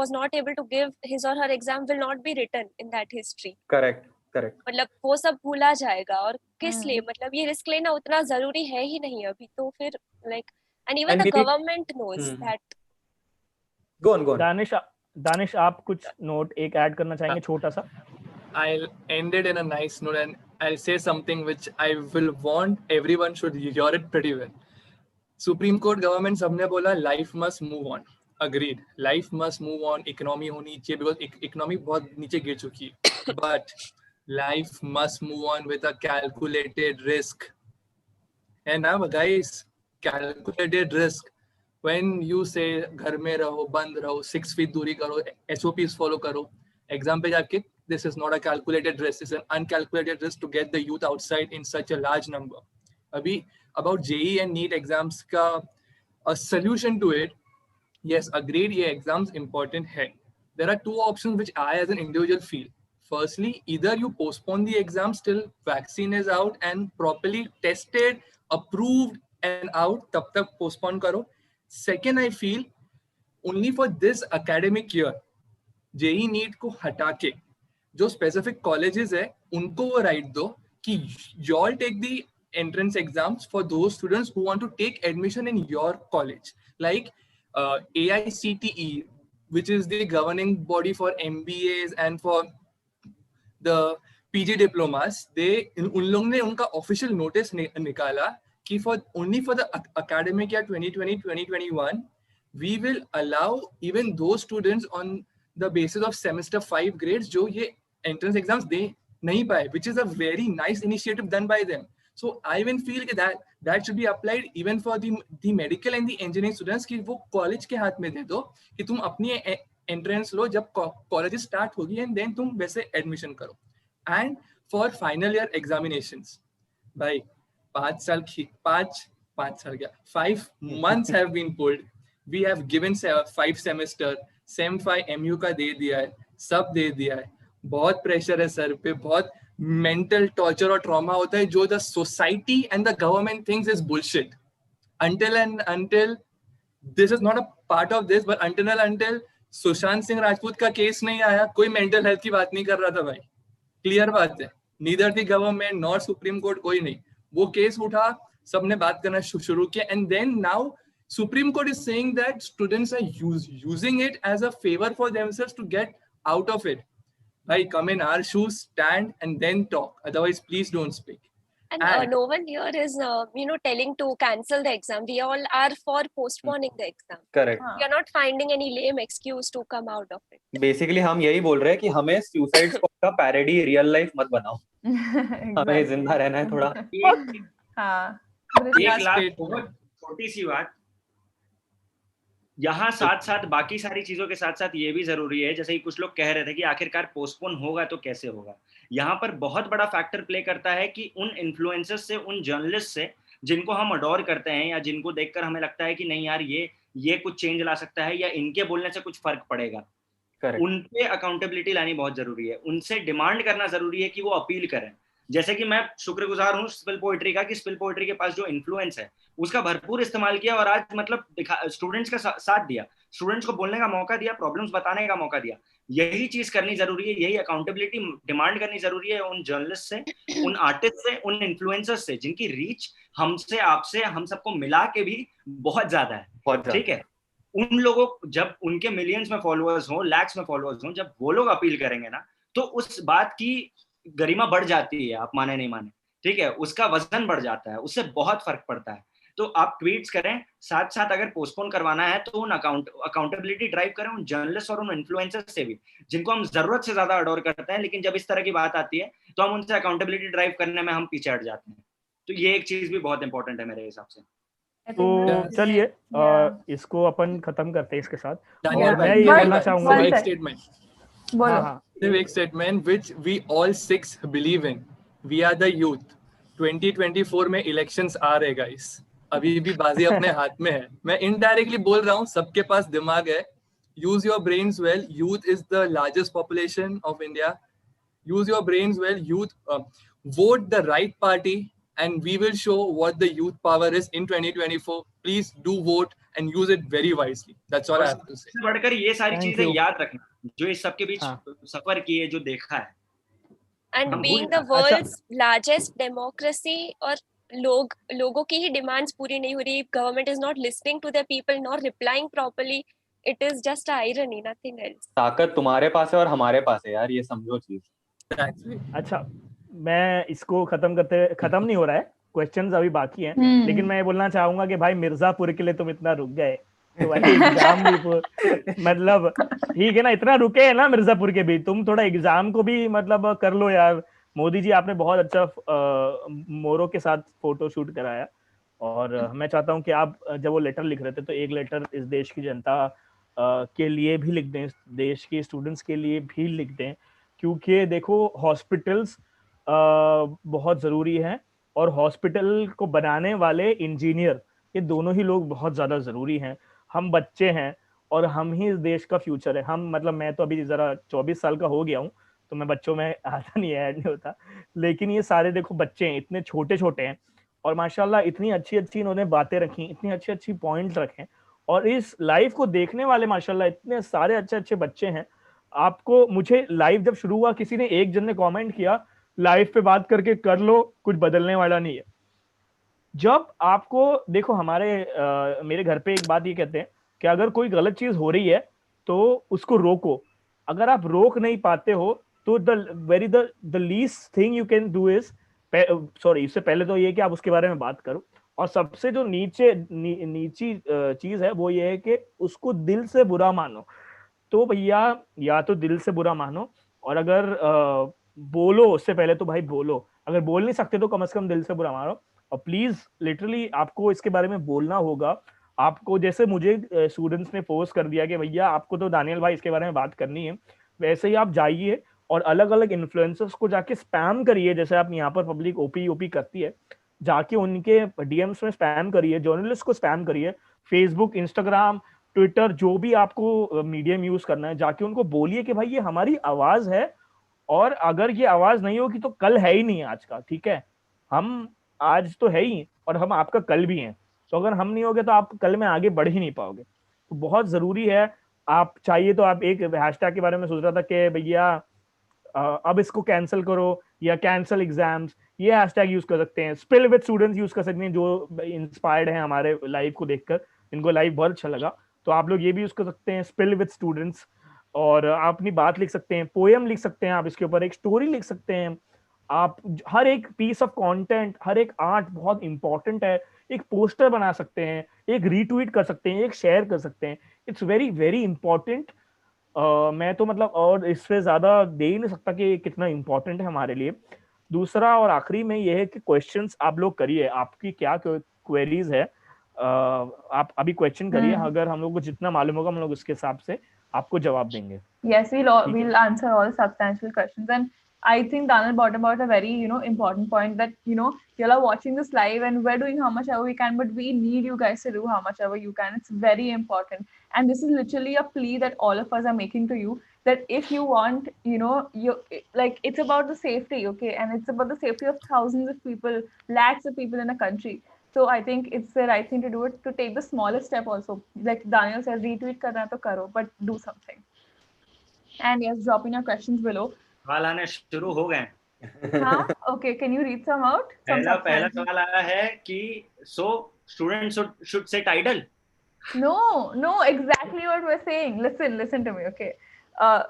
was not able to give his or her exam will not be written in that history. Correct. मतलब वो सब भूला जाएगा, और किस लिए, मतलब ये रिस्क लेना उतना जरूरी है ही नहीं अभी. तो फिर like and even the government knows that. Go on. Danish आप कुछ नोट एक ऐड करना चाहेंगे छोटा सा? I'll end it in a nice note and I'll say something which I will want everyone should hear it pretty well. Supreme Court, government सबने बोला life must move on. Agreed. Life must move on. Economy होनी चाहिए because economy बहुत नीचे गिर चुकी है. But life must move on with a calculated risk. And now guys, calculated risk. When you say घर में रहो, बंद रहो, 6 feet दूरी करो, SOPs follow करो, exam पे जाके, this is not a calculated risk, it's an uncalculated risk to get the youth outside in such a large number. अभी about JEE and NEET exams का a solution to it, yes, agreed, ये exams important है. There are 2 options which I as an individual feel. Firstly, either you postpone the exams till vaccine is out and properly tested, approved and out, तब तक postpone करो. Second, I feel only for this academic year, JEE NEET को हटा के जो specific colleges है उनको वो right दो कि you all take the entrance exams for those students who want to take admission in your college. Like AICTE, which is the governing body for MBAs and for the PG diplomas, उन लोगों ने उनका official notice निकाला कि only for the academic year 2020-2021, we will allow even those students on the basis of semester 5 grades जो ये entrance exams दे नहीं पाए, which is a very nice initiative done by them. So I even feel that should be applied even for the medical and the engineering students कि वो college के हाथ में दे दो कि तुम अपनी entrance लो जब college start होगी and then तुम वैसे admission करो. And for final year examinations, भाई 5 months have been pulled. We have given 5 semester, Sem 5 MU का दे दिया है, सब दे दिया है. बहुत प्रेशर है सर पे, बहुत mental torture और trauma होता है जो the society and the government thinks is bullshit. Until this is not a part of this, but until Sushant Singh Rajput का केस नहीं आया, कोई mental health की बात नहीं कर रहा था भाई. क्लियर बात है. Neither the government nor Supreme Court, कोई नहीं. वो केस उठा, सबने बात करना शुरू किया, and then now Supreme Court is saying that students are using it as a favor for themselves to get out of it. Like, come in our shoes, stand, and then talk. Otherwise, please don't speak. And no one here is, telling to cancel the exam. We all are for postponing the exam. Correct. We are not finding any lame excuse to come out of it. Basically हम यही बोल रहे हैं कि हमें suicide squad का parody real life मत बनाओ. हमें जिंदा रहना है थोड़ा. हाँ. एक लास्ट बहुत छोटी सी बात, यहाँ साथ साथ बाकी सारी चीजों के साथ साथ ये भी जरूरी है, जैसे कि कुछ लोग कह रहे थे कि आखिरकार पोस्टपोन होगा तो कैसे होगा. यहाँ पर बहुत बड़ा फैक्टर प्ले करता है कि उन इन्फ्लुएंसर्स से, उन जर्नलिस्ट से जिनको हम अडोर करते हैं या जिनको देखकर हमें लगता है कि नहीं यार ये कुछ चेंज ला सकता है या इनके बोलने से कुछ फर्क पड़ेगा, उन पे अकाउंटेबिलिटी लानी बहुत जरूरी है. उनसे डिमांड करना जरूरी है कि वो अपील करें. जैसे कि मैं शुक्रगुजार हूँ स्पिल पोएट्री का कि स्पिल पोएट्री के पास जो इन्फ्लुएंस है उसका भरपूर इस्तेमाल किया और आज मतलब स्टूडेंट्स का साथ दिया, स्टूडेंट्स को बोलने का मौका दिया, प्रॉब्लम्स बताने का मौका दिया. यही चीज करनी जरूरी है, यही अकाउंटेबिलिटी डिमांड करनी जरूरी है उन जर्नलिस्ट से, उन आर्टिस्ट से, उन इन्फ्लुएंसर्स से जिनकी रीच हमसे, आपसे, हम सबको मिला के भी बहुत ज्यादा है. ठीक है, उन लोगों जब उनके मिलियंस में फॉलोअर्स हो, लैक्स में फॉलोअर्स हो, जब वो लोग अपील करेंगे ना तो उस बात की गरिमा बढ़ जाती है. आप माने नहीं माने, ठीक है, उसका वजन बढ़ जाता है, उससे बहुत फर्क पड़ता है. तो आप ट्वीट्स करें, साथ साथ अगर पोस्टपोन करवाना है तो उन अकाउंटेबिलिटी ड्राइव करें उन जर्नलिस्ट और उन इन्फ्लुएंसर्स से भी जिनको हम जरूरत से ज्यादा अडोर करते हैं, लेकिन जब इस तरह की बात आती है तो हम उनसे अकाउंटेबिलिटी ड्राइव करने में हम पीछे हट जाते हैं. तो ये एक चीज भी बहुत इंपॉर्टेंट है मेरे हिसाब से. तो चलिए इसको अपन खत्म करते हैं इसके साथ. और मैं ये बोलना चाहूंगा एक स्टेटमेंट, सिर्फ एक statement which we all six believe in. We are the youth. 2024 में इलेक्शंस आ रहे गाइस, अभी भी बाजी अपने हाथ में है. मैं इनडायरेक्टली बोल रहा हूँ, सबके पास दिमाग है. Use your brains well. Youth is the largest population of India. Use your brains well. Youth vote the right party and we will show what the youth power is in 2024. Please do vote and use it very wisely. That's all I have to say. इससे बढ़कर ये सारी चीजें याद रखना जो इस सब के बीच सफर किए, जो देखा है. And being the world's largest democracy, और लोगों की ही डिमांड्स पूरी नहीं हो रही, government is not listening to the people, not replying properly. It is just irony, nothing else. ताकत तुम्हारे पास है और हमारे पास है यार, ये समझो चीज. अच्छा, मैं इसको खत्म नहीं हो रहा है, क्वेश्चंस अभी बाकी हैं. लेकिन मैं ये बोलना चाहूंगा कि भाई मिर्जापुर के लिए तुम इतना रुक गए तो भाई एग्जाम भी मतलब ठीक है ना, इतना रुके हैं ना मिर्जापुर के भी, तुम थोड़ा एग्जाम को भी मतलब कर लो यार. मोदी जी आपने बहुत अच्छा मोरों के साथ फोटो शूट कराया और मैं चाहता हूं कि आप जब वो लेटर लिख रहे थे तो एक लेटर इस देश की जनता के लिए भी लिख दें, देश के स्टूडेंट्स के लिए भी लिख दें, क्योंकि देखो हॉस्पिटल्स बहुत ज़रूरी है और हॉस्पिटल को बनाने वाले इंजीनियर, ये दोनों ही लोग बहुत ज़्यादा ज़रूरी हैं. हम बच्चे हैं और हम ही इस देश का फ्यूचर है. हम मतलब मैं तो अभी ज़रा 24 साल का हो गया हूँ तो मैं बच्चों में आता नहीं है, ऐड नहीं होता, लेकिन ये सारे देखो बच्चे हैं, इतने छोटे छोटे हैं और माशाल्लाह इतनी अच्छी अच्छी इन्होंने बातें रखी, इतनी अच्छी अच्छी पॉइंट रखे और इस लाइव को देखने वाले माशाल्लाह इतने सारे अच्छे अच्छे बच्चे हैं. आपको मुझे लाइव जब शुरू हुआ किसी ने, एक जन ने कॉमेंट किया लाइव पे बात करके कर लो, कुछ बदलने वाला नहीं है. जब आपको देखो मेरे घर पे एक बात ये कहते हैं कि अगर कोई गलत चीज हो रही है तो उसको रोको. अगर आप रोक नहीं पाते हो तो the least thing you can do is, sorry इससे पहले तो ये कि आप उसके बारे में बात करो, और सबसे जो नीची चीज है वो ये है कि उसको दिल से बुरा मानो. तो भैया या तो दिल से बुरा मानो, और अगर बोलो उससे पहले तो भाई बोलो, अगर बोल नहीं सकते तो कम से कम दिल से बुरा मारो. और प्लीज लिटरली आपको इसके बारे में बोलना होगा. आपको जैसे मुझे स्टूडेंट्स ने फोर्स कर दिया कि भैया आपको तो दानियल भाई इसके बारे में बात करनी है, वैसे ही आप जाइए और अलग अलग इन्फ्लुएंसर्स को जाके स्पैम करिए, जैसे आप यहाँ पर पब्लिक ओपी करती है, जाके उनके डीएम्स में स्पैम करिए, जर्नलिस्ट को स्पैम करिए, फेसबुक, इंस्टाग्राम, ट्विटर, जो भी आपको मीडियम यूज करना है, जाके उनको बोलिए कि भाई ये हमारी आवाज है और अगर ये आवाज नहीं होगी तो कल है ही नहीं आज का. ठीक है, हम आज तो है ही और हम आपका कल भी हैं, तो अगर हम नहीं होगे तो आप कल में आगे बढ़ ही नहीं पाओगे. तो बहुत जरूरी है. आप चाहिए तो आप एक हैशटैग के बारे में सोच रहा था कि भैया अब इसको कैंसिल करो या कैंसिल एग्जाम्स, ये हैशटैग यूज कर सकते हैं. स्पिल विद स्टूडेंट्स यूज कर सकते हैं जो इंस्पायर्ड हैं हमारे लाइव को देखकर, इनको लाइव बहुत अच्छा लगा। तो आप लोग ये भी यूज कर सकते हैं, स्पिल विद स्टूडेंट्स, और आप अपनी बात लिख सकते हैं, पोएम लिख सकते हैं, आप इसके ऊपर एक स्टोरी लिख सकते हैं। आप हर एक पीस ऑफ कंटेंट, हर एक आर्ट बहुत इंपॉर्टेंट है, एक पोस्टर बना सकते हैं, एक रीट्वीट कर सकते हैं, एक शेयर कर सकते हैं। It's very very important. मैं तो मतलब और इससे ज्यादा दे ही नहीं सकता कि कितना इंपॉर्टेंट है हमारे लिए। दूसरा और आखिरी में ये है कि क्वेश्चंस आप लोग करिए, आपकी क्या क्वेरीज है, आप अभी क्वेश्चन करिए, अगर हम लोग को जितना मालूम होगा हम लोग उसके हिसाब से आपको जवाब देंगे। Yes, we'll answer all substantial questions. And I think Daniel brought about a very, important point that, you are watching this live and we're doing how much ever we can, but we need you guys to do how much ever you can. It's very important. And this is literally a plea that all of us are making to you, that if you want, like, it's about the safety, okay? And it's about the safety of thousands of people, lakhs of people in a country. So I think it's the right thing to do it, to take the smallest step also. Like Daniel said, retweet karna to karo, but do something. And yes, drop in your questions below. सवाल आने शुरू हो गए। हाँ, okay, can you read some out? पहला सवाल आया है कि so students should sit idle. No, exactly what we're saying. Listen to me, okay?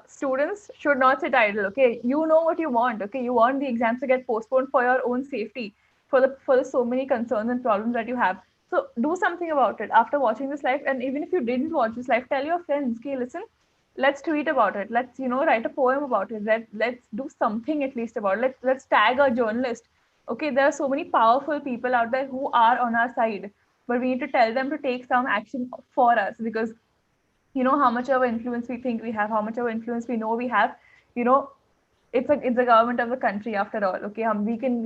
Students should not sit idle, okay? You know what you want, okay? You want the exams to get postponed for your own safety, for the so many concerns and problems that you have. So do something about it after watching this live. And even if you didn't watch this live, tell your friends, okay, listen, let's tweet about it. Let's, write a poem about it. Let's do something at least about it. Let's tag a journalist. Okay, there are so many powerful people out there who are on our side, but we need to tell them to take some action for us, because how much of influence we think we have, how much of influence we know we have, it's the government of the country after all. Okay,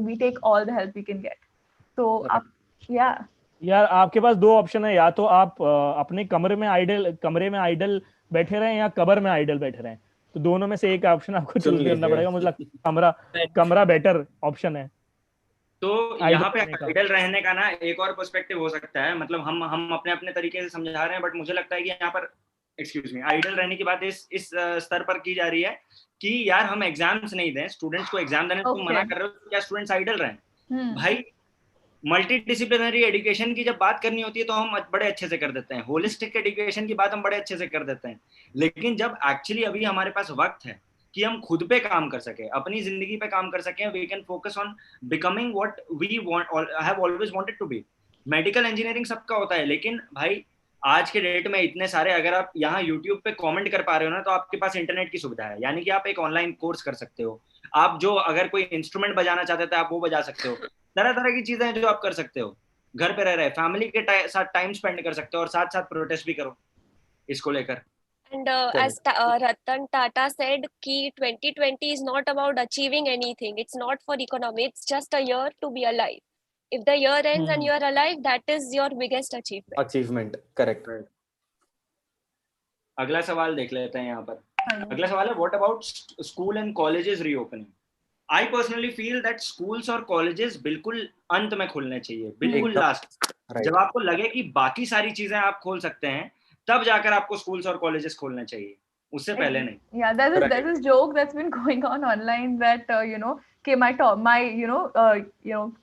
we take all the help we can get. So yeah. यार आपके पास दो option है, या तो आप अपने कमरे में आइडल बैठे रहें या कबर में आइडल बैठे रहें, तो दोनों में से एक ऑप्शन आपको चूज करना पड़ेगा। मुझे लगता है कमरा बेटर ऑप्शन है। तो यहाँ पे आइडल रहने का ना एक और पर्सपेक्टिव हो सकता है, मतलब हम अपने अपने तरीके से समझा रहे हैं, बट मुझे लगता है कि यहाँ पर आइडल रहने की बात इस स्तर पर की जा रही है कि यार हम एग्जाम्स नहीं दें, स्टूडेंट्स को एग्जाम देने को मना कर रहे हो, क्या स्टूडेंट्स आइडल रहें? भाई मल्टी डिसिप्लिनरी एजुकेशन की जब बात करनी होती है तो हम बड़े अच्छे से कर देते हैं, होलिस्टिक एजुकेशन की बात हम बड़े अच्छे से कर देते हैं, लेकिन जब एक्चुअली अभी हमारे पास वक्त है कि हम खुद पे काम कर सके, अपनी जिंदगी पे काम कर सकें, we can focus on becoming what we want, I have always wanted to be. Medical engineering सबका होता है, लेकिन भाई आज के डेट में इतने सारे, अगर आप यहाँ यूट्यूब पे कमेंट कर पा रहे हो ना, तो आपके पास इंटरनेट की सुविधा है, यानी कि आप एक ऑनलाइन कोर्स कर सकते हो, आप जो अगर कोई इंस्ट्रूमेंट बजाना चाहते थे आप वो बजा सकते हो, तरह तरह की चीजें हैं जो आप कर सकते हो, घर पे रह रहे फैमिली के साथ टाइम स्पेंड कर सकते हो, और साथ साथ प्रोटेस्ट भी करो इसको लेकर। And as Ratan Tata said, कि 2020 is not about achieving anything. It's not for economy. It's just a year to be alive. If the year ends and you are alive, that is your biggest achievement. Achievement, correct. अगला सवाल देख लेते हैं यहाँ पर। अगला सवाल है, what about school and colleges reopening? I personally feel that schools और colleges बिल्कुल अंत में खुलने चाहिए, बिल्कुल लास्ट, जब आपको लगे कि बाकी सारी चीजें आप खोल सकते हैं, तब जाकर आपको schools और colleges खोलने चाहिए, उससे पहले नहीं। Yeah, there's this joke that's been going on online that my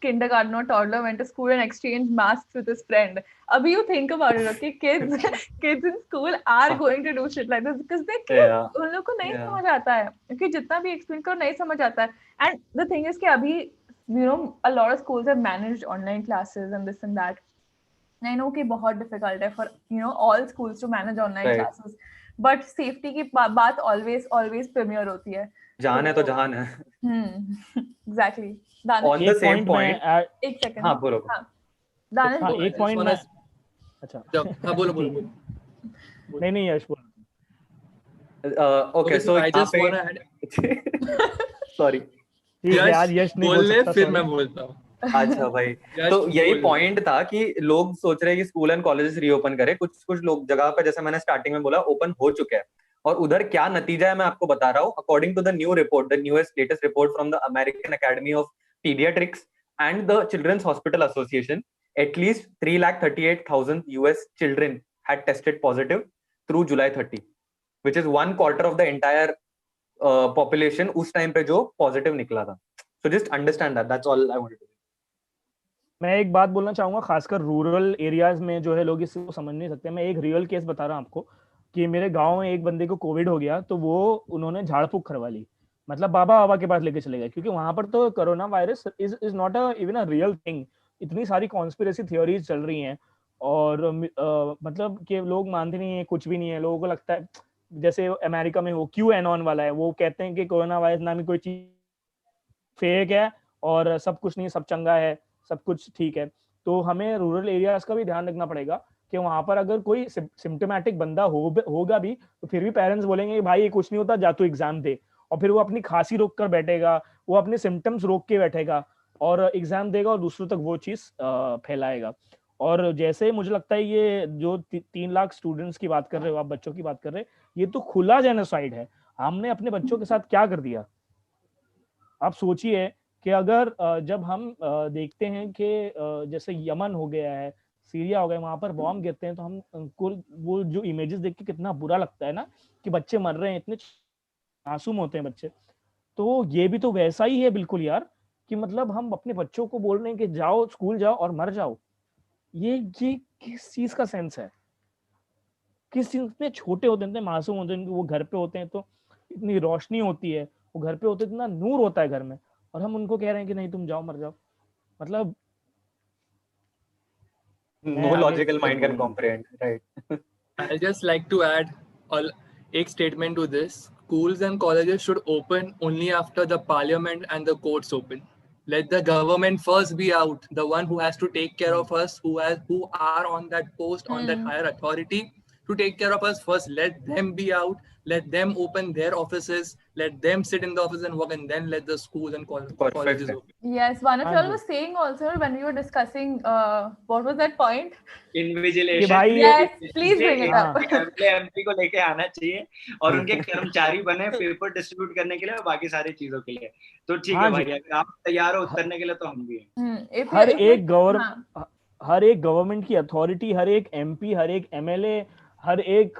kindergarten or toddler went to school and exchanged masks with his friend. Abhi you think about it, okay? Kids in school are going to do shit like this because they kids, उन लोग को नहीं समझ आता है, क्योंकि जितना भी explain करो नहीं समझ आता है. And the thing is कि अभी a lot of schools have managed online classes and this and that. I know कि बहुत difficult है for all schools to manage online classes. But safety की बात always premier होती है. जान है तो जान है. Exactly. On the same point. एक second. हाँ बोलो. दानिश एक point में. अच्छा. हाँ बोलो. नहीं यश बोलो. Okay, so I just wanna add. Sorry. यार यश नहीं बोल सकता. फिर मैं बोलता हूँ. अच्छा भाई, तो यही पॉइंट था कि लोग सोच रहे हैं कि स्कूल एंड कॉलेजेस रीओपन करें, कुछ लोग जगह पे, जैसे मैंने स्टार्टिंग में बोला, ओपन हो चुके हैं, और उधर क्या नतीजा है मैं आपको बता रहा हूँ. According to the newest latest report from the American Academy of Paediatrics and the children's hospital association, at least 338,000 US children had tested positive through July 30, which is 1/4 of the entire population उस time पे जो positive निकला था. So just understand that. That's all I wanted to say. मैं एक बात बोलना चाहूंगा, खासकर रूरल एरियाज में जो है लोग इसको समझ नहीं सकते। मैं एक रियल केस बता रहा हूँ आपको कि मेरे गांव में एक बंदे को कोविड हो गया, तो वो उन्होंने झाड़ फूक करवा ली, मतलब बाबा बाबा के पास लेके चले गए, क्योंकि वहां पर तो corona virus is not a even a real thing. इतनी सारी कॉन्स्पिरेसी थियोरीज चल रही हैं, और मतलब कि लोग मानते नहीं है, कुछ भी नहीं है। लोगों को लगता है जैसे अमेरिका में वो क्यू एनॉन वाला है, वो कहते हैं कि कोरोना वायरस नाम की कोई चीज फेक है और सब कुछ नहीं, सब चंगा है, सब कुछ ठीक है। तो हमें रूरल एरियाज का भी ध्यान रखना पड़ेगा कि वहां पर अगर कोई सिम्टोमेटिक बंदा होगा भी, तो फिर भी पेरेंट्स बोलेंगे कि भाई ये कुछ नहीं होता, जा तू एग्जाम दे। और फिर वो अपनी खांसी रोक कर बैठेगा, वो अपने सिम्टम्स रोक के बैठेगा और एग्जाम देगा और दूसरों तक वो चीज फैलाएगा। और जैसे मुझे लगता है ये जो 3 लाख स्टूडेंट्स की बात कर रहे हो आप, बच्चों की बात कर रहे हैं, ये तो खुला जेनोसाइड है। हमने अपने बच्चों के साथ क्या कर दिया? आप सोचिए कि अगर जब हम देखते हैं कि जैसे यमन हो गया है, सीरिया हो गया, वहां पर बॉम्ब गिरते हैं, तो हम उनको वो जो इमेजेस देख के कितना बुरा लगता है ना, कि बच्चे मर रहे हैं, इतने मासूम होते हैं बच्चे। तो ये भी तो वैसा ही है बिल्कुल यार, कि मतलब हम अपने बच्चों को बोल रहे हैं कि जाओ स्कूल जाओ और मर जाओ। ये किस चीज का सेंस है? किस चीज, इतने छोटे होते हैं, इतने मासूम होते हैं, वो घर पे होते हैं तो इतनी रोशनी होती है, वो घर पे होते हैं, इतना नूर होता है घर में, और हम उनको कह रहे हैं कि नहीं तुम जाओ मर जाओ। मतलब मैं No आगे logical कुछ mind can बोलूंगा? comprehend, right? I just like to add a statement to this. Schools and colleges should open only after the parliament and the courts open. Let the government first be out, the one who has to take care of us, who are on that post, on that higher authority to take care of us first. Let them be out. Let them open their offices. Let them sit in the office and work, and then let the schools and Perfect. colleges open. Yes, one of हाँ y'all जी, was saying also when we were discussing what was that point? कि invigilation भाई Yes, please bring it हाँ up. MLA MP को लेके आना चाहिए और उनके कर्मचारी बने पेपर डिस्ट्रीब्यूट करने के लिए और बाकी सारी चीजों के लिए। तो ठीक है हाँ जी, भाई, अगर आप तैयार हो उतरने के लिए तो हम भी हैं। If हर if एक हाँ. हर एक गवर्नमेंट की अथॉरिटी, हर एक एमपी, हर एक एमएलए, हर एक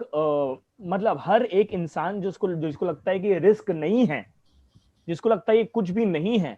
मतलब हर एक इंसान जिसको लगता है कि ये रिस्क नहीं है, जिसको लगता है ये कुछ भी नहीं है,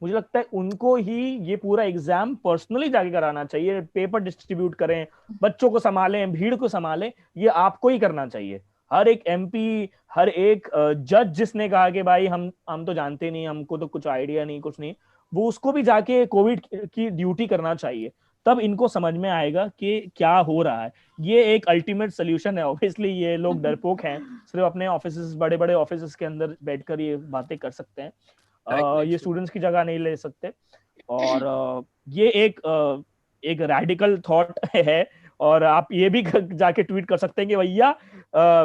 मुझे लगता है उनको ही ये पूरा एग्जाम पर्सनली जाके कराना चाहिए। पेपर डिस्ट्रीब्यूट करें, बच्चों को संभालें, भीड़ को संभालें, ये आपको ही करना चाहिए। हर एक एमपी, हर एक जज जिसने कहा कि भाई हम तो जानते नहीं, हमको तो कुछ आइडिया नहीं, कुछ नहीं, वो उसको भी जाके कोविड की ड्यूटी करना चाहिए। तब इनको समझ में आएगा कि क्या हो रहा है। ये एक अल्टीमेट सोल्यूशन है। ऑब्वियसली ये लोग डरपोक हैं, सिर्फ अपने ऑफिस, बड़े बड़े ऑफिस के अंदर बैठकर ये बातें कर सकते हैं, ये स्टूडेंट्स की जगह नहीं ले सकते। और ये एक रैडिकल थॉट है। और आप ये भी जाके ट्वीट कर सकते हैं कि भैया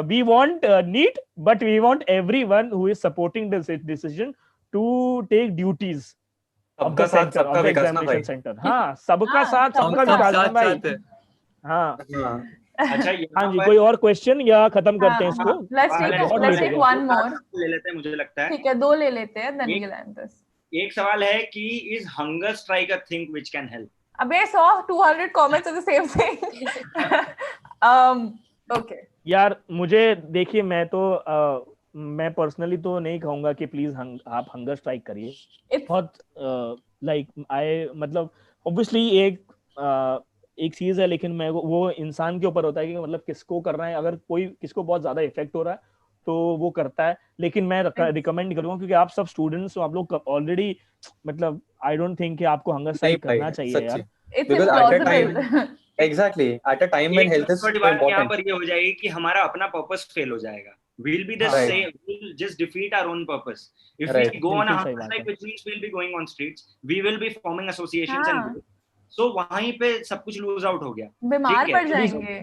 we want NEET, but we want everyone who is supporting this decision to take duties of the सबका साथ सेंटर, ऑफ सबका द विकास ना एग्जामिनेशन भाई। सेंटर। हाँ, सबका हाँ, साथ सबका सबका विकास सब ना साथ भाई। साथ है. हाँ हाँ, अच्छा, हाँ यहाँ जी, पर कोई और क्वेश्चन या खत्म करते हैं इसको? बहुत let's लेट हो take गया। one more. ले लेते हैं, मुझे लगता है ठीक है, 2 ले लेते हैं, then एक- we'll end this. एक सवाल है कि is hunger strike a thing which can help? अबे 200 comments of the same thing. Okay. यार मुझे देखिए, मैं पर्सनली तो नहीं कहूंगा कि प्लीज आप हंगर स्ट्राइक करिए। It's बहुत मतलब ऑब्वियसली एक चीज है, लेकिन मैं वो इंसान के ऊपर होता है कि मतलब किसको करना है। अगर कोई किसको बहुत ज्यादा इफेक्ट हो रहा है तो वो करता है, लेकिन मैं रिकमेंड करूंगा, क्योंकि आप सब स्टूडेंट्स हो, आप लोग ऑलरेडी, मतलब आई डोंट थिंक कि आपको हंगर नहीं स्ट्राइक भाई, करना चाहिए सच्ची। यार। it's Because at a time, implausible. exactly, at a time when एक health is सबसे बड़ी so बात यहाँ important, पर ये हो जाएगी कि हमारा अपना पर्पस फेल हो जाएगा। We'll be the हाँ right, same. We'll just defeat our own purpose. If we right. go on a बिल्कुल सही hunger बात strike, है। which means we'll be going on streets, we will be forming associations and हाँ, groups. So वहीं पे सब कुछ lose out हो गया। बीमार ठीक है, पड़ प्लीज जाएंगे.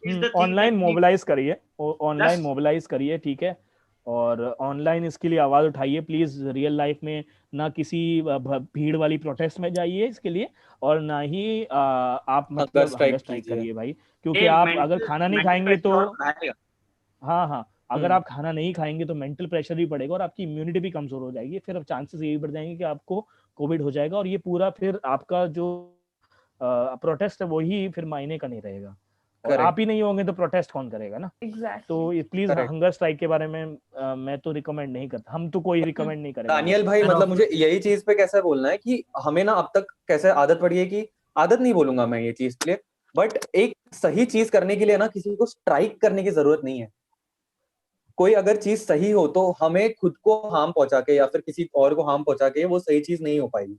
is the thing online that we mobilise करिए, ऑनलाइन plus मोबिलाइज करिए, ठीक है। और ऑनलाइन इसके लिए आवाज उठाइए प्लीज। रियल लाइफ में ना किसी भीड़ वाली प्रोटेस्ट में जाइए इसके लिए, और ना ही आप हंगर मतलब हंगर स्ट्राइक स्ट्राइक कीजिए। करिए भाई, क्योंकि आप अगर खाना नहीं मेंटल खाएंगे प्रेशर तो और बढ़ाएगा। हाँ हाँ, अगर हम्म, आप खाना नहीं खाएंगे तो मेंटल प्रेशर भी बढ़ेगा और आपकी इम्यूनिटी भी कमजोर हो जाएगी। फिर अब चांसेस यही बढ़ जाएंगे कि आपको कोविड हो जाएगा, और ये पूरा फिर आपका जो प्रोटेस्ट है वही फिर मायने का नहीं रहेगा। और Correct. आप ही नहीं होंगे तो प्रोटेस्ट कौन करेगा ना। Exactly. तो प्लीज Correct. हंगर स्ट्राइक के बारे में मैं तो रिकमेंड नहीं करता, हम तो कोई रिकमेंड नहीं करेंगे। दानियल भाई, And मतलब मुझे यही चीज पे कैसे बोलना है कि हमें ना अब तक कैसे आदत पड़ी है कि, आदत नहीं बोलूंगा मैं ये चीज के लिए, बट एक सही चीज करने के लिए ना किसी को स्ट्राइक करने की जरूरत नहीं है। कोई अगर चीज सही हो तो हमें खुद को हार्म पहुंचा के या फिर किसी और को हार्म पहुंचा के वो सही चीज नहीं हो पाएगी।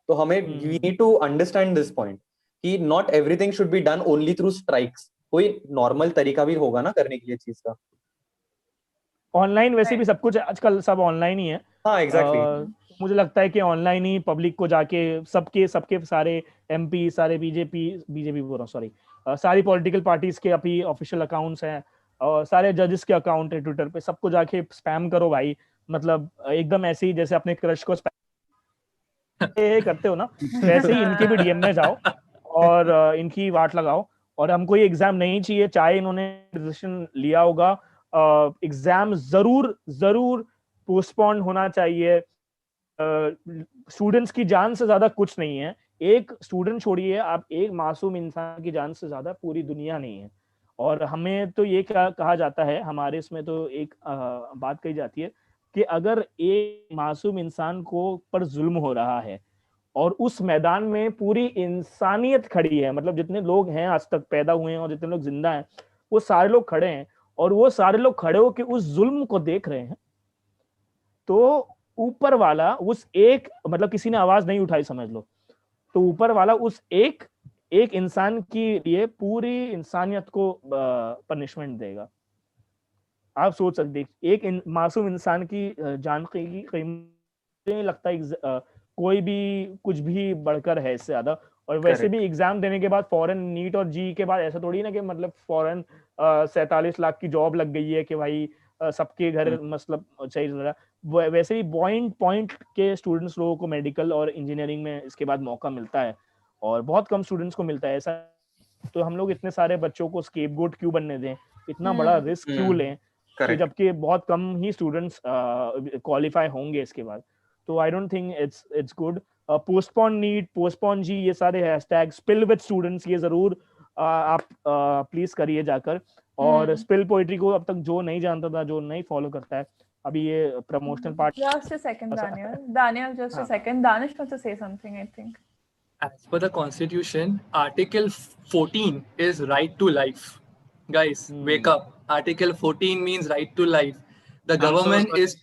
तो हमें we need to understand this point कि not everything should be done only through strikes. कोई नॉर्मल तरीका भी होगा ना करने के लिए चीज का। ऑनलाइन वैसे भी सब कुछ आजकल सब ऑनलाइन ही है। हाँ एग्जैक्टली। मुझे लगता है कि ऑनलाइन ही पब्लिक को जाके सबके सबके सारे एमपी, सारे बीजेपी बोल रहा हूँ सॉरी, सारी पॉलिटिकल पार्टीज के अभी ऑफिशियल अकाउंट्स हैं और सारे जजेस के अकाउंट है ट्विटर पे, सबको जाके स्पैम करो भाई। मतलब एकदम ऐसे ही जैसे अपने क्रश को स्पैम करते हो ना, वैसे ही इनके भी डीएम में जाओ और इनकी वाट लगाओ। और हमको ये एग्जाम नहीं चाहिए, चाहे इन्होंने डिसीजन लिया होगा, एग्जाम जरूर जरूर पोस्टपोन होना चाहिए। स्टूडेंट्स की जान से ज्यादा कुछ नहीं है। एक स्टूडेंट छोड़िए आप, एक मासूम इंसान की जान से ज्यादा पूरी दुनिया नहीं है। और हमें तो ये कहा जाता है, हमारे इसमें तो एक बात कही जाती है कि अगर एक मासूम इंसान को पर जुल्म हो रहा है और उस मैदान में पूरी इंसानियत खड़ी है, मतलब जितने लोग हैं आज तक पैदा हुए हैं और जितने लोग जिंदा हैं वो सारे लोग खड़े हैं, और वो सारे लोग खड़े होकर उस जुल्म को देख रहे हैं, तो ऊपर वाला उस एक, मतलब किसी ने आवाज नहीं उठाई समझ लो, तो ऊपर वाला उस एक इंसान के लिए पूरी इंसानियत को पनिशमेंट देगा। आप सोच सकते, एक मासूम इंसान की जान की कीमत नहीं लगता कोई भी कुछ भी बढ़कर है इससे ज्यादा। और वैसे भी एग्जाम देने के बाद फॉरेन नीट और जी के बाद ऐसा थोड़ी ना कि मतलब फॉरेन 47 लाख की जॉब लग गई है कि भाई सबके घर मतलब चाहिए। वैसे ही पॉइंट के स्टूडेंट्स लोगों को मेडिकल और इंजीनियरिंग में इसके बाद मौका मिलता है और बहुत कम स्टूडेंट्स को मिलता है ऐसा। तो हम लोग इतने सारे बच्चों को स्केपगोट क्यों बनने दें, इतना बड़ा रिस्क क्यों लें कि जबकि बहुत कम ही स्टूडेंट्स क्वालिफाई होंगे इसके बाद। तो I don't think it's good. Postpone NEET, postpone JEE, ये सारे हैशटैग, स्पिल विद स्टूडेंट्स, ये जरूर आप प्लीज करिए जाकर। और स्पिल पोएट्री को अब तक जो नहीं जानता था, जो नहीं फॉलो करता है, अभी ये promotional part. Just a second, Daniel, just a second. Danish wants to say something, I think. As per the Constitution, Article 14 is right to life. Guys, wake up. Article 14 means right to life. The government is...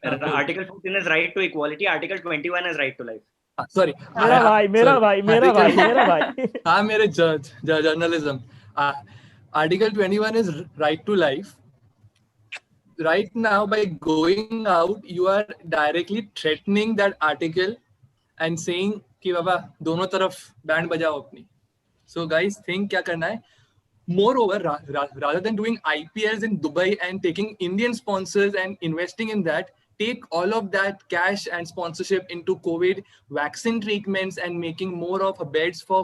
Article 14 is right to equality. Article 21 is right to life. Sorry. मेरा भाई. हाँ, मेरे journalism. Article 21 is right to life. Right now, by going out, you are directly threatening that article and saying कि बाबा दोनों तरफ band बजाओ अपनी. So guys, think क्या करना है. Moreover, rather than doing IPLs in Dubai and taking Indian sponsors and investing in that, take all of that cash and sponsorship into COVID vaccine treatments and making more of beds for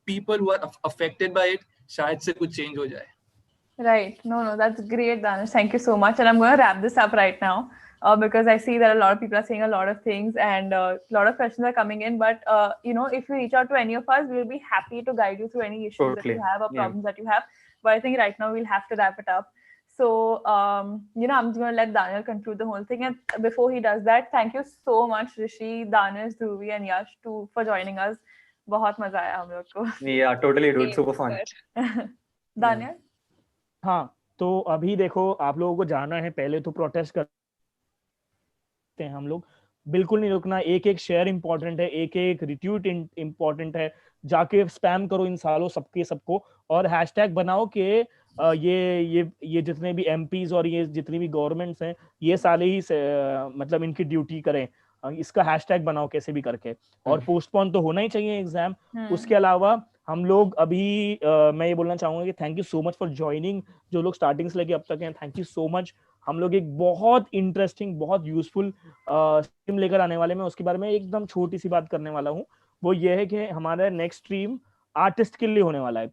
people who are affected by it. शायद से कुछ change हो जाए. Right. No, that's great, Danish. Thank you so much. And I'm going to wrap this up right now because I see that a lot of people are saying a lot of things and a lot of questions are coming in. But, if you reach out to any of us, we'll be happy to guide you through any issues that you have or problems that you have. But I think right now we'll have to wrap it up. So, I'm just going to let Daniel conclude the whole thing. And before he does that, thank you so much, Rishi, Danish, Dhruvi and Yash for joining us. बहुत मजा आया हम लोग को. Yeah, totally, dude. Super fun. Daniel? हाँ, तो अभी देखो आप लोगों को जाना है, पहले तो प्रोटेस्ट करते हैं हम लोग, बिल्कुल नहीं रुकना. एक शेयर इंपॉर्टेंट है, एक रिट्वीट इंपॉर्टेंट है. जाके स्पैम करो इन सालों सबको और हैशटैग बनाओ कि ये जितने भी एमपीज और ये जितनी भी गवर्नमेंट्स हैं ये साले ही मतलब इनकी ड्यूटी करें. इसका हैशटैग बनाओ कैसे भी करके. और पोस्टपोन तो होना ही चाहिए एग्जाम. उसके अलावा हम लोग अभी मैं ये बोलना चाहूंगा कि thank you so much for joining. जो लोग स्टार्टिंग से लेके अब तक हैं, थैंक यू सो मच. हम लोग एक बहुत इंटरेस्टिंग, बहुत यूजफुल स्ट्रीम लेकर आने वाले. मैं उसके बारे में एकदम छोटी सी बात करने वाला हूँ. वो ये है कि हमारा नेक्स्ट स्ट्रीम आर्टिस्ट के लिए होने वाला है.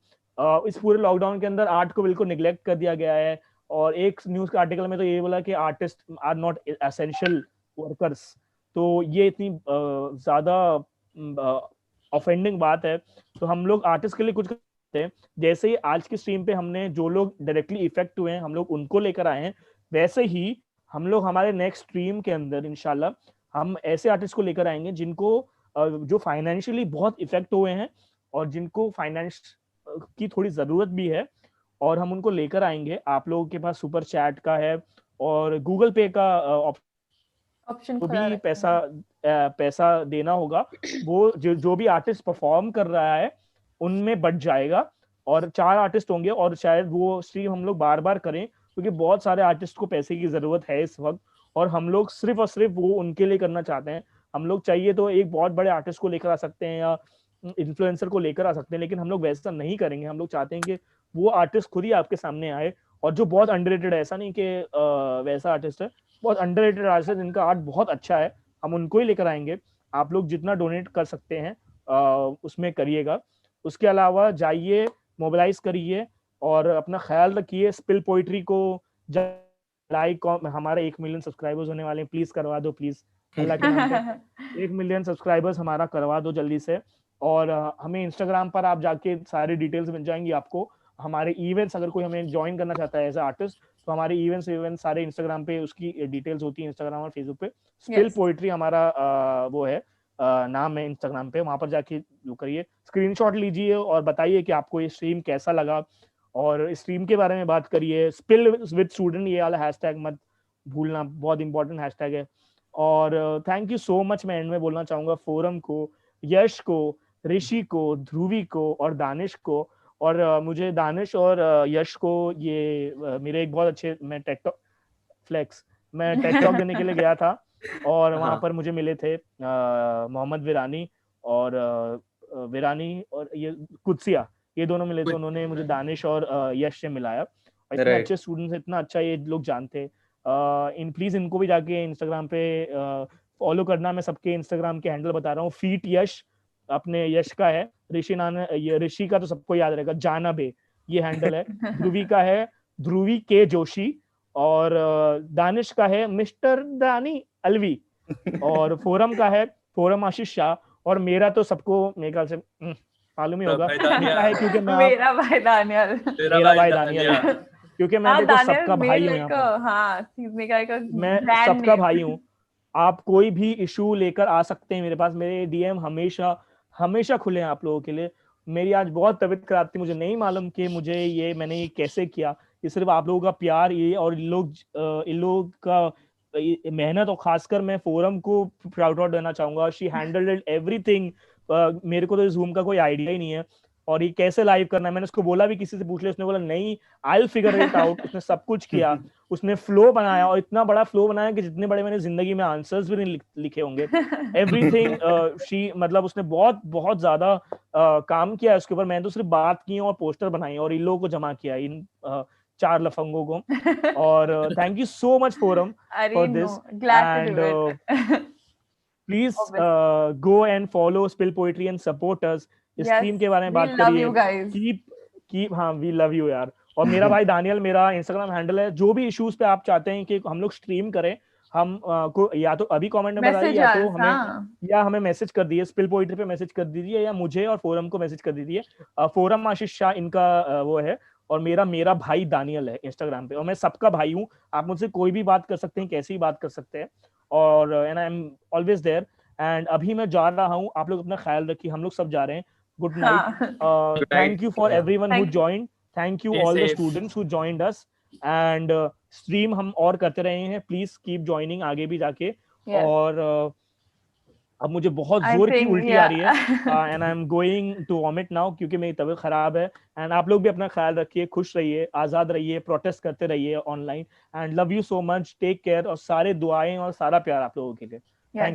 इस पूरे लॉकडाउन के अंदर आर्ट को बिल्कुल निग्लेक्ट कर दिया गया है. और एक न्यूज आर्टिकल में तो ये बोला कि artist are not essential workers. तो ये इतनी ज्यादा ऑफेंडिंग बात है. तो हम लोग आर्टिस्ट के लिए कुछ हैं। जैसे ही आज की स्ट्रीम पे हमने जो लोग डायरेक्टली इफेक्ट हुए हैं हम लोग उनको लेकर आए हैं, वैसे ही हम लोग हमारे नेक्स्ट स्ट्रीम के अंदर इंशाल्लाह हम ऐसे आर्टिस्ट को लेकर आएंगे जिनको जो फाइनेंशियली बहुत इफेक्ट हुए हैं और जिनको फाइनेंस की थोड़ी जरूरत भी है, और हम उनको लेकर आएंगे। आप लोगों के पास सुपर चैट का है और गूगल पे का ऑप्शन जो खुला भी रखते हैं। पैसा देना होगा वो जो भी आर्टिस्ट परफॉर्म कर रहा है उनमें बच जाएगा। और 4 आर्टिस्ट होंगे और शायद वो स्ट्रीम हम लोग बार बार करें, क्योंकि बहुत सारे आर्टिस्ट को पैसे की जरूरत है इस वक्त, और हम लोग सिर्फ और सिर्फ वो उनके लिए करना चाहते हैं। हम लोग चाहिए तो एक बहुत बड़े आर्टिस्ट को लेकर आ सकते हैं या इन्फ्लुएंसर को लेकर आ सकते हैं, लेकिन हम लोग वैसा नहीं करेंगे। हम लोग चाहते हैं कि वो आर्टिस्ट खुद ही आपके सामने आए, और जो बहुत अंडररेटेड है, ऐसा नहीं कि वैसा आर्टिस्ट है, बहुत अंडररेटेड आर्टिस्ट है जिनका आर्ट बहुत अच्छा है, हम उनको ही लेकर आएंगे। आप लोग जितना डोनेट कर सकते हैं उसमें करिएगा। उसके अलावा जाइए, मोबिलाइज करिए और अपना ख्याल रखिए। स्पिल पोइट्री को लाइक, हमारे 1 मिलियन सब्सक्राइबर्स होने वाले हैं, प्लीज करवा दो प्लीज, अल्लाह के नाम पे 1 मिलियन सब्सक्राइबर्स हमारा करवा दो जल्दी से। और हमें इंस्टाग्राम पर आप जाके सारी डिटेल्स मिल जाएंगी आपको। हमारे इवेंट्स, अगर कोई हमें ज्वाइन करना चाहता है एज आर्टिस्ट, तो हमारे इवेंट्स सारे इंस्टाग्राम पे उसकी डिटेल्स होती है, इंस्टाग्राम और फेसबुक पे। स्पिल पोइट्री हमारा वो है, नाम है इंस्टाग्राम पे, वहां पर जाके जो करिए, स्क्रीनशॉट लीजिए और बताइए कि आपको ये स्ट्रीम कैसा लगा, और स्ट्रीम के बारे में बात करिए। स्पिल विद स्टूडेंट ये वाला हैशटैग मत भूलना, बहुत इंपॉर्टेंट हैशटैग है। और थैंक यू सो मच, मैं एंड में बोलना चाहूंगा फोरम को, यश को, ऋषि को, ध्रुवी को और दानिश को। और मुझे दानिश और यश को ये मेरे एक बहुत अच्छे, मैं टेक टॉक देने के लिए गया था और वहां पर मुझे मिले थे मोहम्मद विरानी और ये कुदसिया, ये दोनों मिले थे। उन्होंने मुझे दानिश और यश से मिलाया। इतने अच्छे स्टूडेंट्स, इतना अच्छा ये लोग जानते। प्लीज इनको भी जाके इंस्टाग्राम पे फॉलो करना। मैं सबके इंस्टाग्राम के हैंडल बता रहा हूँ। फीट यश अपने यश का है, ऋषि का तो सबको याद रहेगा, जानबे ये हैंडल है। ध्रुवी का है ध्रुवी के जोशी, और दानिश का है मिस्टर दानी अलवी, और फोरम का है फोरम आशीष शाह, और मेरा तो सबको मेरे ख्याल से मालूम ही होगा क्या है, क्योंकि मैं मेरा भाई दानियल क्योंकि मैं देखो सबका भाई हूँ, मैं सबका भाई हूँ। आप कोई भी इशू लेकर आ सकते हैं मेरे पास, मेरे डीएम हमेशा खुले हैं आप लोगों के लिए। मेरी आज बहुत तबीयत खराब थी, मुझे नहीं मालूम कि मैंने ये कैसे किया। ये सिर्फ आप लोगों का प्यार, ये और इन लोग का मेहनत, और खासकर मैं फोरम को प्राउड आउट देना चाहूंगा। She handled everything. मेरे को तो जूम का कोई आइडिया ही नहीं है, और ये कैसे लाइव करना है मैंने उसको बोला भी, किसी से पूछ लिया, उसने बोला नहीं I will figure it out. उसने सब कुछ किया, उसने फ्लो बनाया, और इतना बड़ा फ्लो बनाया कि जितने बड़े मैंने जिंदगी में आंसर्स भी नहीं लिखे होंगे। एवरीथिंग शी, मतलब उसने बहुत बहुत ज्यादा काम किया उसके ऊपर। मैंने तो सिर्फ बात की और पोस्टर बनाई और इन लोगों को जमा किया, इन 4 लफंगों को। और thank you so much forum for this, and please go and follow spill poetry and support us. इस स्ट्रीम के बारे में बात करिए, कीप हाँ वी लव यू यार। और मेरा भाई दानियल, मेरा इंस्टाग्राम हैंडल है। जो भी इश्यूज पे आप चाहते हैं कि हम लोग स्ट्रीम करें, हम को या तो अभी कमेंट में बताइए, या हमें मैसेज कर दिए, स्पिल पोएट्री पे मैसेज कर दीजिए, या मुझे और फोरम को मैसेज कर दीजिए। फोरम आशीष शाह इनका वो है, और मेरा भाई दानियल है इंस्टाग्राम पे, और मैं सबका भाई हूँ। आप मुझसे कोई भी बात कर सकते हैं, कैसी भी बात कर सकते हैं, और and I am always there. And अभी मैं जा रहा हूँ, आप लोग अपना ख्याल रखिए, हम लोग सब जा रहे हैं। Good night. Thank you for everyone who joined, thank you all the students who joined us, and stream हम और करते रहे हैं, प्लीज कीप जॉइनिंग आगे भी जाके। और अब मुझे बहुत जोर की उल्टी आ रही है, and I am going to vomit now, क्योंकि मेरी तबीयत खराब है। एंड आप लोग भी अपना ख्याल रखिए, खुश रहिए, आजाद रहिए, प्रोटेस्ट करते रहिए online, and love you so much, take care, और सारे दुआएं और सारा प्यार आप लोगों के लिए। थैंक